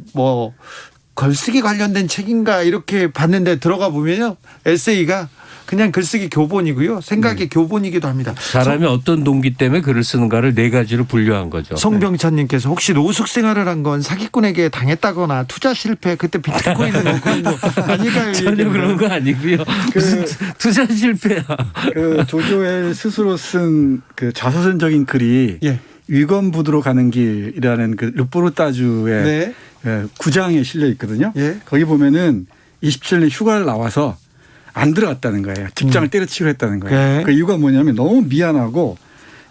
글쓰기 관련된 책인가 이렇게 봤는데 들어가 보면요. 에세이가 그냥 글쓰기 교본이고요. 생각의 교본이기도 합니다. 사람이 어떤 동기 때문에 글을 쓰는가를 네 가지로 분류한 거죠. 송병찬님께서 혹시 노숙 생활을 한 건 사기꾼에게 당했다거나 투자 실패 그때 비트코인을 넣고 아닐까요? 전혀 그런 거 아니고요. 투자 실패야. 그 조지 오웰 스스로 쓴 그 자서전적인 글이 위건부두로 가는 길이라는 그 르포르타주의 9장에 실려 있거든요. 거기 보면은 27년 휴가를 나와서 안 들어갔다는 거예요. 직장을 때려치고 했다는 거예요. 그 이유가 뭐냐면 너무 미안하고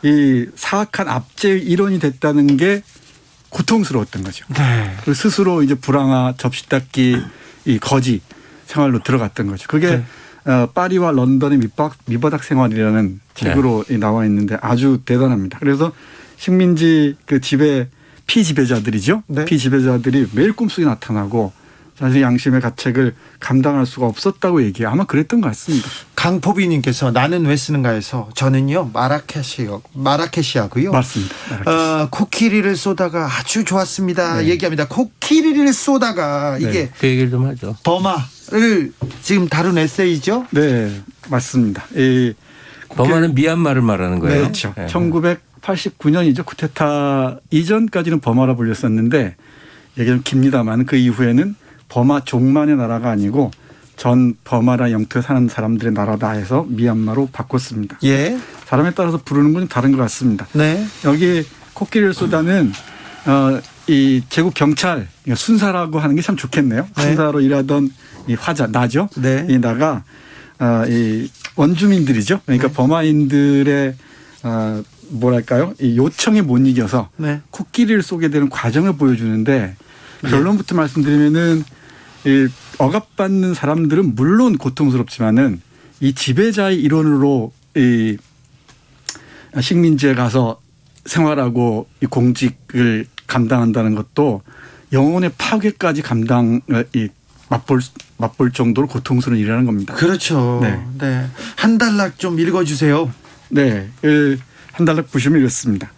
이 사악한 압제 일원이 됐다는 게 고통스러웠던 거죠. 그리고 스스로 이제 불황아, 접시 닦기, 이 거지 생활로 들어갔던 거죠. 그게 파리와 런던의 밑바닥 생활이라는 책으로 나와 있는데 아주 대단합니다. 그래서 식민지 그 집의 피지배자들이죠. 피지배자들이 매일 꿈속에 나타나고 자신의 양심의 가책을 감당할 수가 없었다고 얘기해요. 아마 그랬던 것 같습니다. 강포비님께서 나는 왜 쓰는가에서 저는요 마라케시아고요. 맞습니다. 코끼리를 쏘다가 아주 좋았습니다. 얘기합니다. 코끼리를 쏘다가 이게 그 얘기를 좀 하죠. 버마를 지금 다룬 에세이죠? 네, 맞습니다. 버마는 미얀마를 말하는 거예요. 그렇죠. 1989년이죠. 쿠데타 이전까지는 버마라 불렸었는데 얘기 좀 깁니다만 그 이후에는 버마 종만의 나라가 아니고 전 버마라 영토에 사는 사람들의 나라다 해서 미얀마로 바꿨습니다. 사람에 따라서 부르는 건 다른 것 같습니다. 여기 코끼리를 쏘다는 이 제국 경찰 순사라고 하는 게 참 좋겠네요. 순사로 일하던 이 화자 나죠. 이 나가 이 원주민들이죠. 그러니까 버마인들의 뭐랄까요? 이 요청에 못 이겨서 코끼리를 쏘게 되는 과정을 보여주는데 결론부터 말씀드리면은 이 억압받는 사람들은 물론 고통스럽지만은 이 지배자의 일원으로 이 식민지에 가서 생활하고 이 공직을 감당한다는 것도 영혼의 파괴까지 맛볼 정도로 고통스러운 일이라는 겁니다. 그렇죠. 네. 한 단락 좀 읽어주세요. 네. 한 단락 보시면 이렇습니다.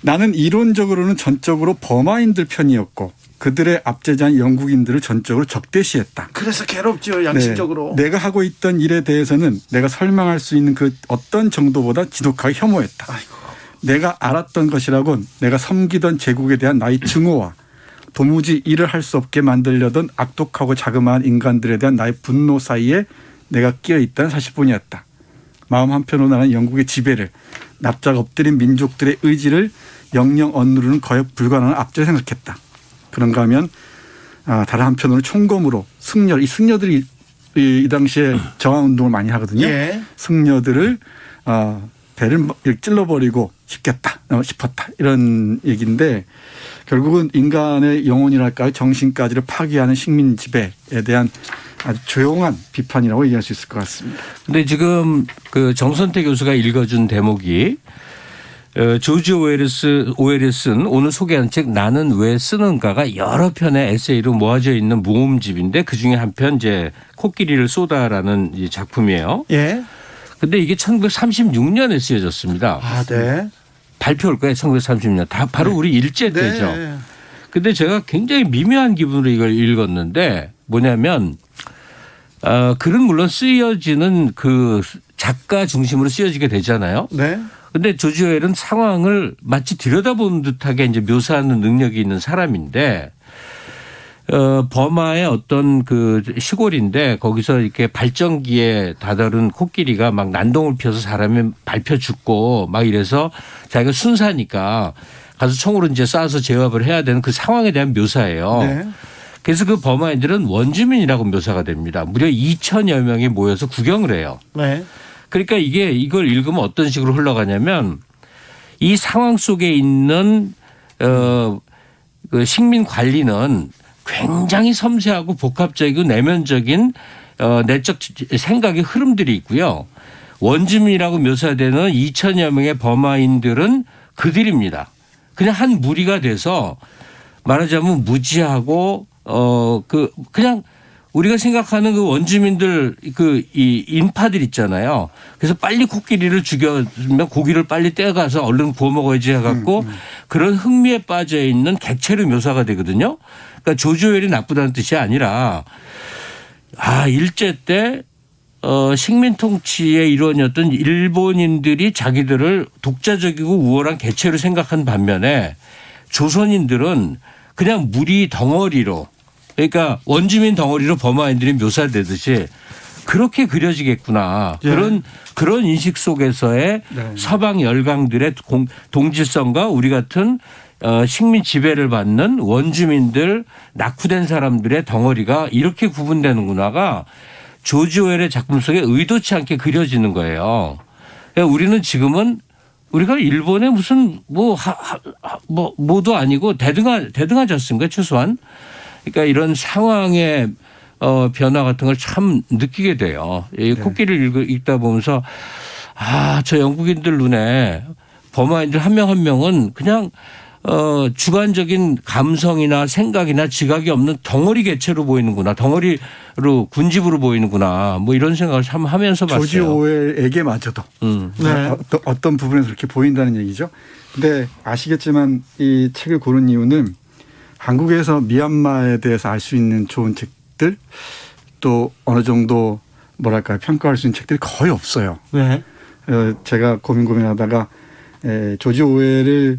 나는 이론적으로는 전적으로 버마인들 편이었고 그들의 압제자인 영국인들을 전적으로 적대시했다. 그래서 괴롭죠. 양심적으로. 내가 하고 있던 일에 대해서는 내가 설명할 수 있는 그 어떤 정도보다 지독하게 혐오했다. 내가 알았던 것이라곤 내가 섬기던 제국에 대한 나의 증오와 도무지 일을 할 수 없게 만들려던 악독하고 자그마한 인간들에 대한 나의 분노 사이에 내가 끼어 있다는 사실뿐이었다. 마음 한편으로 나는 영국의 지배를 납작 엎드린 민족들의 의지를 영영 억누르는 거역 불가능한 압제를 생각했다. 그런가 하면 다른 한편으로 총검으로 승려, 이 승려들이 이 당시에 저항운동을 많이 하거든요. 승려들을 배를 찔러버리고 싶었다. 이런 얘기인데 결국은 인간의 영혼이랄까요? 정신까지를 파괴하는 식민 지배에 대한 아주 조용한 비판이라고 얘기할 수 있을 것 같습니다. 근데 지금 그 정선태 교수가 읽어준 대목이 조지 오웰이 쓴 오늘 소개한 책 나는 왜 쓰는가가 여러 편의 에세이로 모아져 있는 모음집인데 그중에 한 편 이제 코끼리를 쏘다라는 이 작품이에요. 근데 이게 1936년에 쓰여졌습니다. 발표할 거예요. 1930년. 다 바로 우리 일제 때죠. 근데 제가 굉장히 미묘한 기분으로 이걸 읽었는데 뭐냐면 글은 물론 쓰여지는 그 작가 중심으로 쓰여지게 되잖아요. 근데 조지 오웰은 상황을 마치 들여다보는 듯하게 이제 묘사하는 능력이 있는 사람인데 버마의 어떤 그 시골인데 거기서 이렇게 발전기에 다다른 코끼리가 막 난동을 피워서 사람이 밟혀 죽고 막 이래서 자기가 순사니까 가서 총으로 이제 쏴서 제압을 해야 되는 그 상황에 대한 묘사예요. 그래서 그 범아인들은 원주민이라고 묘사가 됩니다. 무려 2천여 명이 모여서 구경을 해요. 네. 그러니까 이걸 읽으면 어떤 식으로 흘러가냐면 이 상황 속에 있는 그 식민 관리는 굉장히 섬세하고 복합적이고 내면적인 내적 생각의 흐름들이 있고요. 원주민이라고 묘사되는 2천여 명의 버마인들은 그들입니다. 그냥 한 무리가 돼서 말하자면 무지하고 그냥 우리가 생각하는 그 원주민들 이 인파들 있잖아요. 그래서 빨리 코끼리를 죽여면 고기를 빨리 떼가서 얼른 구워 먹어야지 해갖고 그런 흥미에 빠져 있는 객체로 묘사가 되거든요. 그러니까 조지 오웰이 나쁘다는 뜻이 아니라 일제 때 식민 통치의 일원이었던 일본인들이 자기들을 독자적이고 우월한 개체로 생각한 반면에 조선인들은 그냥 무리 덩어리로 그러니까 원주민 덩어리로 버마인들이 묘사되듯이 그렇게 그려지겠구나. 예. 그런 인식 속에서의 서방 열강들의 동질성과 우리 같은 식민 지배를 받는 원주민들 낙후된 사람들의 덩어리가 이렇게 구분되는구나가 조지 오웰의 작품 속에 의도치 않게 그려지는 거예요. 그러니까 우리는 지금은 우리가 일본의 무슨 뭐도 아니고 대등하졌습니까 최소한. 그러니까 이런 상황의 변화 같은 걸 참 느끼게 돼요. 이 코끼리를 읽다 보면서 저 영국인들 눈에 버마인들 한 명 한 명은 그냥 주관적인 감성이나 생각이나 지각이 없는 덩어리 개체로 보이는구나. 덩어리로 군집으로 보이는구나. 뭐 이런 생각을 참 하면서 봤어요. 조지 오웰에게마저도 어떤 부분에서 그렇게 보인다는 얘기죠. 근데 아시겠지만 이 책을 고른 이유는 한국에서 미얀마에 대해서 알 수 있는 좋은 책들 또 어느 정도 뭐랄까요 평가할 수 있는 책들이 거의 없어요. 네. 제가 고민하다가 조지 오웰을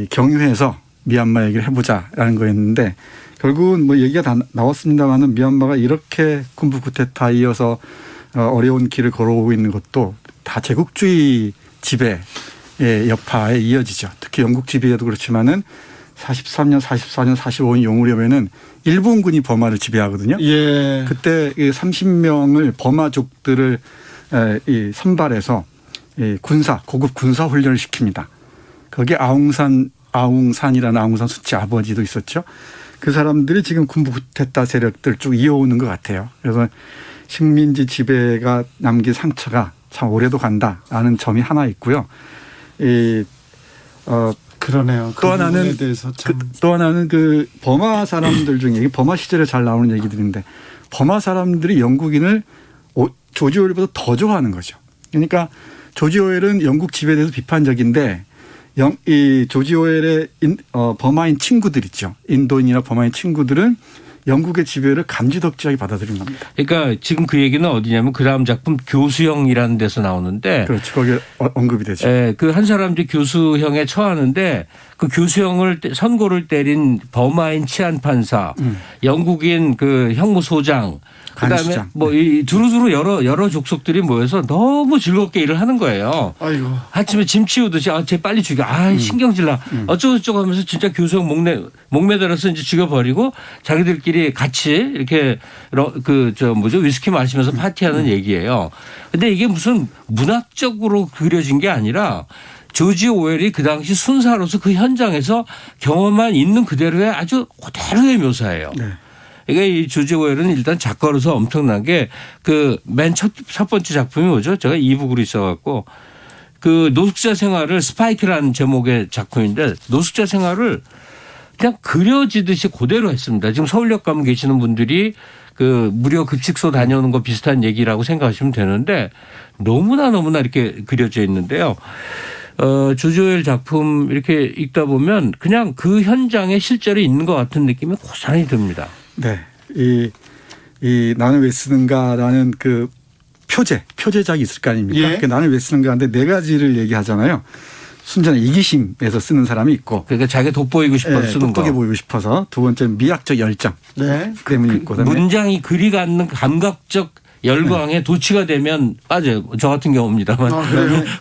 경유해서 미얀마 얘기를 해보자라는 거였는데 결국은 뭐 얘기가 다 나왔습니다만은 미얀마가 이렇게 군부 쿠데타에 이어서 어려운 길을 걸어오고 있는 것도 다 제국주의 지배의 여파에 이어지죠. 특히 영국 지배에도 그렇지만은 43년, 44년, 45년 용우려면은 일본군이 버마를 지배하거든요. 예. 그때 30명을 버마족들을 선발해서 고급 군사 훈련을 시킵니다. 거기에 아웅산이라는 아웅산 수치 아버지도 있었죠. 그 사람들이 지금 군부 쿠데타 세력들 쭉 이어오는 것 같아요. 그래서 식민지 지배가 남긴 상처가 참 오래도 간다라는 점이 하나 있고요. 그러네요. 또 하나는 또 하나는 그 버마 사람들 중에 버마 시절에 잘 나오는 얘기들인데 버마 사람들이 영국인을 조지 오웰보다 더 좋아하는 거죠. 그러니까 조지 오웰은 영국 지배에 대해서 비판적인데 이 조지 오웰의 버마인 친구들 있죠. 인도인이나 버마인 친구들은 영국의 지배를 감지덕지하게 받아들인 겁니다. 그러니까 지금 그 얘기는 어디냐면 그 다음 작품 교수형이라는 데서 나오는데. 그렇죠. 거기에 언급이 되죠. 그 한 사람들이 교수형에 처하는데 그 교수형을 선고를 때린 버마인 치안판사, 영국인 그 형무소장, 그다음에 뭐 이 두루두루 여러 족속들이 모여서 너무 즐겁게 일을 하는 거예요. 아이고. 아침에 짐 치우듯이 쟤 빨리 죽여. 신경질나. 어쩌고저쩌고 하면서 진짜 교수형 목매달아서 이제 죽여버리고 자기들끼리 같이 이렇게 위스키 마시면서 파티하는 얘기예요. 근데 이게 무슨 문학적으로 그려진 게 아니라 조지 오웰이 그 당시 순사로서 그 현장에서 경험한 있는 그대로의 아주 그대로의 묘사예요. 네. 그러니까 이 조지 오웰은 일단 작가로서 엄청난 게 그 맨 첫 번째 작품이 뭐죠? 제가 이북으로 있어갖고 그 노숙자 생활을 스파이크라는 제목의 작품인데 노숙자 생활을 그냥 그려지듯이 그대로 했습니다. 지금 서울역 가면 계시는 분들이 그 무료 급식소 다녀오는 거 비슷한 얘기라고 생각하시면 되는데 너무나 이렇게 그려져 있는데요. 조지 오웰 작품 이렇게 읽다 보면 그냥 그 현장에 실제로 있는 것 같은 느낌이 고스란히 듭니다. 네. 이 나는 왜 쓰는가라는 그 표제작이 있을 거 아닙니까? 예. 나는 왜 쓰는가인데 네 가지를 얘기하잖아요. 순전한 이기심에서 쓰는 사람이 있고. 그러니까 자기가 돋보이고 싶어서 쓰는 거. 똑똑해 보이고 싶어서. 두 번째는 미학적 열정. 네. 때문에 있고. 문장이 그리 갖는 감각적 열광에 도취가 되면 빠져요. 저 같은 경우입니다만.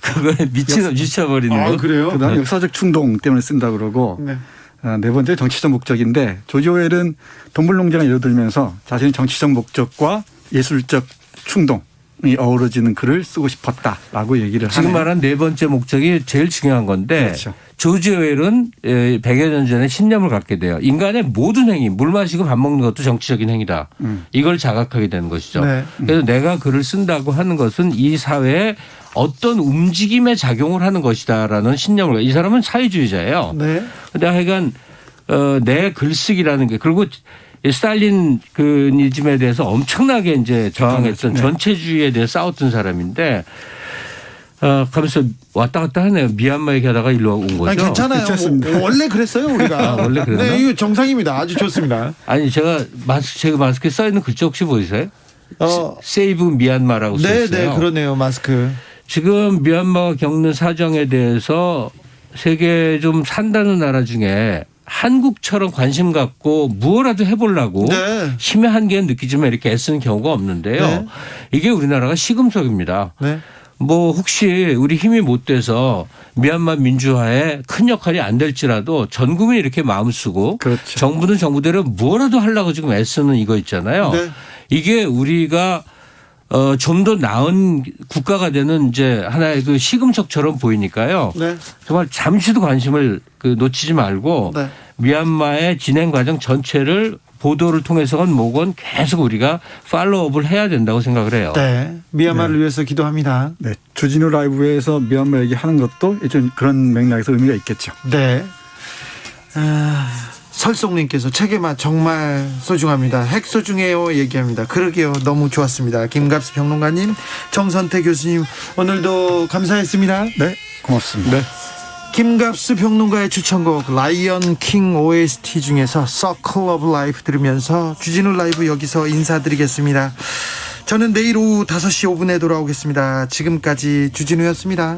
그거에 미쳐버리는 거. 그래요? 그다음에 역사적 충동 때문에 쓴다 그러고. 네. 네 번째 정치적 목적인데 조지 오웰은 동물농장을 예로 들면서 자신의 정치적 목적과 예술적 충동이 어우러지는 글을 쓰고 싶었다라고 얘기를 지금 하네요. 말한 네 번째 목적이 제일 중요한 건데 그렇죠. 조지 오웰은 100여 년 전에 신념을 갖게 돼요. 인간의 모든 행위, 물 마시고 밥 먹는 것도 정치적인 행위다. 이걸 자각하게 되는 것이죠. 네. 그래서 내가 글을 쓴다고 하는 것은 이 사회에 어떤 움직임에 작용을 하는 것이다라는 신념을. 이 사람은 사회주의자예요. 네. 근데 하여간 내 글쓰기라는 게 그리고 스탈린이즘에 대해서 엄청나게 이제 저항했던 네. 전체주의에 대해 싸웠던 사람인데 가면서 왔다 갔다 하네요. 미얀마 얘기하다가 일로 온 거죠. 아니, 괜찮아요. 원래 그랬어요 우리가. 원래 그랬나? 네, 이거 정상입니다. 아주 좋습니다. 아니 제가 마스크에 써 있는 글자 혹시 보이세요? 세이브 미얀마라고 써 있어요. 네, 그러네요. 마스크. 지금 미얀마가 겪는 사정에 대해서 세계 좀 산다는 나라 중에 한국처럼 관심 갖고 무엇라도 해보려고 네. 힘의 한계는 느끼지만 이렇게 애쓰는 경우가 없는데요. 네. 이게 우리나라가 시금석입니다. 네. 뭐 혹시 우리 힘이 못 돼서 미얀마 민주화에 큰 역할이 안 될지라도 전 국민이 이렇게 마음 쓰고 그렇죠. 정부는 정부대로 뭐라도 하려고 지금 애쓰는 이거 있잖아요. 네. 이게 우리가 좀 더 나은 국가가 되는 이제 하나의 그 시금석처럼 보이니까요. 네. 정말 잠시도 관심을 놓치지 말고 네. 미얀마의 진행 과정 전체를 보도를 통해서건 뭐건 계속 우리가 팔로우업을 해야 된다고 생각을 해요. 네. 미얀마를 위해서 기도합니다. 네, 주진우 라이브에서 미얀마 얘기하는 것도 좀 그런 맥락에서 의미가 있겠죠. 네. 설송님께서 책의 맛 정말 소중합니다. 핵 소중해요 얘기합니다. 그러게요. 너무 좋았습니다. 김갑수 평론가님, 정선태 교수님 오늘도 감사했습니다. 네, 고맙습니다. 네. 김갑수 평론가의 추천곡 라이언 킹 OST 중에서 Circle of Life 들으면서 주진우 라이브 여기서 인사드리겠습니다. 저는 내일 오후 5시 5분에 돌아오겠습니다. 지금까지 주진우였습니다.